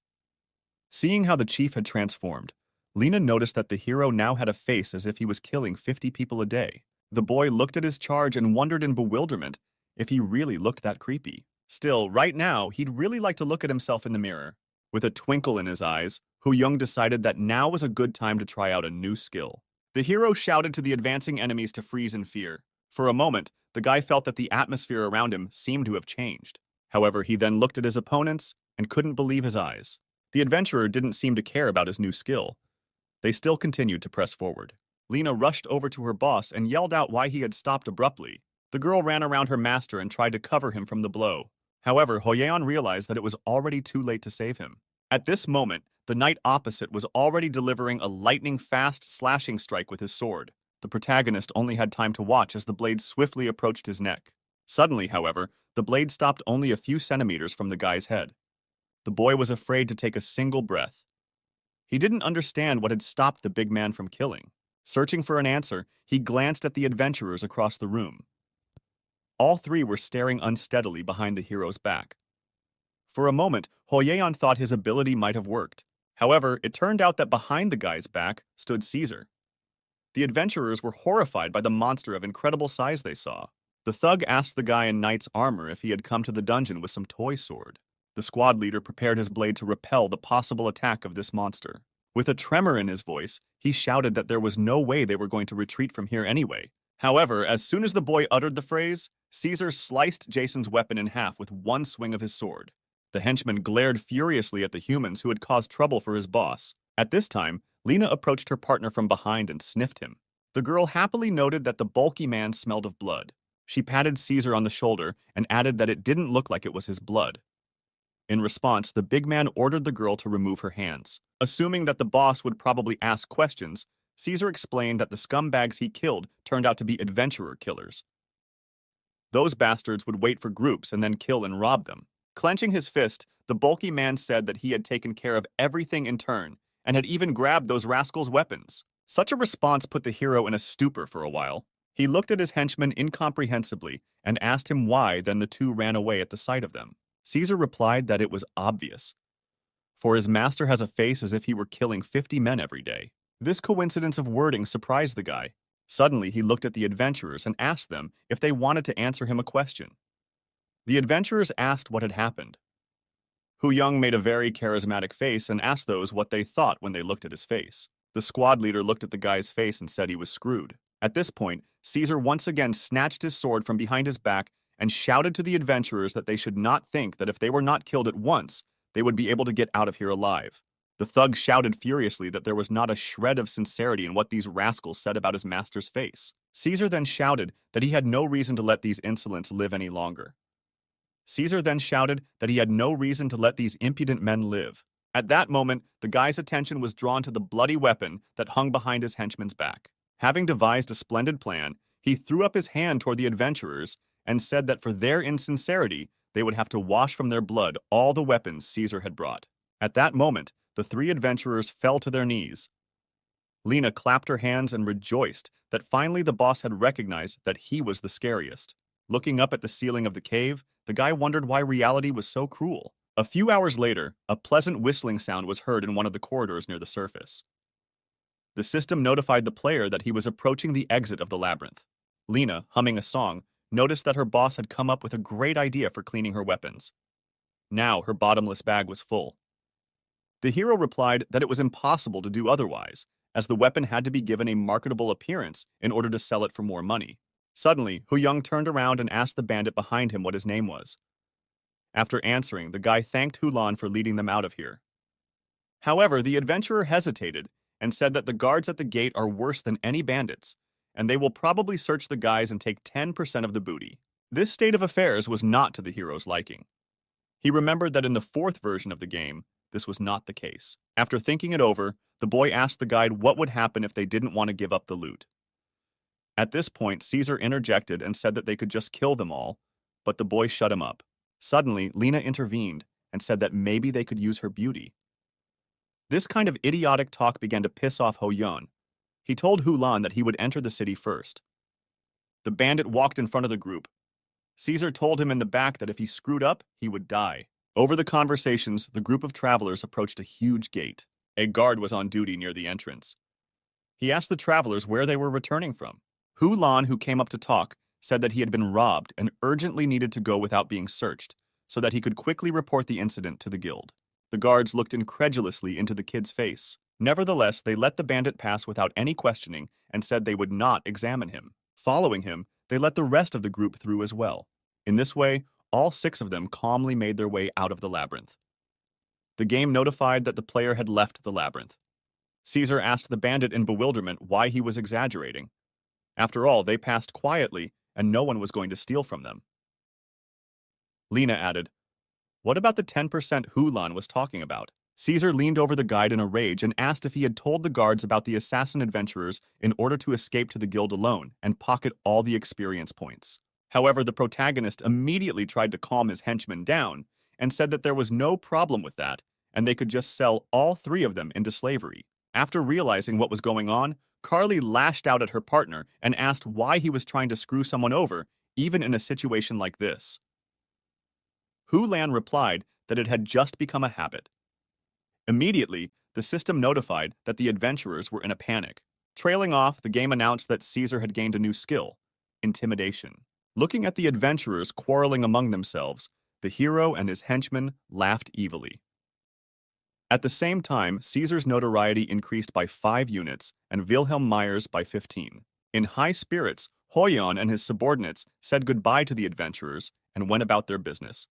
Seeing how the chief had transformed, Lena noticed that the hero now had a face as if he was killing 50 people a day. The boy looked at his charge and wondered in bewilderment if he really looked that creepy. Still, right now, he'd really like to look at himself in the mirror. With a twinkle in his eyes, Hu Young decided that now was a good time to try out a new skill. The hero shouted to the advancing enemies to freeze in fear. For a moment, the guy felt that the atmosphere around him seemed to have changed. However, he then looked at his opponents and couldn't believe his eyes. The adventurer didn't seem to care about his new skill. They still continued to press forward. Lena rushed over to her boss and yelled out why he had stopped abruptly. The girl ran around her master and tried to cover him from the blow. However, Hoyeon realized that it was already too late to save him. At this moment, the knight opposite was already delivering a lightning-fast slashing strike with his sword. The protagonist only had time to watch as the blade swiftly approached his neck. Suddenly, however, the blade stopped only a few centimeters from the guy's head. The boy was afraid to take a single breath. He didn't understand what had stopped the big man from killing. Searching for an answer, he glanced at the adventurers across the room. All three were staring unsteadily behind the hero's back. For a moment, Hoyeon thought his ability might have worked. However, it turned out that behind the guy's back stood Caesar. The adventurers were horrified by the monster of incredible size they saw. The thug asked the guy in knight's armor if he had come to the dungeon with some toy sword. The squad leader prepared his blade to repel the possible attack of this monster. With a tremor in his voice, he shouted that there was no way they were going to retreat from here anyway. However, as soon as the boy uttered the phrase, Caesar sliced Jason's weapon in half with one swing of his sword. The henchman glared furiously at the humans who had caused trouble for his boss. At this time, Lena approached her partner from behind and sniffed him. The girl happily noted that the bulky man smelled of blood. She patted Caesar on the shoulder and added that it didn't look like it was his blood. In response, the big man ordered the girl to remove her hands. Assuming that the boss would probably ask questions, Caesar explained that the scumbags he killed turned out to be adventurer killers. Those bastards would wait for groups and then kill and rob them. Clenching his fist, the bulky man said that he had taken care of everything in turn and had even grabbed those rascals' weapons. Such a response put the hero in a stupor for a while. He looked at his henchman incomprehensibly and asked him why, then the two ran away at the sight of them. Caesar replied that it was obvious, for his master has a face as if he were killing 50 men every day. This coincidence of wording surprised the guy. Suddenly, he looked at the adventurers and asked them if they wanted to answer him a question. The adventurers asked what had happened. Hu Young made a very charismatic face and asked those what they thought when they looked at his face. The squad leader looked at the guy's face and said he was screwed. At this point, Caesar once again snatched his sword from behind his back and shouted to the adventurers that they should not think that if they were not killed at once, they would be able to get out of here alive. The thug shouted furiously that there was not a shred of sincerity in what these rascals said about his master's face. Caesar then shouted that he had no reason to let these insolents live any longer. Caesar then shouted that he had no reason to let these impudent men live. At that moment, the guy's attention was drawn to the bloody weapon that hung behind his henchman's back. Having devised a splendid plan, he threw up his hand toward the adventurers and said that for their insincerity, they would have to wash from their blood all the weapons Caesar had brought. At that moment, the three adventurers fell to their knees. Lena clapped her hands and rejoiced that finally the boss had recognized that he was the scariest. Looking up at the ceiling of the cave, the guy wondered why reality was so cruel. A few hours later, a pleasant whistling sound was heard in one of the corridors near the surface. The system notified the player that he was approaching the exit of the labyrinth. Lena, humming a song, noticed that her boss had come up with a great idea for cleaning her weapons. Now her bottomless bag was full. The hero replied that it was impossible to do otherwise, as the weapon had to be given a marketable appearance in order to sell it for more money. Suddenly, Hu Young turned around and asked the bandit behind him what his name was. After answering, the guy thanked Hulan for leading them out of here. However, the adventurer hesitated and said that the guards at the gate are worse than any bandits, and they will probably search the guys and take 10% of the booty. This state of affairs was not to the hero's liking. He remembered that in the fourth version of the game, this was not the case. After thinking it over, the boy asked the guide what would happen if they didn't want to give up the loot. At this point, Caesar interjected and said that they could just kill them all, but the boy shut him up. Suddenly, Lena intervened and said that maybe they could use her beauty. This kind of idiotic talk began to piss off Ho-yeon. He told Hulan that he would enter the city first. The bandit walked in front of the group. Caesar told him in the back that if he screwed up, he would die. Over the conversations, the group of travelers approached a huge gate. A guard was on duty near the entrance. He asked the travelers where they were returning from. Hulan, who came up to talk, said that he had been robbed and urgently needed to go without being searched, so that he could quickly report the incident to the guild. The guards looked incredulously into the kid's face. Nevertheless, they let the bandit pass without any questioning and said they would not examine him. Following him, they let the rest of the group through as well. In this way, all 6 of them calmly made their way out of the labyrinth. The game notified that the player had left the labyrinth. Caesar asked the bandit in bewilderment why he was exaggerating. After all, they passed quietly, and no one was going to steal from them. Lena added, "What about the 10% Hulan was talking about?" Caesar leaned over the guide in a rage and asked if he had told the guards about the assassin adventurers in order to escape to the guild alone and pocket all the experience points. However, the protagonist immediately tried to calm his henchmen down and said that there was no problem with that, and they could just sell all 3 of them into slavery. After realizing what was going on, Carly lashed out at her partner and asked why he was trying to screw someone over, even in a situation like this. Hulan replied that it had just become a habit. Immediately, the system notified that the adventurers were in a panic. Trailing off, the game announced that Caesar had gained a new skill, intimidation. Looking at the adventurers quarreling among themselves, the hero and his henchmen laughed evilly. At the same time, Caesar's notoriety increased by 5 units and Wilhelm Meyer's by 15. In high spirits, Ho-yeon and his subordinates said goodbye to the adventurers and went about their business.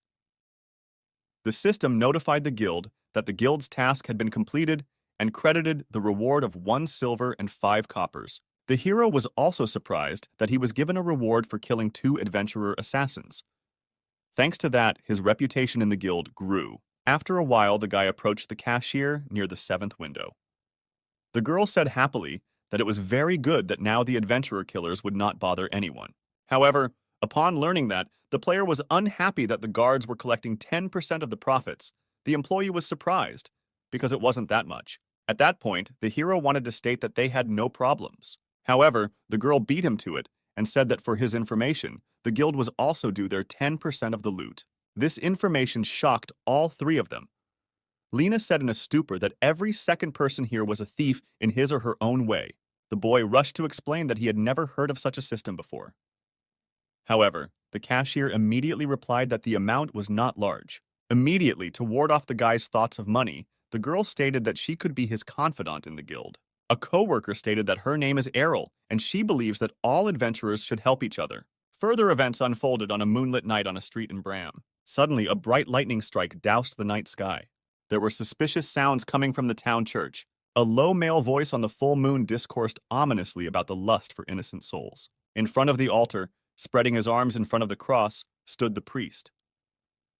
The system notified the guild that the guild's task had been completed and credited the reward of 1 silver and 5 coppers. The hero was also surprised that he was given a reward for killing 2 adventurer assassins. Thanks to that, his reputation in the guild grew. After a while, the guy approached the cashier near the 7th window. The girl said happily that it was very good that now the adventurer killers would not bother anyone. However, upon learning that, the player was unhappy that the guards were collecting 10% of the profits. The employee was surprised, because it wasn't that much. At that point, the hero wanted to state that they had no problems. However, the girl beat him to it and said that for his information, the guild was also due their 10% of the loot. This information shocked all 3 of them. Lena said in a stupor that every second person here was a thief in his or her own way. The boy rushed to explain that he had never heard of such a system before. However, the cashier immediately replied that the amount was not large. Immediately, to ward off the guy's thoughts of money, the girl stated that she could be his confidant in the guild. A co-worker stated that her name is Errol, and she believes that all adventurers should help each other. Further events unfolded on a moonlit night on a street in Bram. Suddenly, a bright lightning strike doused the night sky. There were suspicious sounds coming from the town church. A low male voice on the full moon discoursed ominously about the lust for innocent souls. In front of the altar, spreading his arms in front of the cross, stood the priest.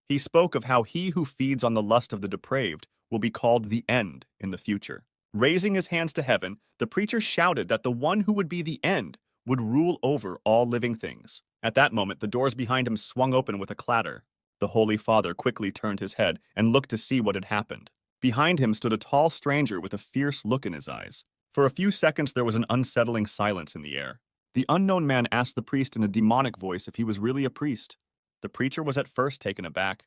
He spoke of how he who feeds on the lust of the depraved will be called the End in the future. Raising his hands to heaven, the preacher shouted that the one who would be the End would rule over all living things. At that moment, the doors behind him swung open with a clatter. The Holy Father quickly turned his head and looked to see what had happened. Behind him stood a tall stranger with a fierce look in his eyes. For a few seconds, there was an unsettling silence in the air. The unknown man asked the priest in a demonic voice if he was really a priest. The preacher was at first taken aback.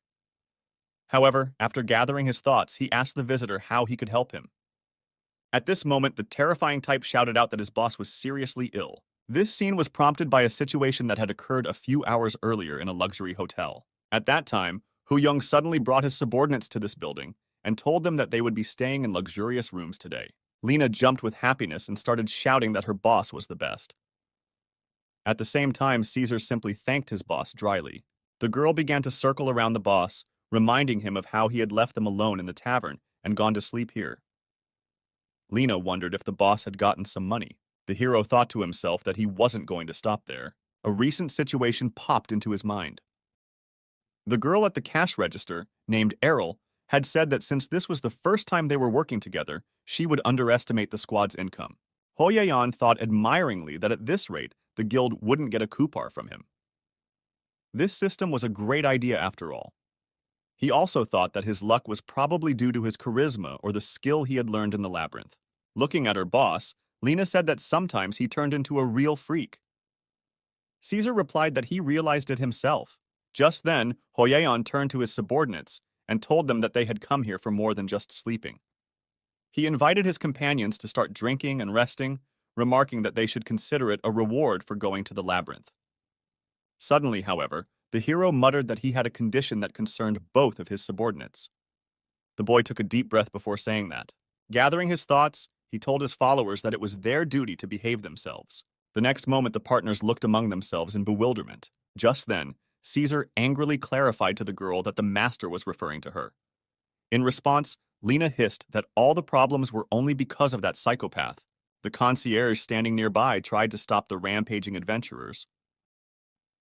However, after gathering his thoughts, he asked the visitor how he could help him. At this moment, the terrifying type shouted out that his boss was seriously ill. This scene was prompted by a situation that had occurred a few hours earlier in a luxury hotel. At that time, Hu-young suddenly brought his subordinates to this building and told them that they would be staying in luxurious rooms today. Lena jumped with happiness and started shouting that her boss was the best. At the same time, Caesar simply thanked his boss dryly. The girl began to circle around the boss, reminding him of how he had left them alone in the tavern and gone to sleep here. Lena wondered if the boss had gotten some money. The hero thought to himself that he wasn't going to stop there. A recent situation popped into his mind. The girl at the cash register, named Errol, had said that since this was the first time they were working together, she would underestimate the squad's income. Ho-yeon thought admiringly that at this rate, the guild wouldn't get a kupar from him. This system was a great idea after all. He also thought that his luck was probably due to his charisma or the skill he had learned in the labyrinth. Looking at her boss, Lena said that sometimes he turned into a real freak. Caesar replied that he realized it himself. Just then, Hoyeon turned to his subordinates and told them that they had come here for more than just sleeping. He invited his companions to start drinking and resting, remarking that they should consider it a reward for going to the labyrinth. Suddenly, however, the hero muttered that he had a condition that concerned both of his subordinates. The boy took a deep breath before saying that. Gathering his thoughts, he told his followers that it was their duty to behave themselves. The next moment, the partners looked among themselves in bewilderment. Just then, Caesar angrily clarified to the girl that the master was referring to her. In response, Lena hissed that all the problems were only because of that psychopath. The concierge standing nearby tried to stop the rampaging adventurers.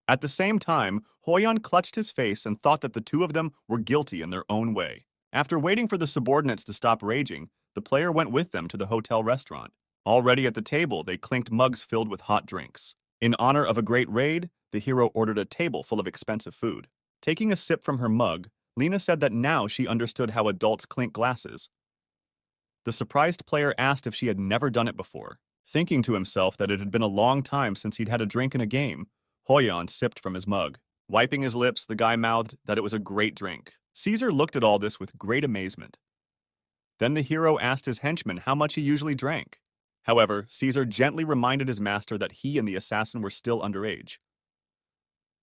At the same time, Hoyeon clutched his face and thought that the two of them were guilty in their own way. After waiting for the subordinates to stop raging, the player went with them to the hotel restaurant. Already at the table, they clinked mugs filled with hot drinks. In honor of a great raid, the hero ordered a table full of expensive food. Taking a sip from her mug, Lena said that now she understood how adults clink glasses. The surprised player asked if she had never done it before. Thinking to himself that it had been a long time since he'd had a drink in a game, Hoyeon sipped from his mug. Wiping his lips, the guy mouthed that it was a great drink. Caesar looked at all this with great amazement. Then the hero asked his henchman how much he usually drank. However, Caesar gently reminded his master that he and the assassin were still underage.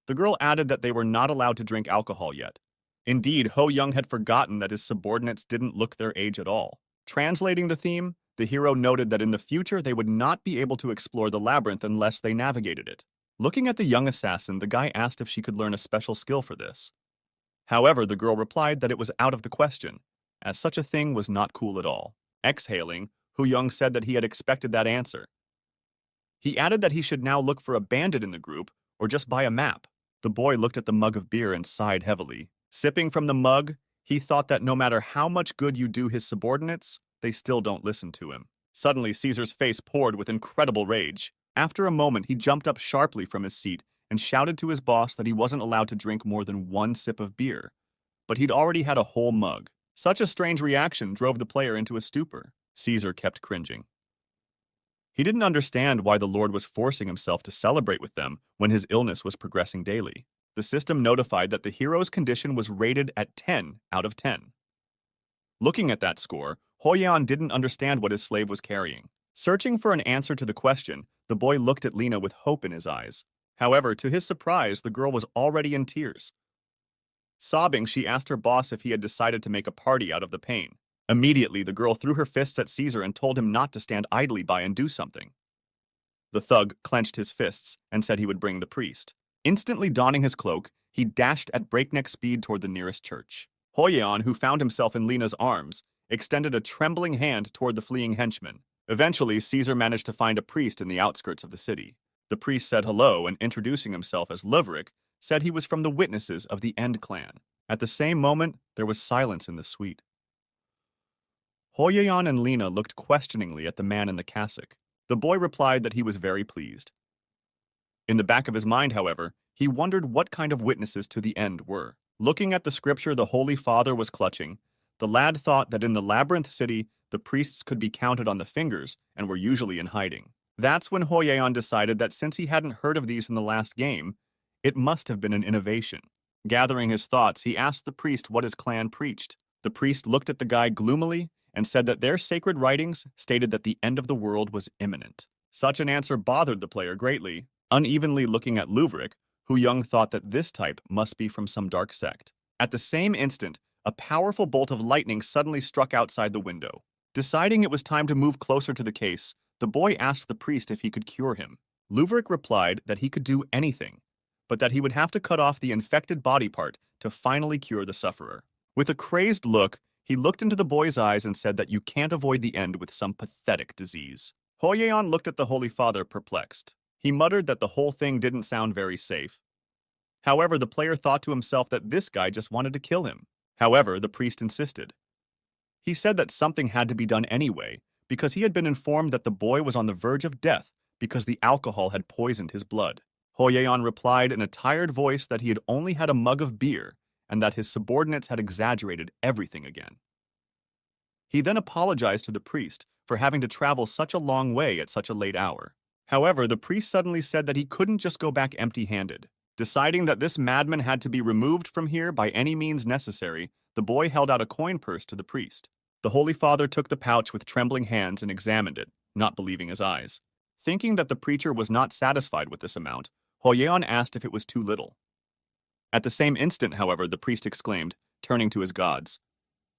The girl added that they were not allowed to drink alcohol yet. Indeed, Ho Young had forgotten that his subordinates didn't look their age at all. Translating the theme, the hero noted that in the future they would not be able to explore the labyrinth unless they navigated it. Looking at the young assassin, the guy asked if she could learn a special skill for this. However, the girl replied that it was out of the question, as such a thing was not cool at all. Exhaling, Hu Young said that he had expected that answer. He added that he should now look for a bandit in the group or just buy a map. The boy looked at the mug of beer and sighed heavily. Sipping from the mug, he thought that no matter how much good you do his subordinates, they still don't listen to him. Suddenly, Caesar's face poured with incredible rage. After a moment, he jumped up sharply from his seat and shouted to his boss that he wasn't allowed to drink more than one sip of beer. But he'd already had a whole mug. Such a strange reaction drove the player into a stupor. Caesar kept cringing. He didn't understand why the Lord was forcing himself to celebrate with them when his illness was progressing daily. The system notified that the hero's condition was rated at 10 out of 10. Looking at that score, Hoyeon didn't understand what his slave was carrying. Searching for an answer to the question, the boy looked at Lena with hope in his eyes. However, to his surprise, the girl was already in tears. Sobbing, she asked her boss if he had decided to make a party out of the pain. Immediately, the girl threw her fists at Caesar and told him not to stand idly by and do something. The thug clenched his fists and said he would bring the priest. Instantly donning his cloak, he dashed at breakneck speed toward the nearest church. Hoyeon, who found himself in Lena's arms, extended a trembling hand toward the fleeing henchman. Eventually, Caesar managed to find a priest in the outskirts of the city. The priest said hello and, introducing himself as Loverick, said he was from the witnesses of the End clan. At the same moment, there was silence in the suite. Hoyeon and Lena looked questioningly at the man in the cassock. The boy replied that he was very pleased. In the back of his mind, however, he wondered what kind of witnesses to the end were. Looking at the scripture the Holy Father was clutching, the lad thought that in the Labyrinth City, the priests could be counted on the fingers and were usually in hiding. That's when Hoyeon decided that since he hadn't heard of these in the last game, it must have been an innovation. Gathering his thoughts, he asked the priest what his clan preached. The priest looked at the guy gloomily and said that their sacred writings stated that the end of the world was imminent. Such an answer bothered the player greatly. Unevenly looking at Loverick, Hu Young thought that this type must be from some dark sect. At the same instant, a powerful bolt of lightning suddenly struck outside the window. Deciding it was time to move closer to the case, the boy asked the priest if he could cure him. Loverick replied that he could do anything, but that he would have to cut off the infected body part to finally cure the sufferer. With a crazed look, he looked into the boy's eyes and said that you can't avoid the end with some pathetic disease. Hoyeon looked at the Holy Father perplexed. He muttered that the whole thing didn't sound very safe. However, the player thought to himself that this guy just wanted to kill him. However, the priest insisted. He said that something had to be done anyway, because he had been informed that the boy was on the verge of death because the alcohol had poisoned his blood. Hoyeon replied in a tired voice that he had only had a mug of beer and that his subordinates had exaggerated everything again. He then apologized to the priest for having to travel such a long way at such a late hour. However, the priest suddenly said that he couldn't just go back empty-handed. Deciding that this madman had to be removed from here by any means necessary, the boy held out a coin purse to the priest. The Holy Father took the pouch with trembling hands and examined it, not believing his eyes. Thinking that the preacher was not satisfied with this amount, Hoyeon asked if it was too little. At the same instant, however, the priest exclaimed, turning to his gods.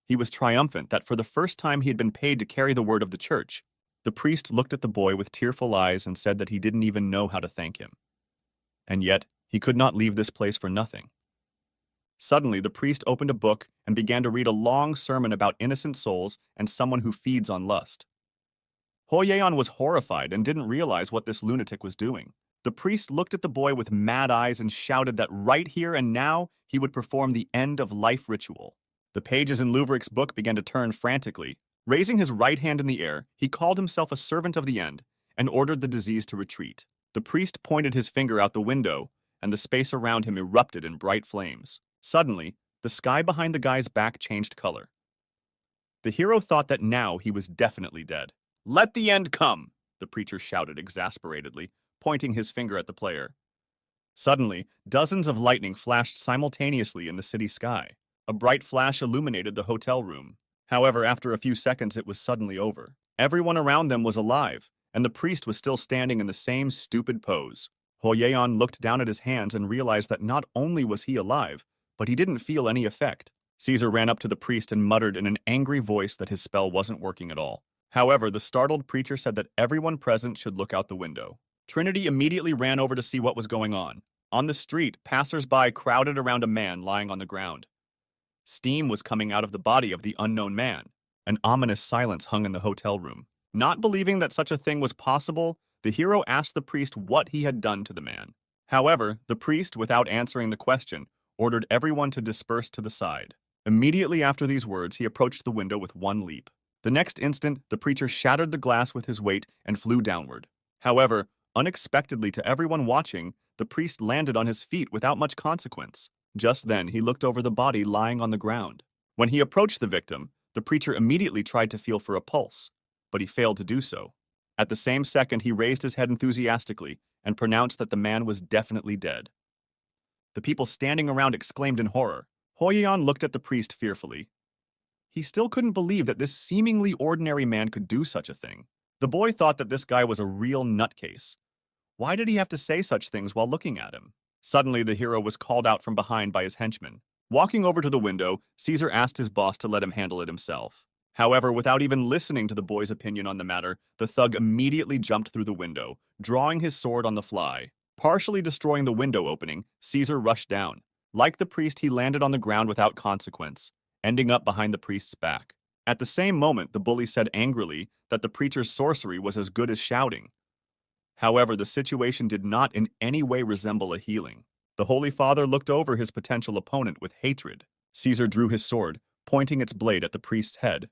He was triumphant that for the first time he had been paid to carry the word of the church. The priest looked at the boy with tearful eyes and said that he didn't even know how to thank him. And yet, he could not leave this place for nothing. Suddenly, the priest opened a book and began to read a long sermon about innocent souls and someone who feeds on lust. Hoyeon was horrified and didn't realize what this lunatic was doing. The priest looked at the boy with mad eyes and shouted that right here and now he would perform the end-of-life ritual. The pages in Luvric's book began to turn frantically. Raising his right hand in the air, he called himself a servant of the end and ordered the disease to retreat. The priest pointed his finger out the window, and the space around him erupted in bright flames. Suddenly, the sky behind the guy's back changed color. The hero thought that now he was definitely dead. "Let the end come!" the preacher shouted exasperatedly, pointing his finger at the player. Suddenly, dozens of lightning flashed simultaneously in the city sky. A bright flash illuminated the hotel room. However, after a few seconds, it was suddenly over. Everyone around them was alive, and the priest was still standing in the same stupid pose. Hoyeon looked down at his hands and realized that not only was he alive, but he didn't feel any effect. Caesar ran up to the priest and muttered in an angry voice that his spell wasn't working at all. However, the startled preacher said that everyone present should look out the window. Trinity immediately ran over to see what was going on. On the street, passers-by crowded around a man lying on the ground. Steam was coming out of the body of the unknown man. An ominous silence hung in the hotel room. Not believing that such a thing was possible, the hero asked the priest what he had done to the man. However, the priest, without answering the question, ordered everyone to disperse to the side. Immediately after these words, he approached the window with one leap. The next instant, the preacher shattered the glass with his weight and flew downward. However, unexpectedly to everyone watching, the priest landed on his feet without much consequence. Just then, he looked over the body lying on the ground. When he approached the victim, the preacher immediately tried to feel for a pulse, but he failed to do so. At the same second, he raised his head enthusiastically and pronounced that the man was definitely dead. The people standing around exclaimed in horror. Hoyeon looked at the priest fearfully. He still couldn't believe that this seemingly ordinary man could do such a thing. The boy thought that this guy was a real nutcase. Why did he have to say such things while looking at him? Suddenly, the hero was called out from behind by his henchmen. Walking over to the window, Caesar asked his boss to let him handle it himself. However, without even listening to the boy's opinion on the matter, the thug immediately jumped through the window, drawing his sword on the fly. Partially destroying the window opening, Caesar rushed down. Like the priest, he landed on the ground without consequence, ending up behind the priest's back. At the same moment, the bully said angrily that the preacher's sorcery was as good as shouting. However, the situation did not in any way resemble a healing. The Holy Father looked over his potential opponent with hatred. Caesar drew his sword, pointing its blade at the priest's head.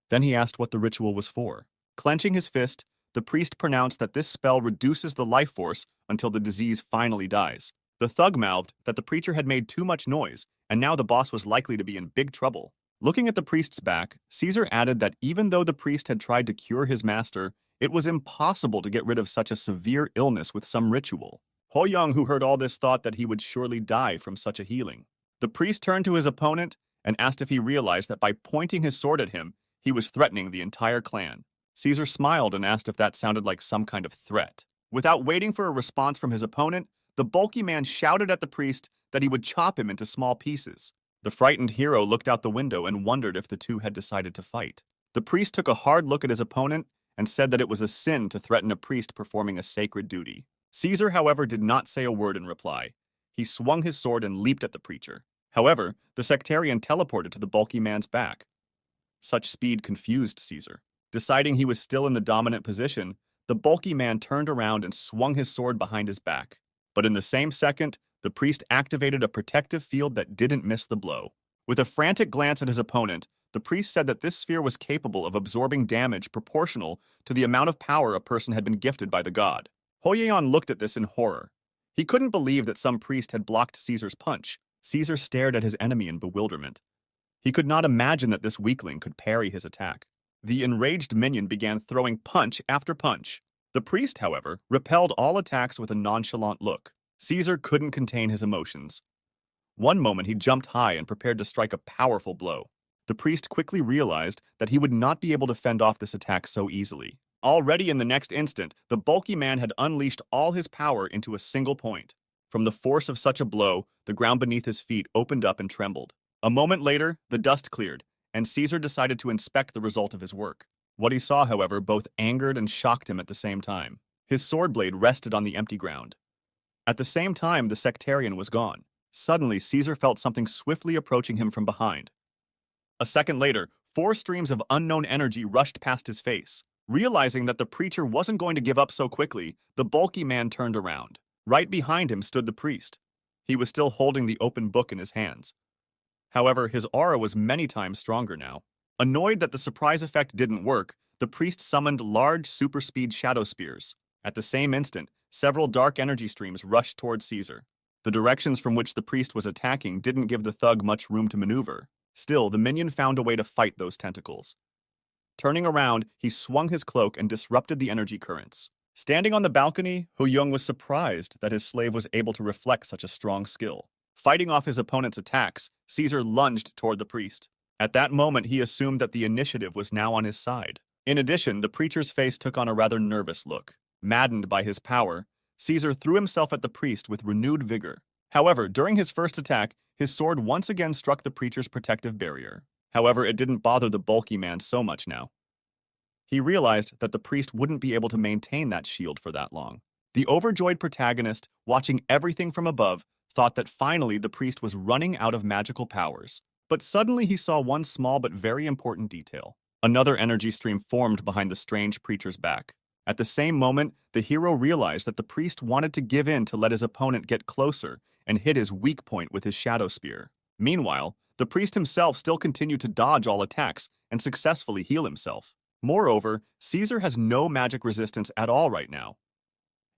Then he asked what the ritual was for. Clenching his fist, the priest pronounced that this spell reduces the life force until the disease finally dies. The thug mouthed that the preacher had made too much noise, and now the boss was likely to be in big trouble. Looking at the priest's back, Caesar added that even though the priest had tried to cure his master, it was impossible to get rid of such a severe illness with some ritual. Hoyeon, who heard all this, thought that he would surely die from such a healing. The priest turned to his opponent and asked if he realized that by pointing his sword at him, he was threatening the entire clan. Caesar smiled and asked if that sounded like some kind of threat. Without waiting for a response from his opponent, the bulky man shouted at the priest that he would chop him into small pieces. The frightened hero looked out the window and wondered if the two had decided to fight. The priest took a hard look at his opponent and said that it was a sin to threaten a priest performing a sacred duty. Caesar, however, did not say a word in reply. He swung his sword and leaped at the preacher. However, the sectarian teleported to the bulky man's back. Such speed confused Caesar. Deciding he was still in the dominant position, the bulky man turned around and swung his sword behind his back. But in the same second, the priest activated a protective field that didn't miss the blow. With a frantic glance at his opponent, the priest said that this sphere was capable of absorbing damage proportional to the amount of power a person had been gifted by the god. Hoyeon looked at this in horror. He couldn't believe that some priest had blocked Caesar's punch. Caesar stared at his enemy in bewilderment. He could not imagine that this weakling could parry his attack. The enraged minion began throwing punch after punch. The priest, however, repelled all attacks with a nonchalant look. Caesar couldn't contain his emotions. One moment he jumped high and prepared to strike a powerful blow. The priest quickly realized that he would not be able to fend off this attack so easily. Already in the next instant, the bulky man had unleashed all his power into a single point. From the force of such a blow, the ground beneath his feet opened up and trembled. A moment later, the dust cleared, and Caesar decided to inspect the result of his work. What he saw, however, both angered and shocked him at the same time. His sword blade rested on the empty ground. At the same time, the sectarian was gone. Suddenly, Caesar felt something swiftly approaching him from behind. A second later, 4 streams of unknown energy rushed past his face. Realizing that the preacher wasn't going to give up so quickly, the bulky man turned around. Right behind him stood the priest. He was still holding the open book in his hands. However, his aura was many times stronger now. Annoyed that the surprise effect didn't work, the priest summoned large super-speed shadow spears. At the same instant, several dark energy streams rushed towards Caesar. The directions from which the priest was attacking didn't give the thug much room to maneuver. Still, the minion found a way to fight those tentacles. Turning around, he swung his cloak and disrupted the energy currents. Standing on the balcony, Hu Yong was surprised that his slave was able to reflect such a strong skill. Fighting off his opponent's attacks, Caesar lunged toward the priest. At that moment, he assumed that the initiative was now on his side. In addition, the preacher's face took on a rather nervous look. Maddened by his power, Caesar threw himself at the priest with renewed vigor. However, during his first attack, his sword once again struck the preacher's protective barrier. However, it didn't bother the bulky man so much now. He realized that the priest wouldn't be able to maintain that shield for that long. The overjoyed protagonist, watching everything from above, thought that finally the priest was running out of magical powers. But suddenly he saw one small but very important detail. Another energy stream formed behind the strange preacher's back. At the same moment, the hero realized that the priest wanted to give in to let his opponent get closer and hit his weak point with his shadow spear. Meanwhile, the priest himself still continued to dodge all attacks and successfully heal himself. Moreover, Caesar has no magic resistance at all right now,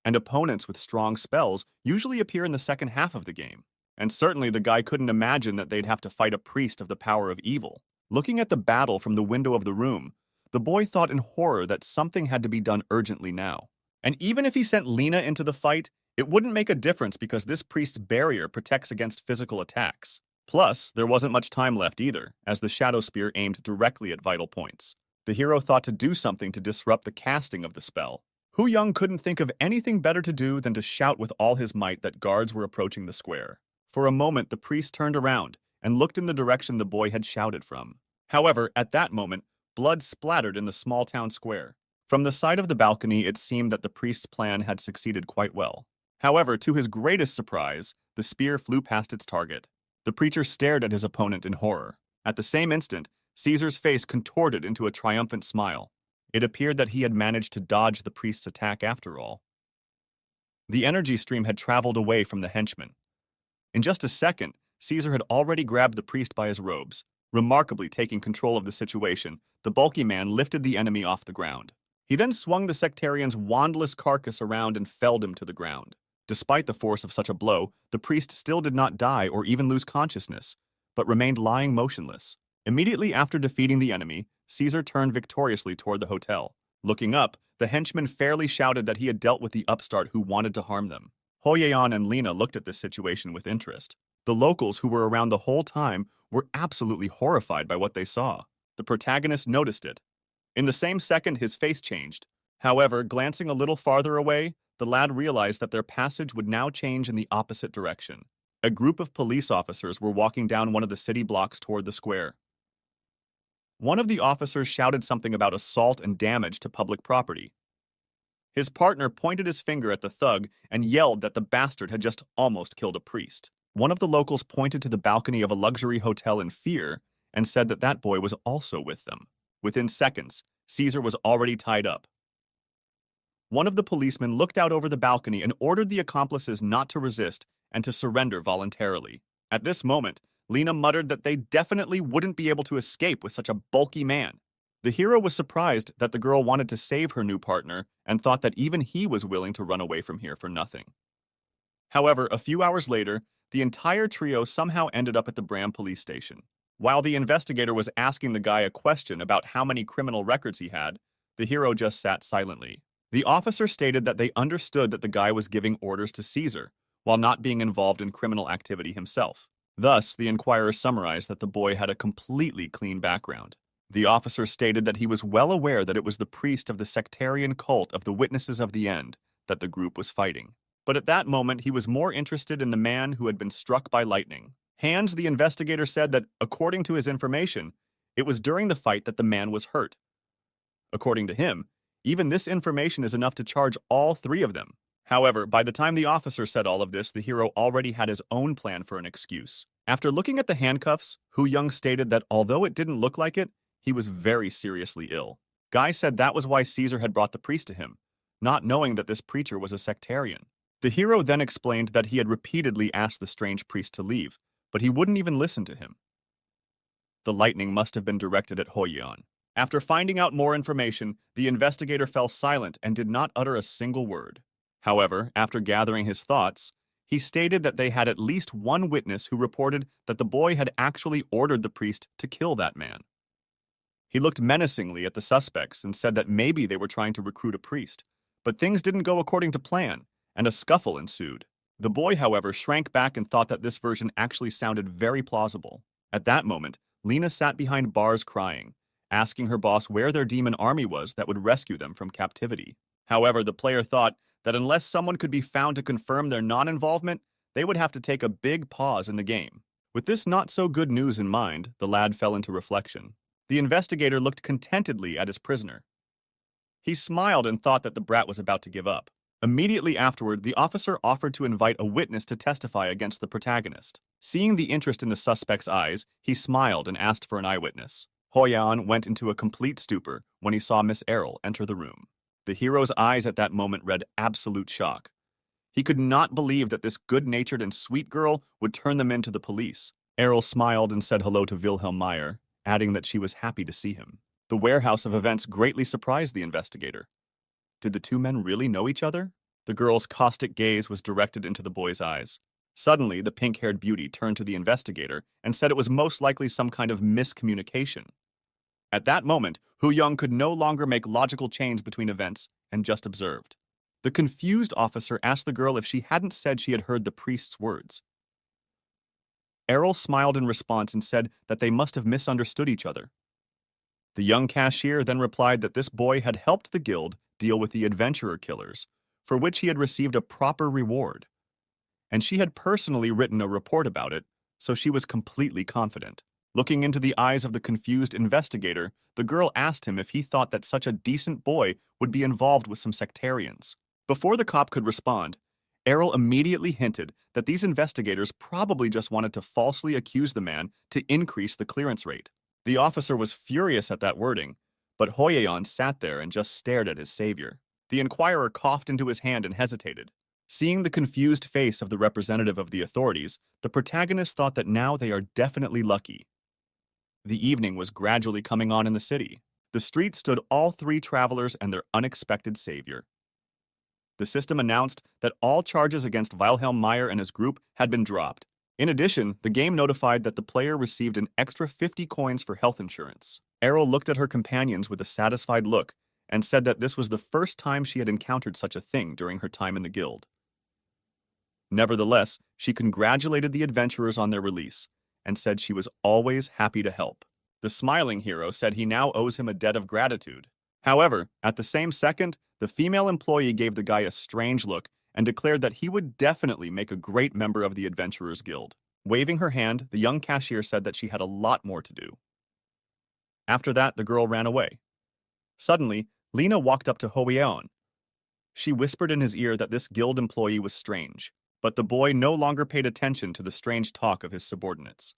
and opponents with strong spells usually appear in the second half of the game. And certainly the guy couldn't imagine that they'd have to fight a priest of the power of evil. Looking at the battle from the window of the room, the boy thought in horror that something had to be done urgently now. And even if he sent Lena into the fight, it wouldn't make a difference because this priest's barrier protects against physical attacks. Plus, there wasn't much time left either, as the shadow spear aimed directly at vital points. The hero thought to do something to disrupt the casting of the spell. Hu Yong couldn't think of anything better to do than to shout with all his might that guards were approaching the square. For a moment, the priest turned around and looked in the direction the boy had shouted from. However, at that moment, blood splattered in the small town square. From the side of the balcony, it seemed that the priest's plan had succeeded quite well. However, to his greatest surprise, the spear flew past its target. The preacher stared at his opponent in horror. At the same instant, Caesar's face contorted into a triumphant smile. It appeared that he had managed to dodge the priest's attack after all. The energy stream had traveled away from the henchman. In just a second, Caesar had already grabbed the priest by his robes. Remarkably taking control of the situation, the bulky man lifted the enemy off the ground. He then swung the sectarian's wandless carcass around and felled him to the ground. Despite the force of such a blow, the priest still did not die or even lose consciousness, but remained lying motionless. Immediately after defeating the enemy, Caesar turned victoriously toward the hotel. Looking up, the henchman fairly shouted that he had dealt with the upstart who wanted to harm them. Hoyeon and Lena looked at this situation with interest. The locals who were around the whole time were absolutely horrified by what they saw. The protagonist noticed it. In the same second, his face changed. However, glancing a little farther away, the lad realized that their passage would now change in the opposite direction. A group of police officers were walking down one of the city blocks toward the square. One of the officers shouted something about assault and damage to public property. His partner pointed his finger at the thug and yelled that the bastard had just almost killed a priest. One of the locals pointed to the balcony of a luxury hotel in fear and said that that boy was also with them. Within seconds, Caesar was already tied up. One of the policemen looked out over the balcony and ordered the accomplices not to resist and to surrender voluntarily. At this moment, Lena muttered that they definitely wouldn't be able to escape with such a bulky man. The hero was surprised that the girl wanted to save her new partner and thought that even he was willing to run away from here for nothing. However, a few hours later, the entire trio somehow ended up at the Bram police station. While the investigator was asking the guy a question about how many criminal records he had, the hero just sat silently. The officer stated that they understood that the guy was giving orders to Caesar, while not being involved in criminal activity himself. Thus, the inquirer summarized that the boy had a completely clean background. The officer stated that he was well aware that it was the priest of the sectarian cult of the Witnesses of the End that the group was fighting. But at that moment, he was more interested in the man who had been struck by lightning. Hans, the investigator, said that, according to his information, it was during the fight that the man was hurt. According to him, even this information is enough to charge all three of them. However, by the time the officer said all of this, the hero already had his own plan for an excuse. After looking at the handcuffs, Hu Young stated that although it didn't look like it, he was very seriously ill. Guy said that was why Caesar had brought the priest to him, not knowing that this preacher was a sectarian. The hero then explained that he had repeatedly asked the strange priest to leave, but he wouldn't even listen to him. The lightning must have been directed at Hoyeon. After finding out more information, the investigator fell silent and did not utter a single word. However, after gathering his thoughts, he stated that they had at least one witness who reported that the boy had actually ordered the priest to kill that man. He looked menacingly at the suspects and said that maybe they were trying to recruit a priest, but things didn't go according to plan, and a scuffle ensued. The boy, however, shrank back and thought that this version actually sounded very plausible. At that moment, Lena sat behind bars crying, asking her boss where their demon army was that would rescue them from captivity. However, the player thought that unless someone could be found to confirm their non-involvement, they would have to take a big pause in the game. With this not-so-good news in mind, the lad fell into reflection. The investigator looked contentedly at his prisoner. He smiled and thought that the brat was about to give up. Immediately afterward, the officer offered to invite a witness to testify against the protagonist. Seeing the interest in the suspect's eyes, he smiled and asked for an eyewitness. Hoyan went into a complete stupor when he saw Miss Errol enter the room. The hero's eyes at that moment read absolute shock. He could not believe that this good-natured and sweet girl would turn them in to the police. Errol smiled and said hello to Wilhelm Meyer, adding that she was happy to see him. The warehouse of events greatly surprised the investigator. Did the two men really know each other? The girl's caustic gaze was directed into the boy's eyes. Suddenly, the pink-haired beauty turned to the investigator and said it was most likely some kind of miscommunication. At that moment, Hu Young could no longer make logical chains between events and just observed. The confused officer asked the girl if she hadn't said she had heard the priest's words. Errol smiled in response and said that they must have misunderstood each other. The young cashier then replied that this boy had helped the guild deal with the adventurer killers, for which he had received a proper reward. And she had personally written a report about it, so she was completely confident. Looking into the eyes of the confused investigator, the girl asked him if he thought that such a decent boy would be involved with some sectarians. Before the cop could respond, Errol immediately hinted that these investigators probably just wanted to falsely accuse the man to increase the clearance rate. The officer was furious at that wording, but Hoyeon sat there and just stared at his savior. The inquirer coughed into his hand and hesitated. Seeing the confused face of the representative of the authorities, the protagonist thought that now they are definitely lucky. The evening was gradually coming on in the city. The street stood all three travelers and their unexpected savior. The system announced that all charges against Wilhelm Meyer and his group had been dropped. In addition, the game notified that the player received an extra 50 coins for health insurance. Errol looked at her companions with a satisfied look and said that this was the first time she had encountered such a thing during her time in the guild. Nevertheless, she congratulated the adventurers on their release and said she was always happy to help. The smiling hero said he now owes him a debt of gratitude. However, at the same second, the female employee gave the guy a strange look and declared that he would definitely make a great member of the Adventurers Guild. Waving her hand, the young cashier said that she had a lot more to do. After that, the girl ran away. Suddenly, Lena walked up to Hoyeon. She whispered in his ear that this guild employee was strange, but the boy no longer paid attention to the strange talk of his subordinates.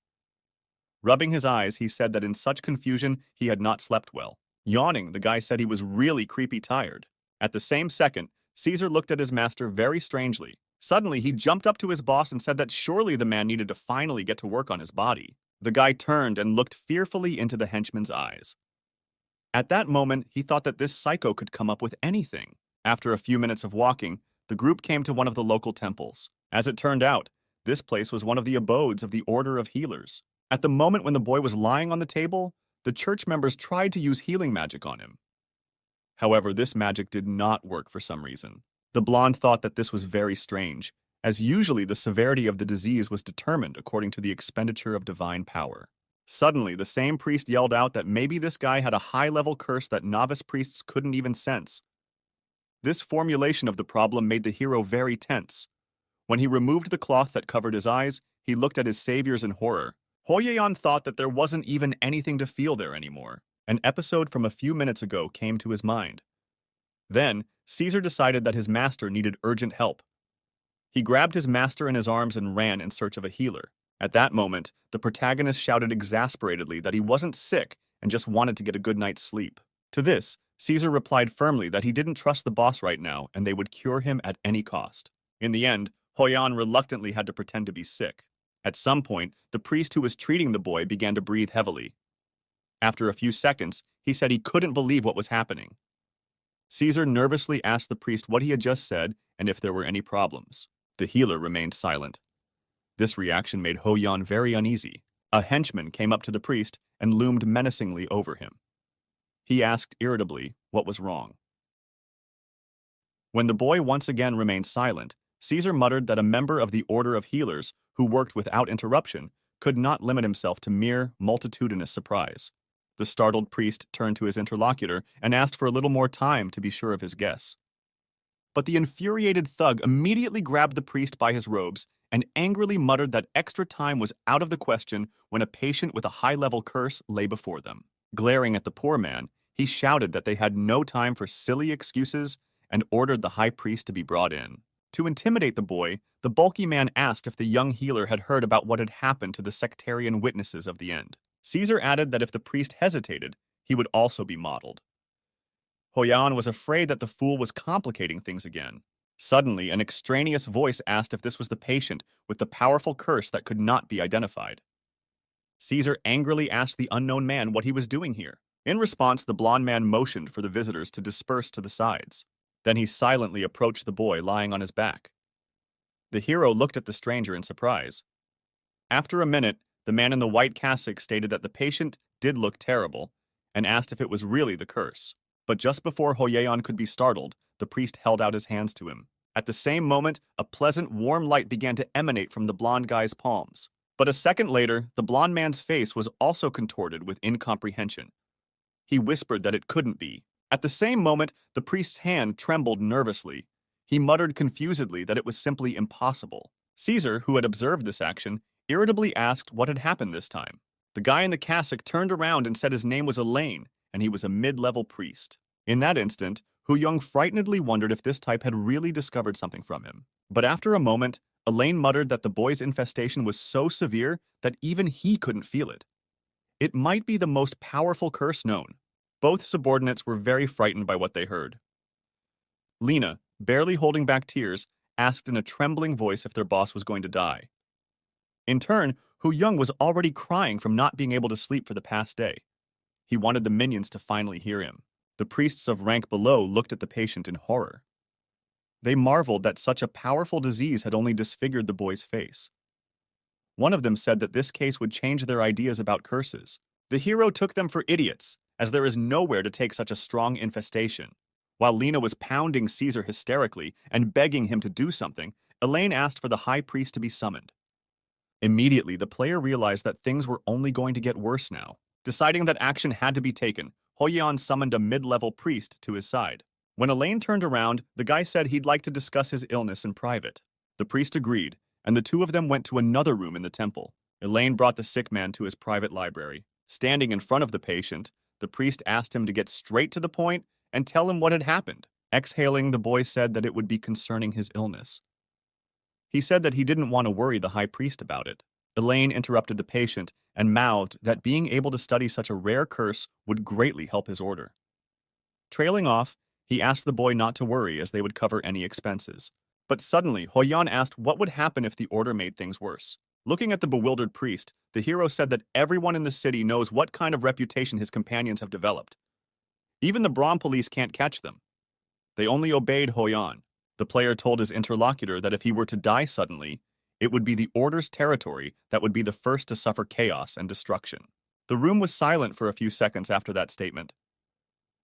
Rubbing his eyes, he said that in such confusion he had not slept well. Yawning, the guy said he was really creepy tired. At the same second, Caesar looked at his master very strangely. Suddenly, he jumped up to his boss and said that surely the man needed to finally get to work on his body. The guy turned and looked fearfully into the henchman's eyes. At that moment, he thought that this psycho could come up with anything. After a few minutes of walking, the group came to one of the local temples. As it turned out, this place was one of the abodes of the Order of Healers. At the moment when the boy was lying on the table, the church members tried to use healing magic on him. However, this magic did not work for some reason. The blonde thought that this was very strange, as usually the severity of the disease was determined according to the expenditure of divine power. Suddenly, the same priest yelled out that maybe this guy had a high-level curse that novice priests couldn't even sense. This formulation of the problem made the hero very tense. When he removed the cloth that covered his eyes, he looked at his saviors in horror. Hoyeon thought that there wasn't even anything to feel there anymore. An episode from a few minutes ago came to his mind. Then, Caesar decided that his master needed urgent help. He grabbed his master in his arms and ran in search of a healer. At that moment, the protagonist shouted exasperatedly that he wasn't sick and just wanted to get a good night's sleep. To this, Caesar replied firmly that he didn't trust the boss right now and they would cure him at any cost. In the end, Hoyeon reluctantly had to pretend to be sick. At some point, the priest who was treating the boy began to breathe heavily. After a few seconds, he said he couldn't believe what was happening. Caesar nervously asked the priest what he had just said and if there were any problems. The healer remained silent. This reaction made Hoyeon very uneasy. A henchman came up to the priest and loomed menacingly over him. He asked irritably what was wrong. When the boy once again remained silent, Caesar muttered that a member of the Order of Healers, who worked without interruption, could not limit himself to mere multitudinous surprise. The startled priest turned to his interlocutor and asked for a little more time to be sure of his guess. But the infuriated thug immediately grabbed the priest by his robes and angrily muttered that extra time was out of the question when a patient with a high-level curse lay before them. Glaring at the poor man, he shouted that they had no time for silly excuses and ordered the high priest to be brought in. To intimidate the boy, the bulky man asked if the young healer had heard about what had happened to the sectarian witnesses of the end. Caesar added that if the priest hesitated, he would also be modeled. Hoyeon was afraid that the fool was complicating things again. Suddenly, an extraneous voice asked if this was the patient with the powerful curse that could not be identified. Caesar angrily asked the unknown man what he was doing here. In response, the blond man motioned for the visitors to disperse to the sides. Then he silently approached the boy lying on his back. The hero looked at the stranger in surprise. After a minute, the man in the white cassock stated that the patient did look terrible and asked if it was really the curse. But just before Hoyeon could be startled, the priest held out his hands to him. At the same moment, a pleasant, warm light began to emanate from the blond guy's palms. But a second later, the blond man's face was also contorted with incomprehension. He whispered that it couldn't be. At the same moment, the priest's hand trembled nervously. He muttered confusedly that it was simply impossible. Caesar, who had observed this action, irritably asked what had happened this time. The guy in the cassock turned around and said his name was Elaine, and he was a mid-level priest. In that instant, Hu-young frightenedly wondered if this type had really discovered something from him. But after a moment, Elaine muttered that the boy's infestation was so severe that even he couldn't feel it. It might be the most powerful curse known. Both subordinates were very frightened by what they heard. Lena, barely holding back tears, asked in a trembling voice if their boss was going to die. In turn, Hu-young was already crying from not being able to sleep for the past day. He wanted the minions to finally hear him. The priests of rank below looked at the patient in horror. They marveled that such a powerful disease had only disfigured the boy's face. One of them said that this case would change their ideas about curses. The hero took them for idiots, as there is nowhere to take such a strong infestation. While Lena was pounding Caesar hysterically and begging him to do something, Elaine asked for the high priest to be summoned. Immediately, the player realized that things were only going to get worse now. Deciding that action had to be taken, Hoyeon summoned a mid-level priest to his side. When Elaine turned around, the guy said he'd like to discuss his illness in private. The priest agreed, and the two of them went to another room in the temple. Elaine brought the sick man to his private library. Standing in front of the patient, the priest asked him to get straight to the point and tell him what had happened. Exhaling, the boy said that it would be concerning his illness. He said that he didn't want to worry the high priest about it. Elaine interrupted the patient and mouthed that being able to study such a rare curse would greatly help his order. Trailing off, he asked the boy not to worry as they would cover any expenses. But suddenly, Hoyeon asked what would happen if the order made things worse. Looking at the bewildered priest, the hero said that everyone in the city knows what kind of reputation his companions have developed. Even the Brahm police can't catch them. They only obeyed Hoyeon. The player told his interlocutor that if he were to die suddenly, it would be the Order's territory that would be the first to suffer chaos and destruction. The room was silent for a few seconds after that statement.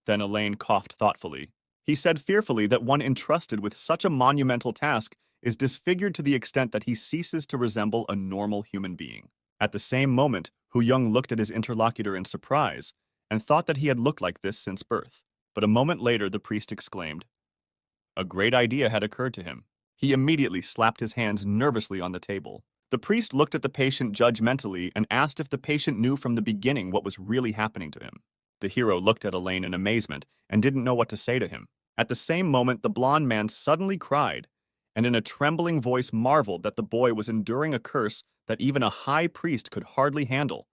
Then Elaine coughed thoughtfully. He said fearfully that one entrusted with such a monumental task is disfigured to the extent that he ceases to resemble a normal human being. At the same moment, Hu Young looked at his interlocutor in surprise and thought that he had looked like this since birth. But a moment later, the priest exclaimed. A great idea had occurred to him. He immediately slapped his hands nervously on the table. The priest looked at the patient judgmentally and asked if the patient knew from the beginning what was really happening to him. The hero looked at Elaine in amazement and didn't know what to say to him. At the same moment, the blond man suddenly cried, and in a trembling voice marveled that the boy was enduring a curse that even a high priest could hardly handle,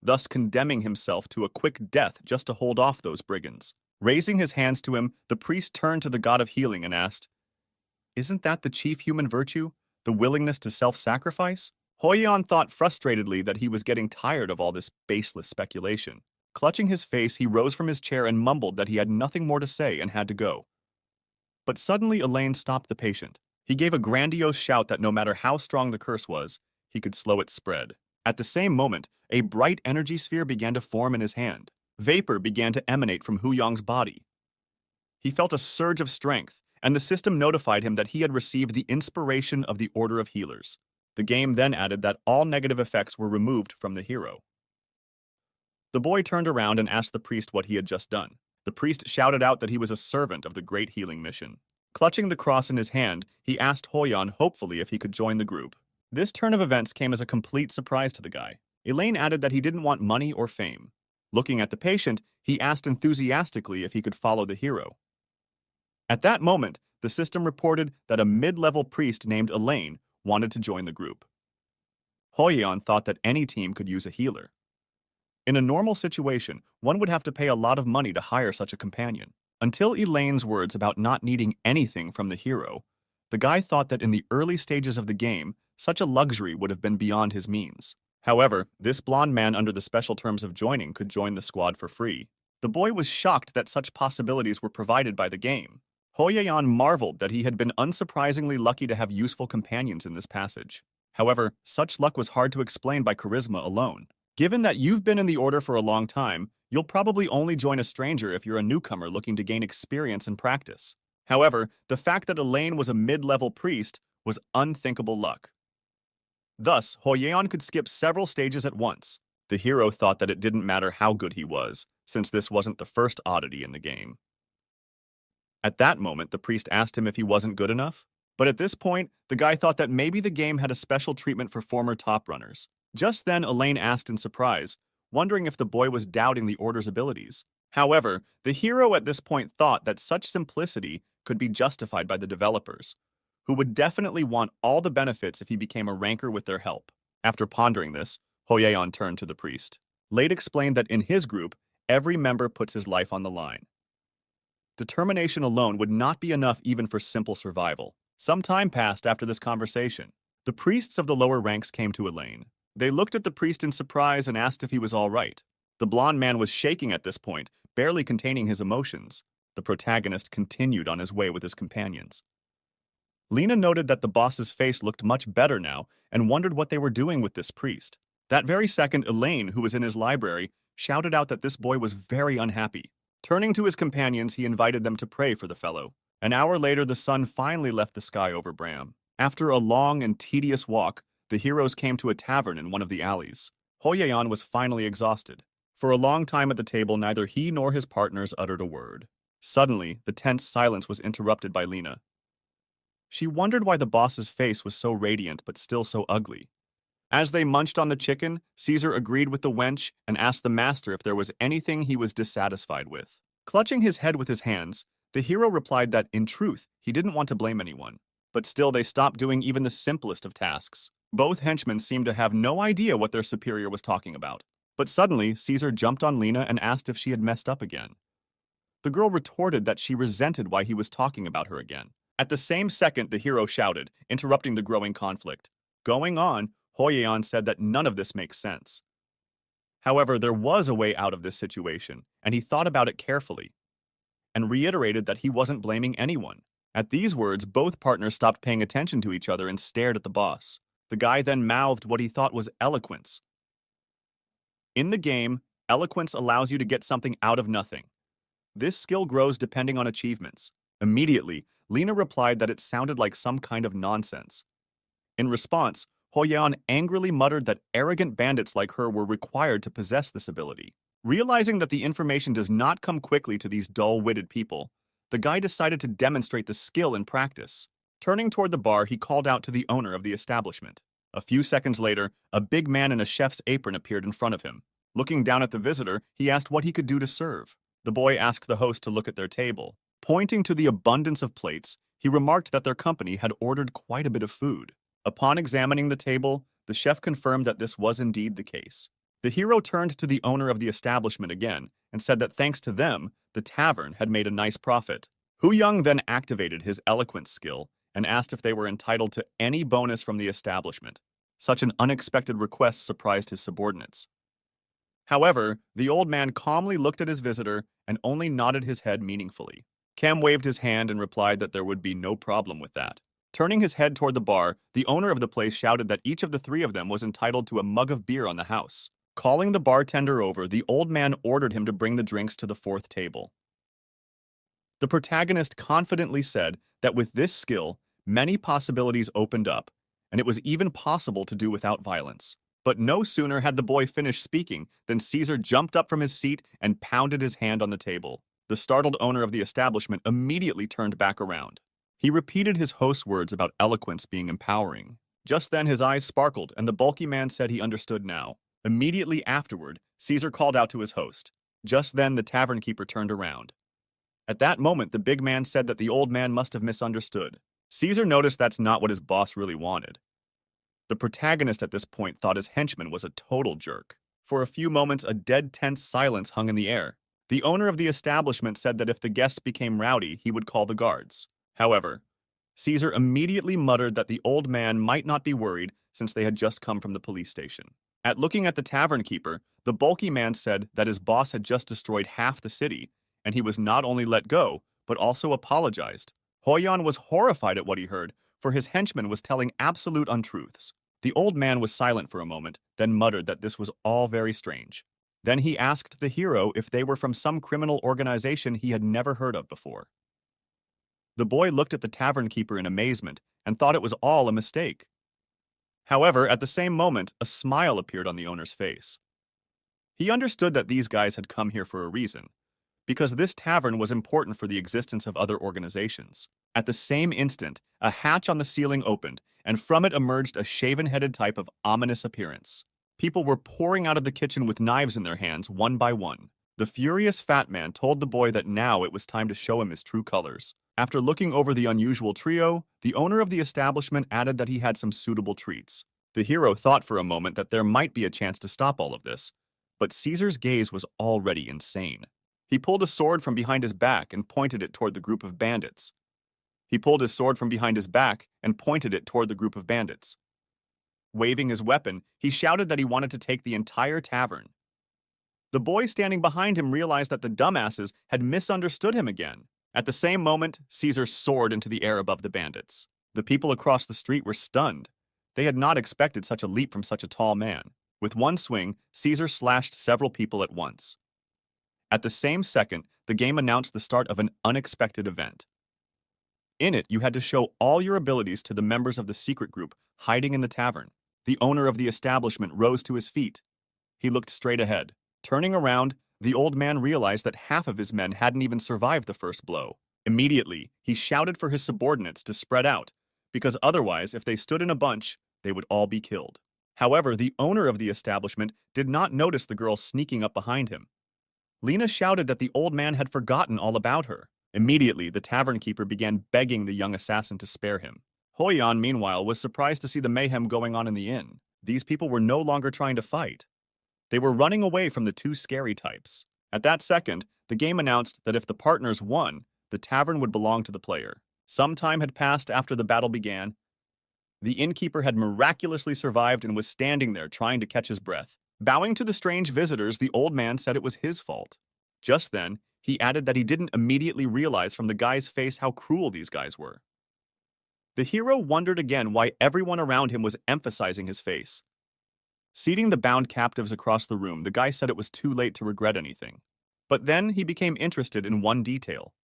thus condemning himself to a quick death just to hold off those brigands. Raising his hands to him, the priest turned to the god of healing and asked, "Isn't that the chief human virtue, the willingness to self-sacrifice?" Hoyeon thought frustratedly that he was getting tired of all this baseless speculation. Clutching his face, he rose from his chair and mumbled that he had nothing more to say and had to go. But suddenly Elaine stopped the patient. He gave a grandiose shout that no matter how strong the curse was, he could slow its spread. At the same moment, a bright energy sphere began to form in his hand. Vapor began to emanate from Hu Yong's body. He felt a surge of strength, and the system notified him that he had received the inspiration of the Order of Healers. The game then added that all negative effects were removed from the hero. The boy turned around and asked the priest what he had just done. The priest shouted out that he was a servant of the great healing mission. Clutching the cross in his hand, he asked Hoyeon hopefully if he could join the group. This turn of events came as a complete surprise to the guy. Elaine added that he didn't want money or fame. Looking at the patient, he asked enthusiastically if he could follow the hero. At that moment, the system reported that a mid-level priest named Elaine wanted to join the group. Hoyeon thought that any team could use a healer. In a normal situation, one would have to pay a lot of money to hire such a companion. Until Elaine's words about not needing anything from the hero, the guy thought that in the early stages of the game, such a luxury would have been beyond his means. However, this blond man under the special terms of joining could join the squad for free. The boy was shocked that such possibilities were provided by the game. Hoyeon marveled that he had been unsurprisingly lucky to have useful companions in this passage. However, such luck was hard to explain by charisma alone. Given that you've been in the Order for a long time, you'll probably only join a stranger if you're a newcomer looking to gain experience and practice. However, the fact that Elaine was a mid-level priest was unthinkable luck. Thus, Hoyeon could skip several stages at once. The hero thought that it didn't matter how good he was, since this wasn't the first oddity in the game. At that moment, the priest asked him if he wasn't good enough. But at this point, the guy thought that maybe the game had a special treatment for former top runners. Just then, Elaine asked in surprise, wondering if the boy was doubting the Order's abilities. However, the hero at this point thought that such simplicity could be justified by the developers, who would definitely want all the benefits if he became a ranker with their help. After pondering this, Hoyeon turned to the priest. Late explained that in his group, every member puts his life on the line. Determination alone would not be enough even for simple survival. Some time passed after this conversation. The priests of the lower ranks came to Elaine. They looked at the priest in surprise and asked if he was all right. The blond man was shaking at this point, barely containing his emotions. The protagonist continued on his way with his companions. Lena noted that the boss's face looked much better now and wondered what they were doing with this priest. That very second, Elaine, who was in his library, shouted out that this boy was very unhappy. Turning to his companions, he invited them to pray for the fellow. An hour later, the sun finally left the sky over Bram. After a long and tedious walk, the heroes came to a tavern in one of the alleys. Hoyeon was finally exhausted. For a long time at the table, neither he nor his partners uttered a word. Suddenly, the tense silence was interrupted by Lena. She wondered why the boss's face was so radiant but still so ugly. As they munched on the chicken, Caesar agreed with the wench and asked the master if there was anything he was dissatisfied with. Clutching his head with his hands, the hero replied that, in truth, he didn't want to blame anyone. But still, they stopped doing even the simplest of tasks. Both henchmen seemed to have no idea what their superior was talking about. But suddenly, Caesar jumped on Lena and asked if she had messed up again. The girl retorted that she resented why he was talking about her again. At the same second, the hero shouted, interrupting the growing conflict. Going on, Hoyeon said that none of this makes sense. However, there was a way out of this situation, and he thought about it carefully, and reiterated that he wasn't blaming anyone. At these words, both partners stopped paying attention to each other and stared at the boss. The guy then mouthed what he thought was eloquence. In the game, eloquence allows you to get something out of nothing. This skill grows depending on achievements. Immediately, Lena replied that it sounded like some kind of nonsense. In response, Hoyeon angrily muttered that arrogant bandits like her were required to possess this ability. Realizing that the information does not come quickly to these dull-witted people, the guy decided to demonstrate the skill in practice. Turning toward the bar, he called out to the owner of the establishment. A few seconds later, a big man in a chef's apron appeared in front of him. Looking down at the visitor, he asked what he could do to serve. The boy asked the host to look at their table. Pointing to the abundance of plates, he remarked that their company had ordered quite a bit of food. Upon examining the table, the chef confirmed that this was indeed the case. The hero turned to the owner of the establishment again and said that thanks to them, the tavern had made a nice profit. Hu Young then activated his eloquence skill and asked if they were entitled to any bonus from the establishment. Such an unexpected request surprised his subordinates. However, the old man calmly looked at his visitor and only nodded his head meaningfully. Cam waved his hand and replied that there would be no problem with that. Turning his head toward the bar, the owner of the place shouted that each of the three of them was entitled to a mug of beer on the house. Calling the bartender over, the old man ordered him to bring the drinks to the fourth table. The protagonist confidently said that with this skill, many possibilities opened up, and it was even possible to do without violence. But no sooner had the boy finished speaking than Caesar jumped up from his seat and pounded his hand on the table. The startled owner of the establishment immediately turned back around. He repeated his host's words about eloquence being empowering. Just then his eyes sparkled, and the bulky man said he understood now. Immediately afterward, Caesar called out to his host. Just then the tavern keeper turned around. At that moment, the big man said that the old man must have misunderstood. Caesar noticed that's not what his boss really wanted. The protagonist at this point thought his henchman was a total jerk. For a few moments, a dead tense silence hung in the air. The owner of the establishment said that if the guests became rowdy, he would call the guards. However, Caesar immediately muttered that the old man might not be worried since they had just come from the police station. At looking at the tavern keeper, the bulky man said that his boss had just destroyed half the city, and he was not only let go, but also apologized. Hoyeon was horrified at what he heard, for his henchman was telling absolute untruths. The old man was silent for a moment, then muttered that this was all very strange. Then he asked the hero if they were from some criminal organization he had never heard of before. The boy looked at the tavern keeper in amazement and thought it was all a mistake. However, at the same moment, a smile appeared on the owner's face. He understood that these guys had come here for a reason, because this tavern was important for the existence of other organizations. At the same instant, a hatch on the ceiling opened, and from it emerged a shaven-headed type of ominous appearance. People were pouring out of the kitchen with knives in their hands, one by one. The furious fat man told the boy that now it was time to show him his true colors. After looking over the unusual trio, the owner of the establishment added that he had some suitable treats. The hero thought for a moment that there might be a chance to stop all of this, but Caesar's gaze was already insane. He pulled a sword from behind his back and pointed it toward the group of bandits. Waving his weapon, he shouted that he wanted to take the entire tavern. The boy standing behind him realized that the dumbasses had misunderstood him again. At the same moment, Caesar soared into the air above the bandits. The people across the street were stunned. They had not expected such a leap from such a tall man. With one swing, Caesar slashed several people at once. At the same second, the game announced the start of an unexpected event. In it, you had to show all your abilities to the members of the secret group hiding in the tavern. The owner of the establishment rose to his feet. He looked straight ahead. Turning around, the old man realized that half of his men hadn't even survived the first blow. Immediately, he shouted for his subordinates to spread out, because otherwise, if they stood in a bunch, they would all be killed. However, the owner of the establishment did not notice the girl sneaking up behind him. Lena shouted that the old man had forgotten all about her. Immediately, the tavern keeper began begging the young assassin to spare him. Hoyeon, meanwhile, was surprised to see the mayhem going on in the inn. These people were no longer trying to fight. They were running away from the two scary types. At that second, the game announced that if the partners won, the tavern would belong to the player. Some time had passed after the battle began. The innkeeper had miraculously survived and was standing there trying to catch his breath. Bowing to the strange visitors, the old man said it was his fault. Just then, He added that he didn't immediately realize from the guy's face how cruel these guys were. The hero wondered again why everyone around him was emphasizing his face. Seating the bound captives across the room, the guy said it was too late to regret anything. But then he became interested in one detail.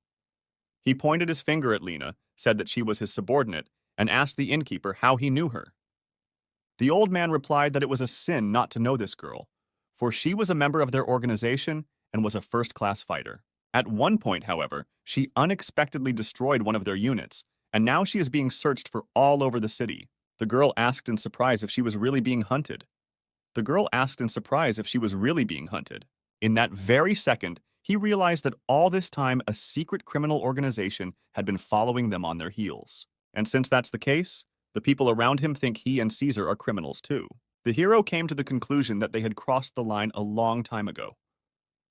He pointed his finger at Lena, said that she was his subordinate, and asked the innkeeper how he knew her. The old man replied that it was a sin not to know this girl, for she was a member of their organization and was a first-class fighter. At one point, however, she unexpectedly destroyed one of their units, and now she is being searched for all over the city. The girl asked in surprise if she was really being hunted. In that very second, he realized that all this time a secret criminal organization had been following them on their heels. And since that's the case, the people around him think he and Caesar are criminals too. The hero came to the conclusion that they had crossed the line a long time ago.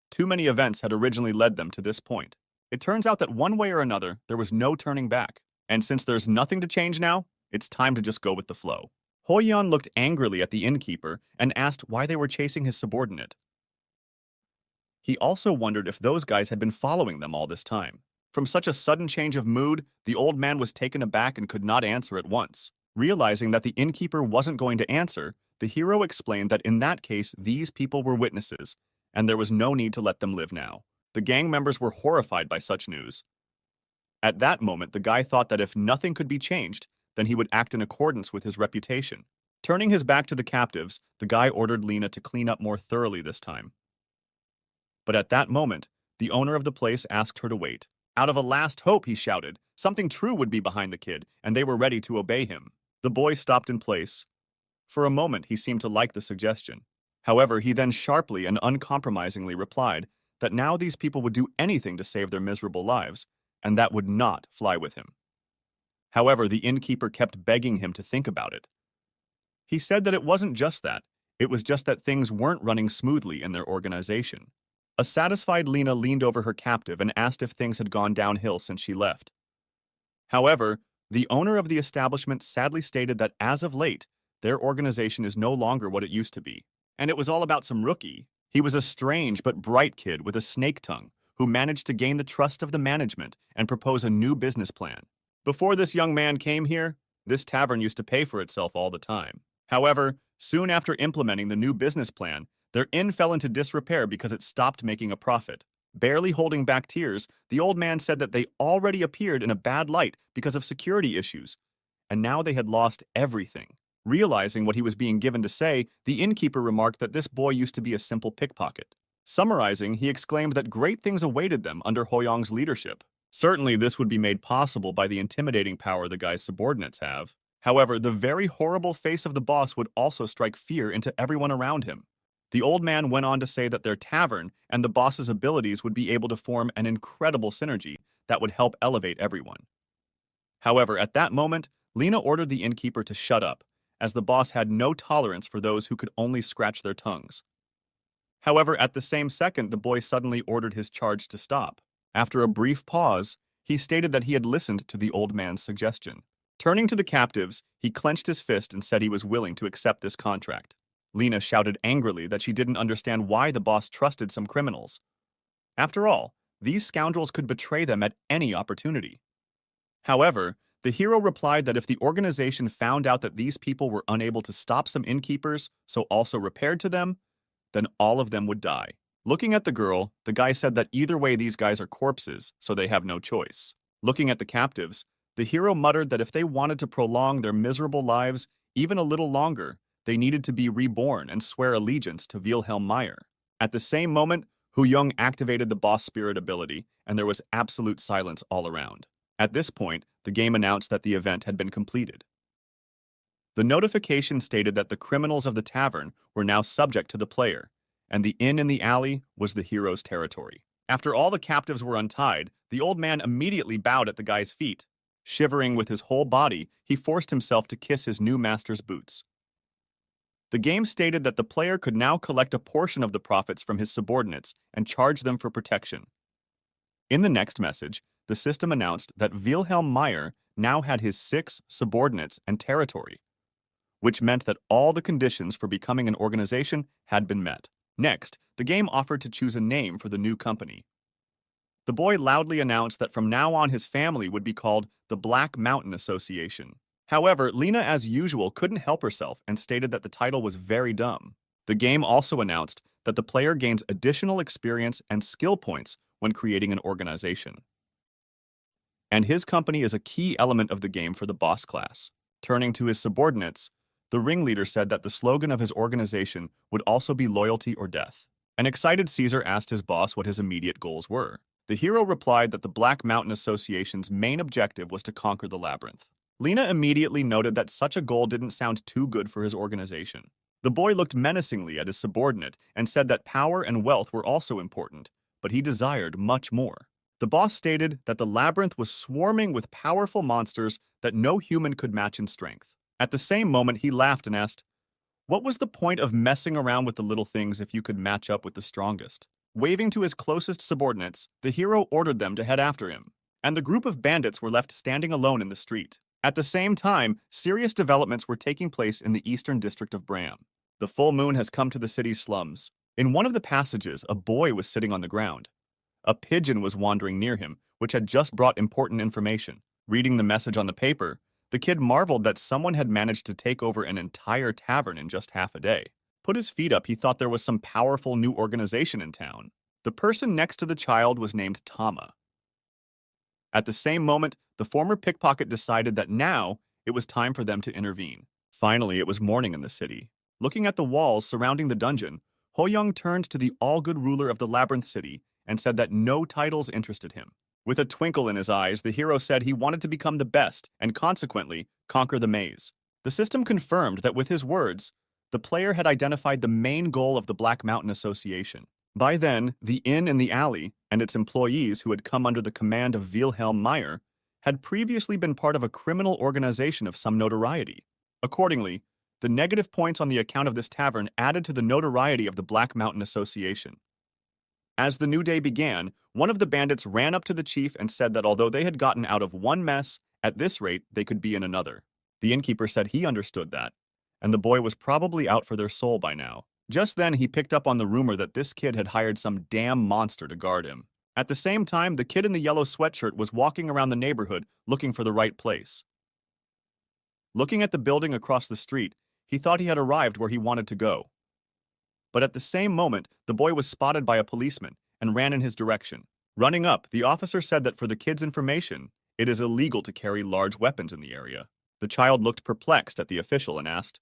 Too many events had originally led them to this point. It turns out that one way or another, there was no turning back. And since there's nothing to change now, it's time to just go with the flow. Hoyeon looked angrily at the innkeeper and asked why they were chasing his subordinate. He also wondered if those guys had been following them all this time. From such a sudden change of mood, the old man was taken aback and could not answer at once. Realizing that the innkeeper wasn't going to answer, the hero explained that in that case, these people were witnesses, and there was no need to let them live now. The gang members were horrified by such news. At that moment, the guy thought that if nothing could be changed, then he would act in accordance with his reputation. Turning his back to the captives, the guy ordered Lena to clean up more thoroughly this time. But at that moment, the owner of the place asked her to wait. Out of a last hope, he shouted, something true would be behind the kid, and they were ready to obey him. The boy stopped in place. For a moment, he seemed to like the suggestion. However, he then sharply and uncompromisingly replied that now these people would do anything to save their miserable lives, and that would not fly with him. However, the innkeeper kept begging him to think about it. He said that it wasn't just that, it was just that things weren't running smoothly in their organization. A satisfied Lena leaned over her captive and asked if things had gone downhill since she left. However, the owner of the establishment sadly stated that as of late, their organization is no longer what it used to be. And it was all about some rookie. He was a strange but bright kid with a snake tongue who managed to gain the trust of the management and propose a new business plan. Before this young man came here, this tavern used to pay for itself all the time. However, soon after implementing the new business plan, their inn fell into disrepair because it stopped making a profit. Barely holding back tears, the old man said that they already appeared in a bad light because of security issues, and now they had lost everything. Realizing what he was being given to say, the innkeeper remarked that this boy used to be a simple pickpocket. Summarizing, he exclaimed that great things awaited them under Hoyong's leadership. Certainly, this would be made possible by the intimidating power the guy's subordinates have. However, the very horrible face of the boss would also strike fear into everyone around him. The old man went on to say that their tavern and the boss's abilities would be able to form an incredible synergy that would help elevate everyone. However, at that moment, Lena ordered the innkeeper to shut up, as the boss had no tolerance for those who could only scratch their tongues. However, at the same second, the boy suddenly ordered his charge to stop. After a brief pause, he stated that he had listened to the old man's suggestion. Turning to the captives, he clenched his fist and said he was willing to accept this contract. Lena shouted angrily that she didn't understand why the boss trusted some criminals. After all, these scoundrels could betray them at any opportunity. However, the hero replied that if the organization found out that these people were unable to stop some innkeepers, so also repaired to them, then all of them would die. Looking at the girl, the guy said that either way these guys are corpses, so they have no choice. Looking at the captives, the hero muttered that if they wanted to prolong their miserable lives even a little longer, they needed to be reborn and swear allegiance to Wilhelm Meyer. At the same moment, Hu Young activated the boss spirit ability, and there was absolute silence all around. At this point, the game announced that the event had been completed. The notification stated that the criminals of the tavern were now subject to the player, and the inn in the alley was the hero's territory. After all the captives were untied, the old man immediately bowed at the guy's feet. Shivering with his whole body, he forced himself to kiss his new master's boots. The game stated that the player could now collect a portion of the profits from his subordinates and charge them for protection. In the next message, the system announced that Wilhelm Meyer now had his 6 subordinates and territory, which meant that all the conditions for becoming an organization had been met. Next, the game offered to choose a name for the new company. The boy loudly announced that from now on his family would be called the Black Mountain Association. However, Lena, as usual, couldn't help herself and stated that the title was very dumb. The game also announced that the player gains additional experience and skill points when creating an organization. And his company is a key element of the game for the boss class. Turning to his subordinates, the ringleader said that the slogan of his organization would also be loyalty or death. An excited Caesar asked his boss what his immediate goals were. The hero replied that the Black Mountain Association's main objective was to conquer the labyrinth. Lena immediately noted that such a goal didn't sound too good for his organization. The boy looked menacingly at his subordinate and said that power and wealth were also important, but he desired much more. The boss stated that the labyrinth was swarming with powerful monsters that no human could match in strength. At the same moment, he laughed and asked, "What was the point of messing around with the little things if you could match up with the strongest?" Waving to his closest subordinates, the hero ordered them to head after him, and the group of bandits were left standing alone in the street. At the same time, serious developments were taking place in the eastern district of Bram. The full moon has come to the city's slums. In one of the passages, a boy was sitting on the ground. A pigeon was wandering near him, which had just brought important information. Reading the message on the paper, the kid marveled that someone had managed to take over an entire tavern in just half a day. Put his feet up, he thought there was some powerful new organization in town. The person next to the child was named Tama. At the same moment, the former pickpocket decided that now it was time for them to intervene. Finally, it was morning in the city. Looking at the walls surrounding the dungeon, Ho Young turned to the all-good ruler of the Labyrinth City and said that no titles interested him. With a twinkle in his eyes, the hero said he wanted to become the best and consequently conquer the maze. The system confirmed that with his words, the player had identified the main goal of the Black Mountain Association. By then, the inn in the alley and its employees who had come under the command of Wilhelm Meyer had previously been part of a criminal organization of some notoriety. Accordingly, the negative points on the account of this tavern added to the notoriety of the Black Mountain Association. As the new day began, one of the bandits ran up to the chief and said that although they had gotten out of one mess, at this rate they could be in another. The innkeeper said he understood that, and the boy was probably out for their soul by now. Just then, he picked up on the rumor that this kid had hired some damn monster to guard him. At the same time, the kid in the yellow sweatshirt was walking around the neighborhood looking for the right place. Looking at the building across the street, he thought he had arrived where he wanted to go. But at the same moment, the boy was spotted by a policeman and ran in his direction. Running up, the officer said that for the kid's information, it is illegal to carry large weapons in the area. The child looked perplexed at the official and asked,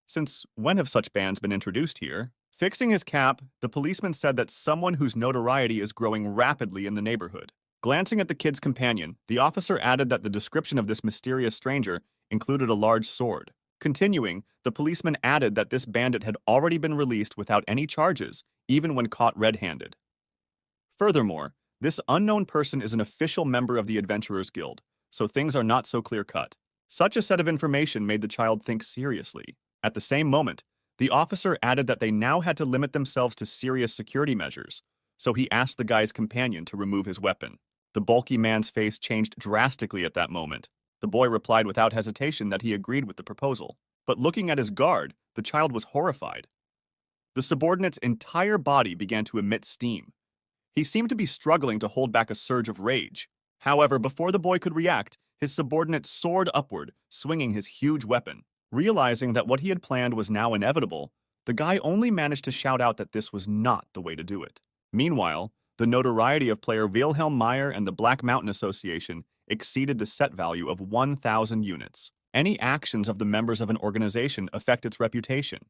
"Since when have such bans been introduced here?" Fixing his cap, the policeman said that someone whose notoriety is growing rapidly in the neighborhood. Glancing at the kid's companion, the officer added that the description of this mysterious stranger included a large sword. Continuing, the policeman added that this bandit had already been released without any charges, even when caught red-handed. Furthermore, this unknown person is an official member of the Adventurers Guild, so things are not so clear-cut. Such a set of information made the child think seriously. At the same moment, the officer added that they now had to limit themselves to serious security measures, so he asked the guy's companion to remove his weapon. The bulky man's face changed drastically at that moment. The boy replied without hesitation that he agreed with the proposal. But looking at his guard, the child was horrified. The subordinate's entire body began to emit steam. He seemed to be struggling to hold back a surge of rage. However, before the boy could react, his subordinate soared upward, swinging his huge weapon. Realizing that what he had planned was now inevitable, the guy only managed to shout out that this was not the way to do it. Meanwhile, the notoriety of player Wilhelm Meyer and the Black Mountain Association exceeded the set value of 1,000 units. Any actions of the members of an organization affect its reputation.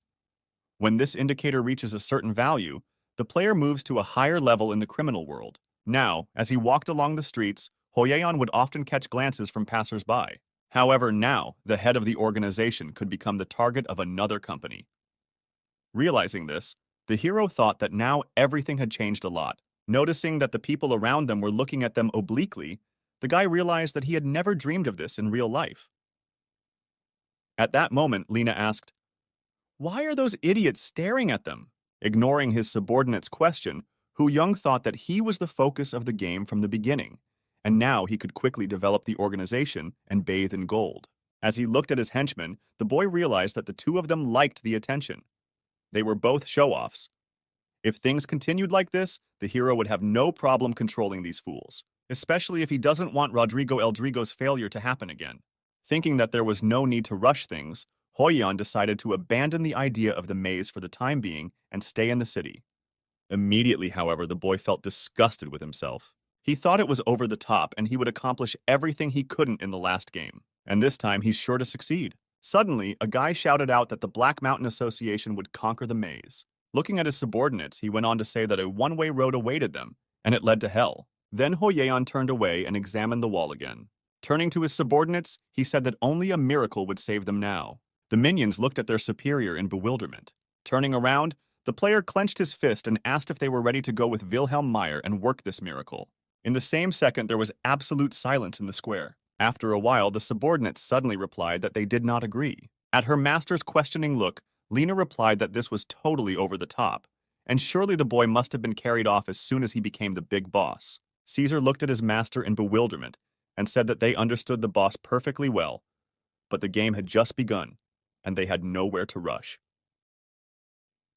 When this indicator reaches a certain value, the player moves to a higher level in the criminal world. Now, as he walked along the streets, Hoyeon would often catch glances from passers-by. However, now, the head of the organization could become the target of another company. Realizing this, the hero thought that now everything had changed a lot. Noticing that the people around them were looking at them obliquely, the guy realized that he had never dreamed of this in real life. At that moment, Lena asked, "Why are those idiots staring at them?" Ignoring his subordinate's question, Hu Young thought that he was the focus of the game from the beginning, and now he could quickly develop the organization and bathe in gold. As he looked at his henchmen, the boy realized that the two of them liked the attention. They were both show-offs, If things continued like this, the hero would have no problem controlling these fools, especially if he doesn't want Rodrigo Eldrigo's failure to happen again. Thinking that there was no need to rush things, Hoyan decided to abandon the idea of the maze for the time being and stay in the city. Immediately, however, the boy felt disgusted with himself. He thought it was over the top and he would accomplish everything he couldn't in the last game, and this time he's sure to succeed. Suddenly, a guy shouted out that the Black Mountain Association would conquer the maze. Looking at his subordinates, he went on to say that a one-way road awaited them, and it led to hell. Then Hoyeon turned away and examined the wall again. Turning to his subordinates, he said that only a miracle would save them now. The minions looked at their superior in bewilderment. Turning around, the player clenched his fist and asked if they were ready to go with Wilhelm Meyer and work this miracle. In the same second, there was absolute silence in the square. After a while, the subordinates suddenly replied that they did not agree. At her master's questioning look, Lena replied that this was totally over the top, and surely the boy must have been carried off as soon as he became the big boss. Caesar looked at his master in bewilderment and said that they understood the boss perfectly well, but the game had just begun, and they had nowhere to rush.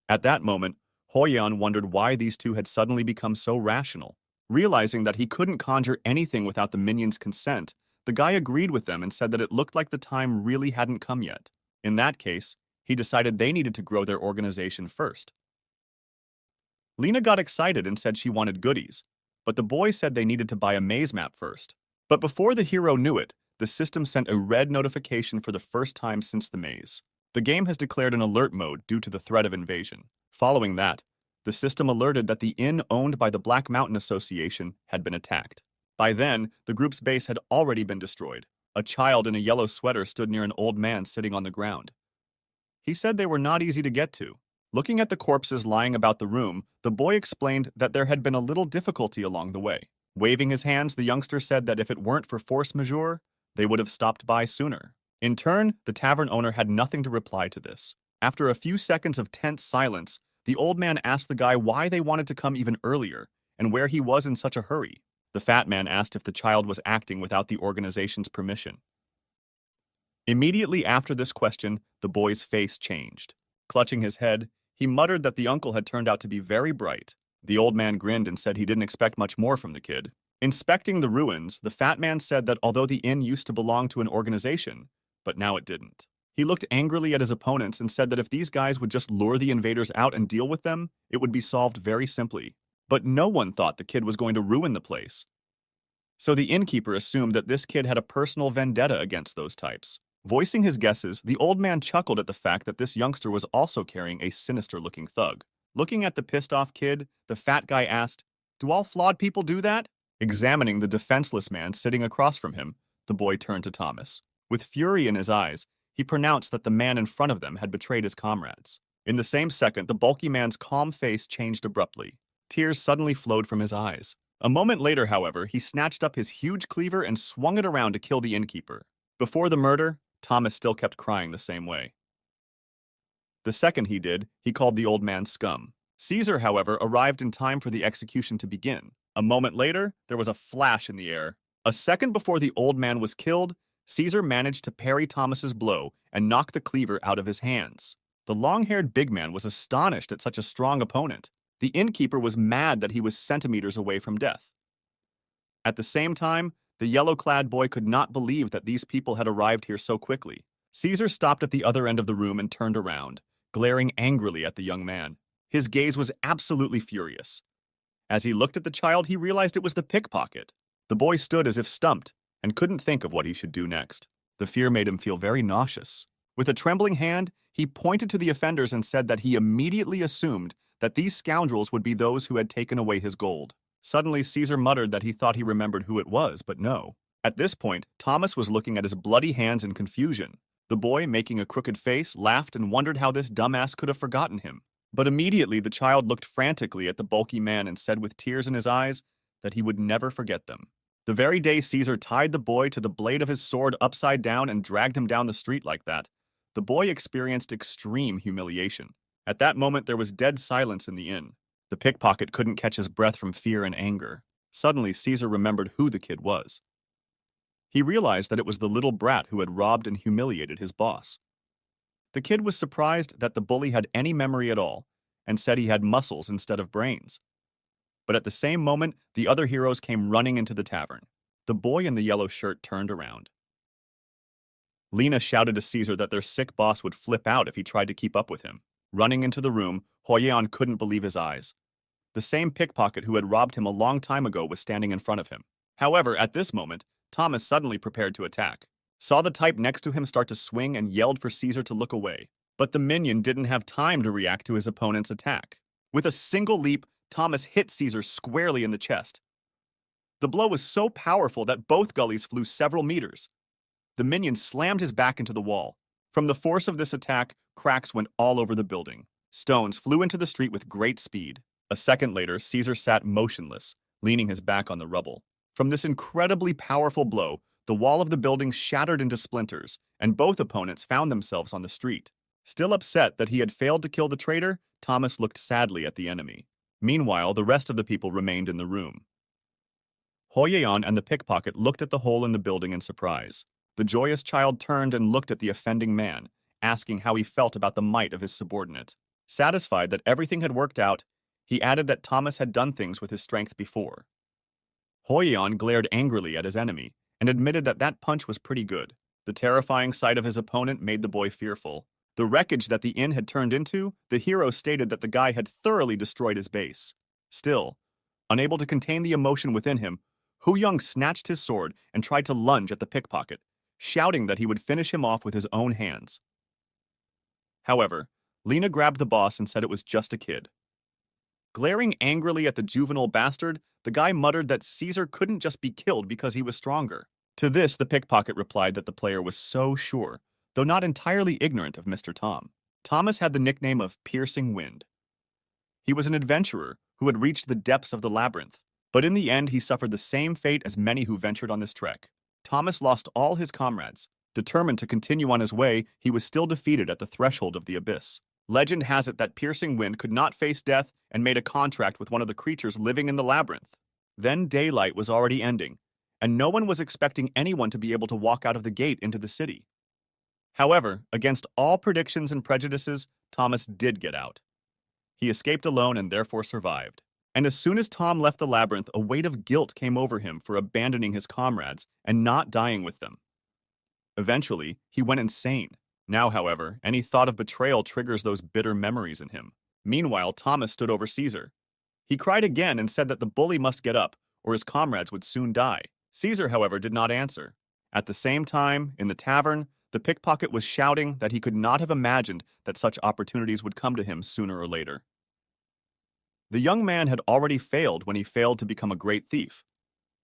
At that moment, Hoyan wondered why these two had suddenly become so rational. Realizing that he couldn't conjure anything without the minions' consent, the guy agreed with them and said that it looked like the time really hadn't come yet. In that case, he decided they needed to grow their organization first. Lena got excited and said she wanted goodies, but the boy said they needed to buy a maze map first. But before the hero knew it, the system sent a red notification for the first time since the maze. The game has declared an alert mode due to the threat of invasion. Following that, the system alerted that the inn owned by the Black Mountain Association had been attacked. By then, the group's base had already been destroyed. A child in a yellow sweater stood near an old man sitting on the ground. He said they were not easy to get to. Looking at the corpses lying about the room, the boy explained that there had been a little difficulty along the way. Waving his hands, the youngster said that if it weren't for force majeure, they would have stopped by sooner. In turn, the tavern owner had nothing to reply to this. After a few seconds of tense silence, the old man asked the guy why they wanted to come even earlier and where he was in such a hurry. The fat man asked if the child was acting without the organization's permission. Immediately after this question, the boy's face changed. Clutching his head, he muttered that the uncle had turned out to be very bright. The old man grinned and said he didn't expect much more from the kid. Inspecting the ruins, the fat man said that although the inn used to belong to an organization, but now it didn't. He looked angrily at his opponents and said that if these guys would just lure the invaders out and deal with them, it would be solved very simply. But no one thought the kid was going to ruin the place. So the innkeeper assumed that this kid had a personal vendetta against those types. Voicing his guesses, the old man chuckled at the fact that this youngster was also carrying a sinister-looking thug. Looking at the pissed-off kid, the fat guy asked, "Do all flawed people do that?" Examining the defenseless man sitting across from him, the boy turned to Thomas. With fury in his eyes, he pronounced that the man in front of them had betrayed his comrades. In the same second, the bulky man's calm face changed abruptly. Tears suddenly flowed from his eyes. A moment later, however, he snatched up his huge cleaver and swung it around to kill the innkeeper. Before the murder, Thomas still kept crying the same way. The second he did, he called the old man scum. Caesar, however, arrived in time for the execution to begin. A moment later, there was a flash in the air. A second before the old man was killed, Caesar managed to parry Thomas's blow and knock the cleaver out of his hands. The long-haired big man was astonished at such a strong opponent. The innkeeper was mad that he was centimeters away from death. At the same time, the yellow-clad boy could not believe that these people had arrived here so quickly. Caesar stopped at the other end of the room and turned around, glaring angrily at the young man. His gaze was absolutely furious. As he looked at the child, he realized it was the pickpocket. The boy stood as if stumped and couldn't think of what he should do next. The fear made him feel very nauseous. With a trembling hand, he pointed to the offenders and said that he immediately assumed that these scoundrels would be those who had taken away his gold. Suddenly, Caesar muttered that he thought he remembered who it was, but no. At this point, Thomas was looking at his bloody hands in confusion. The boy, making a crooked face, laughed and wondered how this dumbass could have forgotten him. But immediately, the child looked frantically at the bulky man and said with tears in his eyes that he would never forget them. The very day Caesar tied the boy to the blade of his sword upside down and dragged him down the street like that, the boy experienced extreme humiliation. At that moment, there was dead silence in the inn. The pickpocket couldn't catch his breath from fear and anger. Suddenly, Caesar remembered who the kid was. He realized that it was the little brat who had robbed and humiliated his boss. The kid was surprised that the bully had any memory at all, and said he had muscles instead of brains. But at the same moment, the other heroes came running into the tavern. The boy in the yellow shirt turned around. Lena shouted to Caesar that their sick boss would flip out if he tried to keep up with him. Running into the room, Hoyeon couldn't believe his eyes. The same pickpocket who had robbed him a long time ago was standing in front of him. However, at this moment, Thomas suddenly prepared to attack. Saw the type next to him start to swing and yelled for Caesar to look away. But the minion didn't have time to react to his opponent's attack. With a single leap, Thomas hit Caesar squarely in the chest. The blow was so powerful that both gullies flew several meters. The minion slammed his back into the wall. From the force of this attack, cracks went all over the building. Stones flew into the street with great speed. A second later, Caesar sat motionless, leaning his back on the rubble. From this incredibly powerful blow, the wall of the building shattered into splinters, and both opponents found themselves on the street. Still upset that he had failed to kill the traitor, Thomas looked sadly at the enemy. Meanwhile, the rest of the people remained in the room. Hoyeon and the pickpocket looked at the hole in the building in surprise. The joyous child turned and looked at the offending man, asking how he felt about the might of his subordinate. Satisfied that everything had worked out, he added that Thomas had done things with his strength before. Hoyeon glared angrily at his enemy and admitted that that punch was pretty good. The terrifying sight of his opponent made the boy fearful. The wreckage that the inn had turned into, the hero stated that the guy had thoroughly destroyed his base. Still, unable to contain the emotion within him, Hu-young snatched his sword and tried to lunge at the pickpocket, shouting that he would finish him off with his own hands. However, Lena grabbed the boss and said it was just a kid. Glaring angrily at the juvenile bastard, the guy muttered that Caesar couldn't just be killed because he was stronger. To this, the pickpocket replied that the player was so sure, though not entirely ignorant of Mr. Tom. Thomas had the nickname of Piercing Wind. He was an adventurer who had reached the depths of the labyrinth, but in the end he suffered the same fate as many who ventured on this trek. Thomas lost all his comrades. Determined to continue on his way, he was still defeated at the threshold of the abyss. Legend has it that Piercing Wind could not face death and made a contract with one of the creatures living in the labyrinth. Then daylight was already ending, and no one was expecting anyone to be able to walk out of the gate into the city. However, against all predictions and prejudices, Thomas did get out. He escaped alone and therefore survived. And as soon as Tom left the labyrinth, a weight of guilt came over him for abandoning his comrades and not dying with them. Eventually, he went insane. Now, however, any thought of betrayal triggers those bitter memories in him. Meanwhile, Thomas stood over Caesar. He cried again and said that the bully must get up, or his comrades would soon die. Caesar, however, did not answer. At the same time, in the tavern, the pickpocket was shouting that he could not have imagined that such opportunities would come to him sooner or later. The young man had already failed when he failed to become a great thief.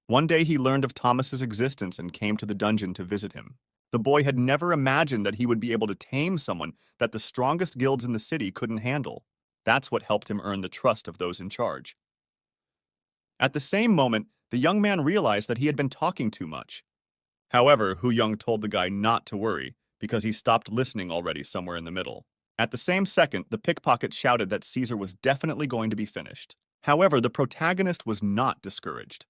One day he learned of Thomas's existence and came to the dungeon to visit him. The boy had never imagined that he would be able to tame someone that the strongest guilds in the city couldn't handle. That's what helped him earn the trust of those in charge. At the same moment, the young man realized that he had been talking too much. However, Hu-young told the guy not to worry, because he stopped listening already somewhere in the middle. At the same second, the pickpocket shouted that Caesar was definitely going to be finished. However, the protagonist was not discouraged.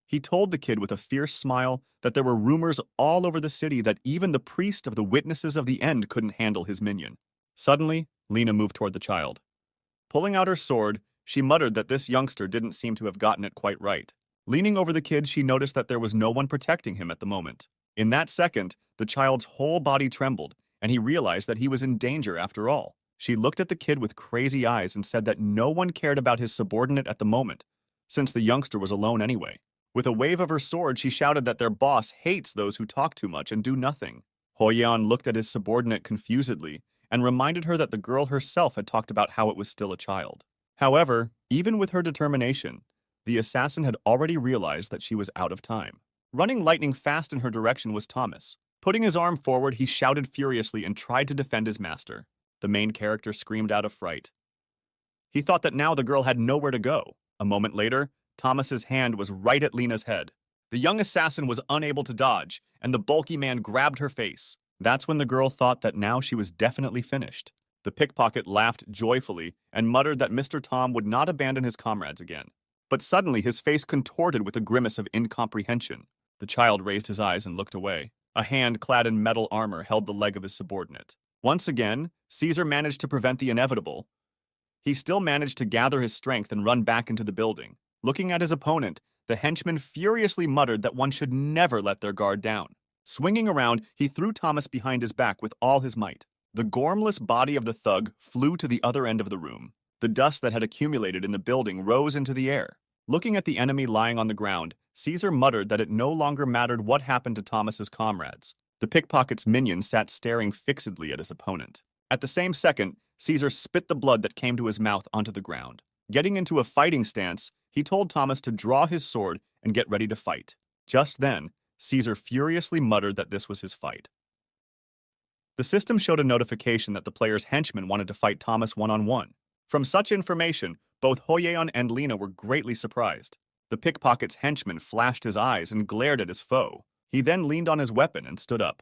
He told the kid with a fierce smile that there were rumors all over the city that even the priest of the Witnesses of the End couldn't handle his minion. Suddenly, Lena moved toward the child. Pulling out her sword, she muttered that this youngster didn't seem to have gotten it quite right. Leaning over the kid, she noticed that there was no one protecting him at the moment. In that second, the child's whole body trembled, and he realized that he was in danger after all. She looked at the kid with crazy eyes and said that no one cared about his subordinate at the moment, since the youngster was alone anyway. With a wave of her sword, she shouted that their boss hates those who talk too much and do nothing. Hoyeon looked at his subordinate confusedly and reminded her that the girl herself had talked about how it was still a child. However, even with her determination, the assassin had already realized that she was out of time. Running lightning fast in her direction was Thomas. Putting his arm forward, he shouted furiously and tried to defend his master. The main character screamed out of fright. He thought that now the girl had nowhere to go. A moment later, Thomas's hand was right at Lena's head. The young assassin was unable to dodge, and the bulky man grabbed her face. That's when the girl thought that now she was definitely finished. The pickpocket laughed joyfully and muttered that Mr. Tom would not abandon his comrades again. But suddenly his face contorted with a grimace of incomprehension. The child raised his eyes and looked away. A hand clad in metal armor held the leg of his subordinate. Once again, Caesar managed to prevent the inevitable. He still managed to gather his strength and run back into the building. Looking at his opponent, the henchman furiously muttered that one should never let their guard down. Swinging around, he threw Thomas behind his back with all his might. The gormless body of the thug flew to the other end of the room. The dust that had accumulated in the building rose into the air. Looking at the enemy lying on the ground, Caesar muttered that it no longer mattered what happened to Thomas's comrades. The pickpocket's minion sat staring fixedly at his opponent. At the same second, Caesar spit the blood that came to his mouth onto the ground. Getting into a fighting stance, he told Thomas to draw his sword and get ready to fight. Just then, Caesar furiously muttered that this was his fight. The system showed a notification that the player's henchman wanted to fight Thomas one-on-one. From such information, both Hoyeon and Lina were greatly surprised. The pickpocket's henchman flashed his eyes and glared at his foe. He then leaned on his weapon and stood up.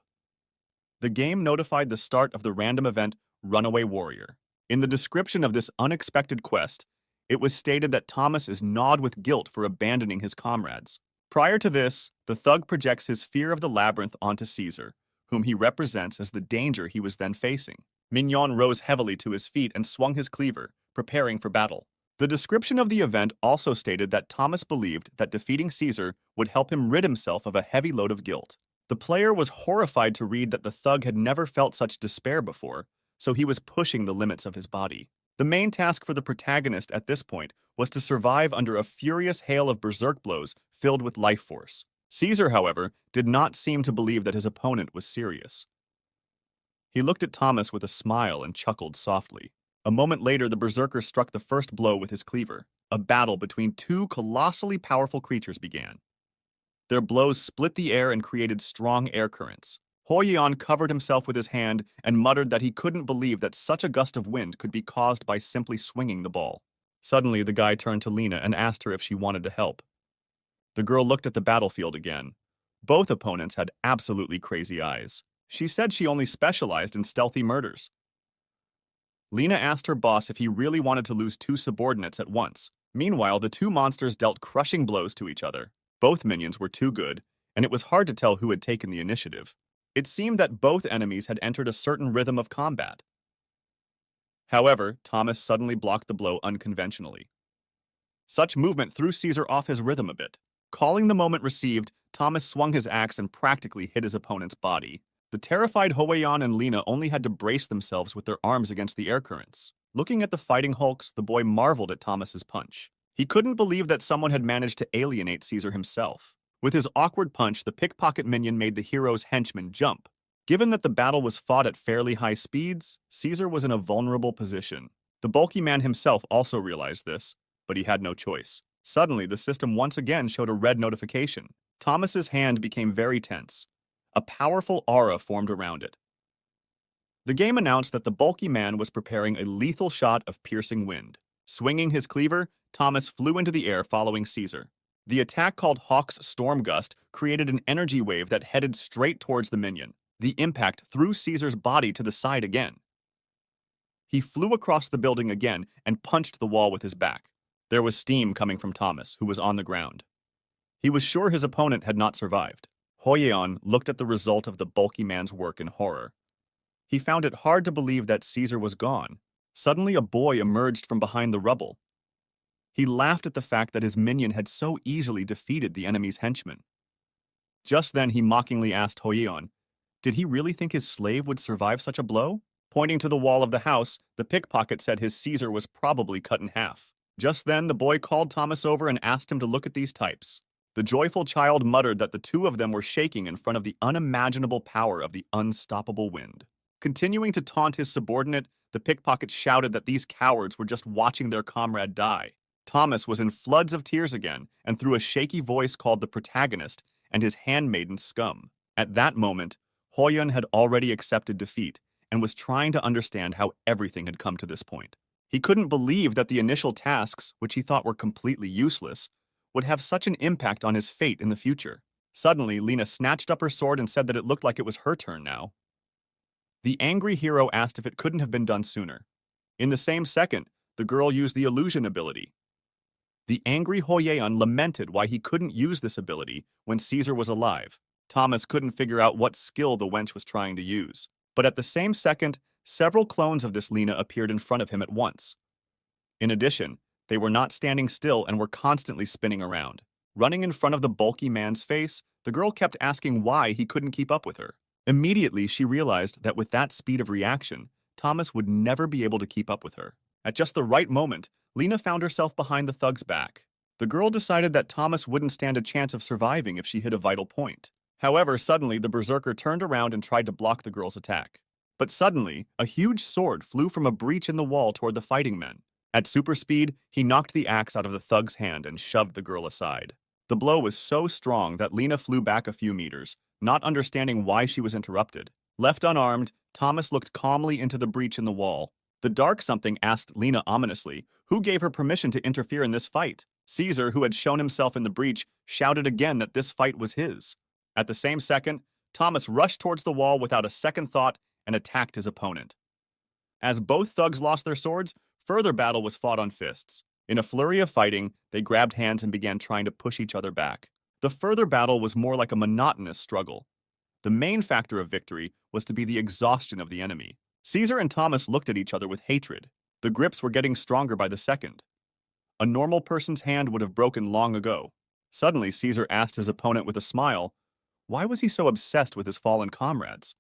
The game notified the start of the random event Runaway Warrior. In the description of this unexpected quest, it was stated that Thomas is gnawed with guilt for abandoning his comrades. Prior to this, the thug projects his fear of the labyrinth onto Caesar, whom he represents as the danger he was then facing. Minion rose heavily to his feet and swung his cleaver, preparing for battle. The description of the event also stated that Thomas believed that defeating Caesar would help him rid himself of a heavy load of guilt. The player was horrified to read that the thug had never felt such despair before, so he was pushing the limits of his body. The main task for the protagonist at this point was to survive under a furious hail of berserk blows filled with life force. Caesar, however, did not seem to believe that his opponent was serious. He looked at Thomas with a smile and chuckled softly. A moment later, the berserker struck the first blow with his cleaver. A battle between two colossally powerful creatures began. Their blows split the air and created strong air currents. Hoyeon covered himself with his hand and muttered that he couldn't believe that such a gust of wind could be caused by simply swinging the ball. Suddenly, the guy turned to Lina and asked her if she wanted to help. The girl looked at the battlefield again. Both opponents had absolutely crazy eyes. She said she only specialized in stealthy murders. Lina asked her boss if he really wanted to lose two subordinates at once. Meanwhile, the two monsters dealt crushing blows to each other. Both minions were too good, and it was hard to tell who had taken the initiative. It seemed that both enemies had entered a certain rhythm of combat. However, Thomas suddenly blocked the blow unconventionally. Such movement threw Caesar off his rhythm a bit. Calling the moment received, Thomas swung his axe and practically hit his opponent's body. The terrified Hoyeon and Lina only had to brace themselves with their arms against the air currents. Looking at the fighting hulks, the boy marveled at Thomas's punch. He couldn't believe that someone had managed to alienate Caesar himself. With his awkward punch, the pickpocket minion made the hero's henchman jump. Given that the battle was fought at fairly high speeds, Caesar was in a vulnerable position. The bulky man himself also realized this, but he had no choice. Suddenly, the system once again showed a red notification. Thomas's hand became very tense. A powerful aura formed around it. The game announced that the bulky man was preparing a lethal shot of piercing wind. Swinging his cleaver, Thomas flew into the air following Caesar. The attack, called Hawk's Storm Gust, created an energy wave that headed straight towards the minion. The impact threw Caesar's body to the side again. He flew across the building again and punched the wall with his back. There was steam coming from Thomas, who was on the ground. He was sure his opponent had not survived. Hoyeon looked at the result of the bulky man's work in horror. He found it hard to believe that Caesar was gone. Suddenly, a boy emerged from behind the rubble. He laughed at the fact that his minion had so easily defeated the enemy's henchman. Just then, he mockingly asked Hoyeon, did he really think his slave would survive such a blow? Pointing to the wall of the house, the pickpocket said his Caesar was probably cut in half. Just then, the boy called Thomas over and asked him to look at these types. The joyful child muttered that the two of them were shaking in front of the unimaginable power of the unstoppable wind. Continuing to taunt his subordinate, the pickpocket shouted that these cowards were just watching their comrade die. Thomas was in floods of tears again, and through a shaky voice called the protagonist and his handmaiden Scum. At that moment, Hoyeon had already accepted defeat and was trying to understand how everything had come to this point. He couldn't believe that the initial tasks, which he thought were completely useless, would have such an impact on his fate in the future. Suddenly, Lina snatched up her sword and said that it looked like it was her turn now. The angry hero asked if it couldn't have been done sooner. In the same second, the girl used the illusion ability. The angry Hoyeon lamented why he couldn't use this ability when Caesar was alive. Thomas couldn't figure out what skill the wench was trying to use. But at the same second, several clones of this Lina appeared in front of him at once. In addition, they were not standing still and were constantly spinning around. Running in front of the bulky man's face, the girl kept asking why he couldn't keep up with her. Immediately, she realized that with that speed of reaction, Thomas would never be able to keep up with her. At just the right moment, Lena found herself behind the thug's back. The girl decided that Thomas wouldn't stand a chance of surviving if she hit a vital point. However, suddenly the berserker turned around and tried to block the girl's attack. But suddenly, a huge sword flew from a breach in the wall toward the fighting men. At super speed, he knocked the axe out of the thug's hand and shoved the girl aside. The blow was so strong that Lena flew back a few meters, not understanding why she was interrupted. Left unarmed, Thomas looked calmly into the breach in the wall. The dark something asked Lena ominously, who gave her permission to interfere in this fight? Caesar, who had shown himself in the breach, shouted again that this fight was his. At the same second, Thomas rushed towards the wall without a second thought and attacked his opponent. As both thugs lost their swords, further battle was fought on fists. In a flurry of fighting, they grabbed hands and began trying to push each other back. The further battle was more like a monotonous struggle. The main factor of victory was to be the exhaustion of the enemy. Caesar and Thomas looked at each other with hatred. The grips were getting stronger by the second. A normal person's hand would have broken long ago. Suddenly, Caesar asked his opponent with a smile, why was he so obsessed with his fallen comrades?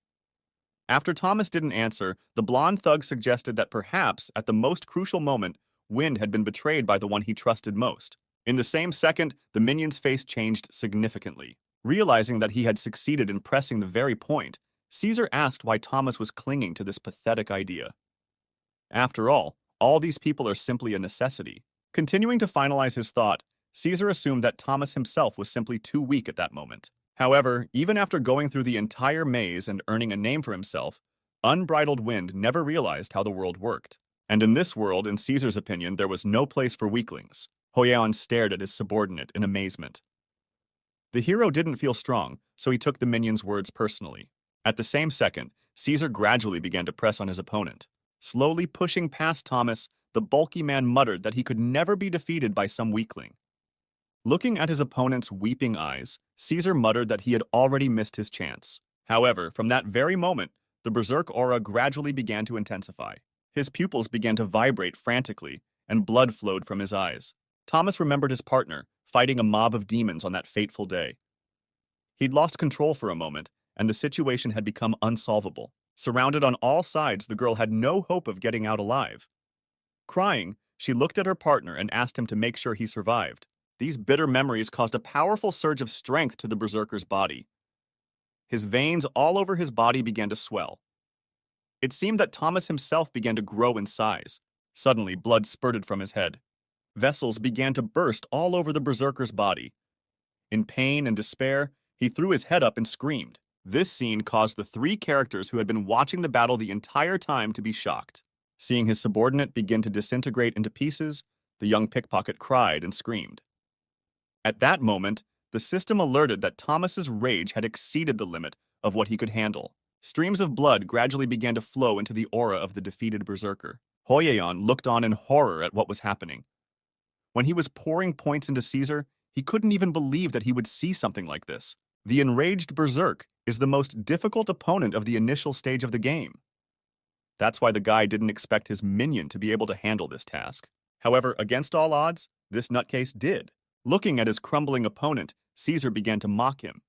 After Thomas didn't answer, the blonde thug suggested that perhaps, at the most crucial moment, Wind had been betrayed by the one he trusted most. In the same second, the minion's face changed significantly. Realizing that he had succeeded in pressing the very point, Caesar asked why Thomas was clinging to this pathetic idea. After all these people are simply a necessity. Continuing to finalize his thought, Caesar assumed that Thomas himself was simply too weak at that moment. However, even after going through the entire maze and earning a name for himself, Unbridled Wind never realized how the world worked. And in this world, in Caesar's opinion, there was no place for weaklings. Hoyeon stared at his subordinate in amazement. The hero didn't feel strong, so he took the minion's words personally. At the same second, Caesar gradually began to press on his opponent. Slowly pushing past Thomas, the bulky man muttered that he could never be defeated by some weakling. Looking at his opponent's weeping eyes, Caesar muttered that he had already missed his chance. However, from that very moment, the berserk aura gradually began to intensify. His pupils began to vibrate frantically, and blood flowed from his eyes. Thomas remembered his partner, fighting a mob of demons on that fateful day. He'd lost control for a moment, and the situation had become unsolvable. Surrounded on all sides, the girl had no hope of getting out alive. Crying, she looked at her partner and asked him to make sure he survived. These bitter memories caused a powerful surge of strength to the berserker's body. His veins all over his body began to swell. It seemed that Thomas himself began to grow in size. Suddenly, blood spurted from his head. Vessels began to burst all over the berserker's body. In pain and despair, he threw his head up and screamed. This scene caused the three characters who had been watching the battle the entire time to be shocked. Seeing his subordinate begin to disintegrate into pieces, the young pickpocket cried and screamed. At that moment, the system alerted that Thomas's rage had exceeded the limit of what he could handle. Streams of blood gradually began to flow into the aura of the defeated berserker. Hoyeon looked on in horror at what was happening. When he was pouring points into Caesar, he couldn't even believe that he would see something like this. The enraged berserk is the most difficult opponent of the initial stage of the game. That's why the guy didn't expect his minion to be able to handle this task. However, against all odds, this nutcase did. Looking at his crumbling opponent, Caesar began to mock him.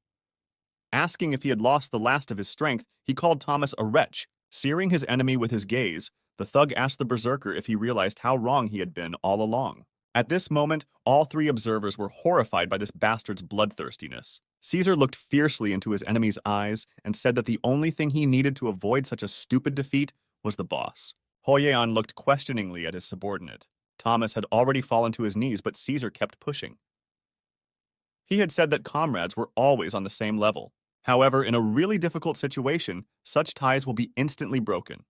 Asking if he had lost the last of his strength, he called Thomas a wretch. Searing his enemy with his gaze, the thug asked the berserker if he realized how wrong he had been all along. At this moment, all three observers were horrified by this bastard's bloodthirstiness. Caesar looked fiercely into his enemy's eyes and said that the only thing he needed to avoid such a stupid defeat was the boss. Hoyeon looked questioningly at his subordinate. Thomas had already fallen to his knees, but Caesar kept pushing. He had said that comrades were always on the same level. However, in a really difficult situation, such ties will be instantly broken.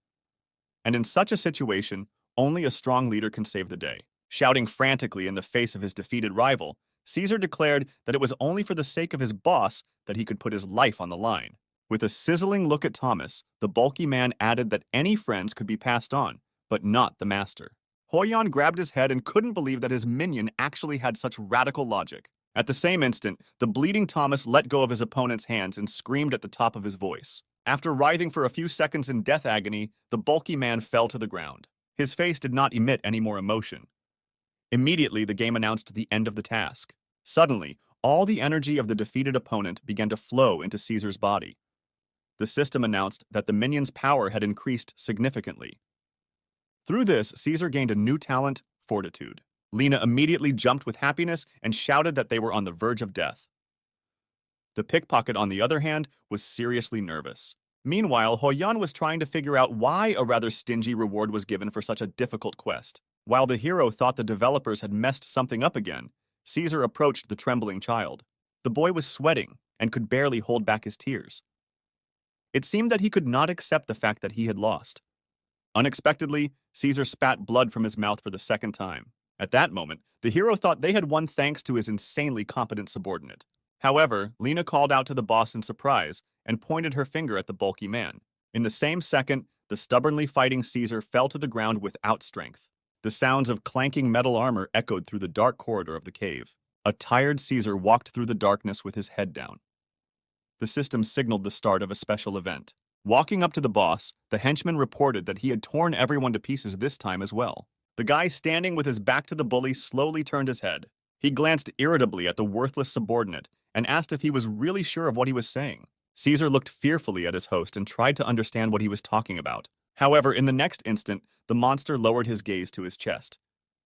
And in such a situation, only a strong leader can save the day. Shouting frantically in the face of his defeated rival, Caesar declared that it was only for the sake of his boss that he could put his life on the line. With a sizzling look at Thomas, the bulky man added that any friends could be passed on, but not the master. Hoyeon grabbed his head and couldn't believe that his minion actually had such radical logic. At the same instant, the bleeding Thomas let go of his opponent's hands and screamed at the top of his voice. After writhing for a few seconds in death agony, the bulky man fell to the ground. His face did not emit any more emotion. Immediately, the game announced the end of the task. Suddenly, all the energy of the defeated opponent began to flow into Caesar's body. The system announced that the minion's power had increased significantly. Through this, Caesar gained a new talent, fortitude. Lena immediately jumped with happiness and shouted that they were on the verge of death. The pickpocket, on the other hand, was seriously nervous. Meanwhile, Hoyan was trying to figure out why a rather stingy reward was given for such a difficult quest. While the hero thought the developers had messed something up again, Caesar approached the trembling child. The boy was sweating and could barely hold back his tears. It seemed that he could not accept the fact that he had lost. Unexpectedly, Caesar spat blood from his mouth for the second time. At that moment, the hero thought they had won thanks to his insanely competent subordinate. However, Lena called out to the boss in surprise and pointed her finger at the bulky man. In the same second, the stubbornly fighting Caesar fell to the ground without strength. The sounds of clanking metal armor echoed through the dark corridor of the cave. A tired Caesar walked through the darkness with his head down. The system signaled the start of a special event. Walking up to the boss, the henchman reported that he had torn everyone to pieces this time as well. The guy standing with his back to the bully slowly turned his head. He glanced irritably at the worthless subordinate and asked if he was really sure of what he was saying. Caesar looked fearfully at his host and tried to understand what he was talking about. However, in the next instant, the monster lowered his gaze to his chest.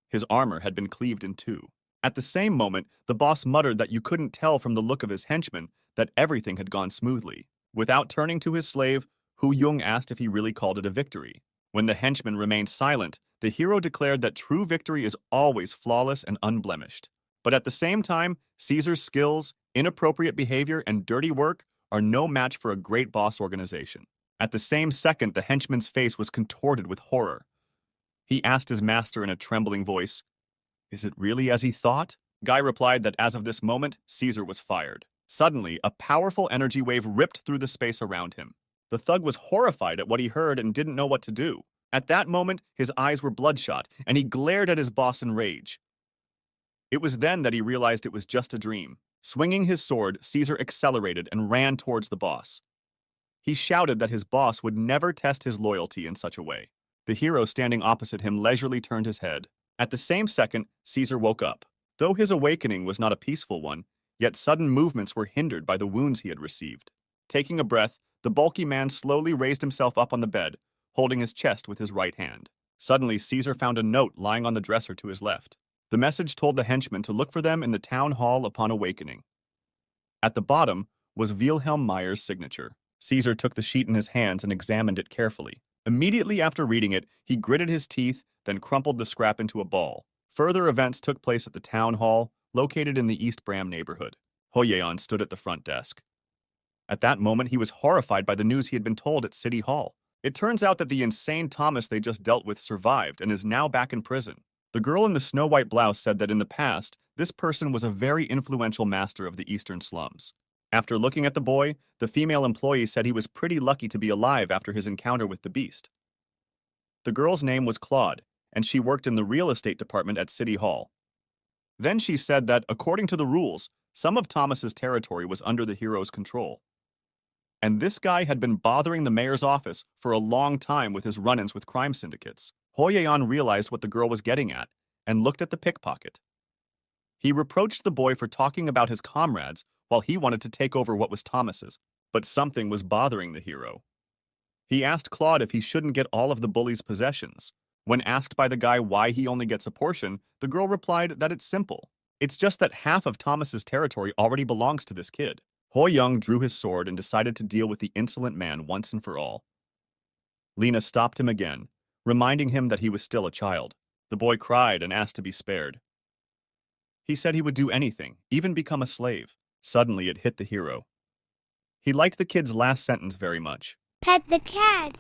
His armor had been cleaved in two. At the same moment, the boss muttered that you couldn't tell from the look of his henchman that everything had gone smoothly. Without turning to his slave, Hu Yung asked if he really called it a victory. When the henchman remained silent, the hero declared that true victory is always flawless and unblemished. But at the same time, Caesar's skills, inappropriate behavior, and dirty work are no match for a great boss organization. At the same second, the henchman's face was contorted with horror. He asked his master in a trembling voice, "Is it really as he thought?" Guy replied that as of this moment, Caesar was fired. Suddenly, a powerful energy wave ripped through the space around him. The thug was horrified at what he heard and didn't know what to do. At that moment, his eyes were bloodshot, and he glared at his boss in rage. It was then that he realized it was just a dream. Swinging his sword, Caesar accelerated and ran towards the boss. He shouted that his boss would never test his loyalty in such a way. The hero standing opposite him leisurely turned his head. At the same second, Caesar woke up. Though his awakening was not a peaceful one, yet sudden movements were hindered by the wounds he had received. Taking a breath, the bulky man slowly raised himself up on the bed, holding his chest with his right hand. Suddenly, Caesar found a note lying on the dresser to his left. The message told the henchman to look for them in the town hall upon awakening. At the bottom was Wilhelm Meyer's signature. Caesar took the sheet in his hands and examined it carefully. Immediately after reading it, he gritted his teeth, then crumpled the scrap into a ball. Further events took place at the town hall, located in the East Bram neighborhood. Hoyeon stood at the front desk. At that moment, he was horrified by the news he had been told at City Hall. It turns out that the insane Thomas they just dealt with survived and is now back in prison. The girl in the snow-white blouse said that in the past, this person was a very influential master of the eastern slums. After looking at the boy, the female employee said he was pretty lucky to be alive after his encounter with the beast. The girl's name was Claude, and she worked in the real estate department at City Hall. Then she said that, according to the rules, some of Thomas's territory was under the hero's control. And this guy had been bothering the mayor's office for a long time with his run-ins with crime syndicates. Hoyeon realized what the girl was getting at and looked at the pickpocket. He reproached the boy for talking about his comrades while he wanted to take over what was Thomas's, but something was bothering the hero. He asked Claude if he shouldn't get all of the bully's possessions. When asked by the guy why he only gets a portion, the girl replied that it's simple. It's just that half of Thomas's territory already belongs to this kid. Hoyoung drew his sword and decided to deal with the insolent man once and for all. Lena stopped him again, reminding him that he was still a child. The boy cried and asked to be spared. He said he would do anything, even become a slave. Suddenly, it hit the hero. He liked the kid's last sentence very much. Pet the cat.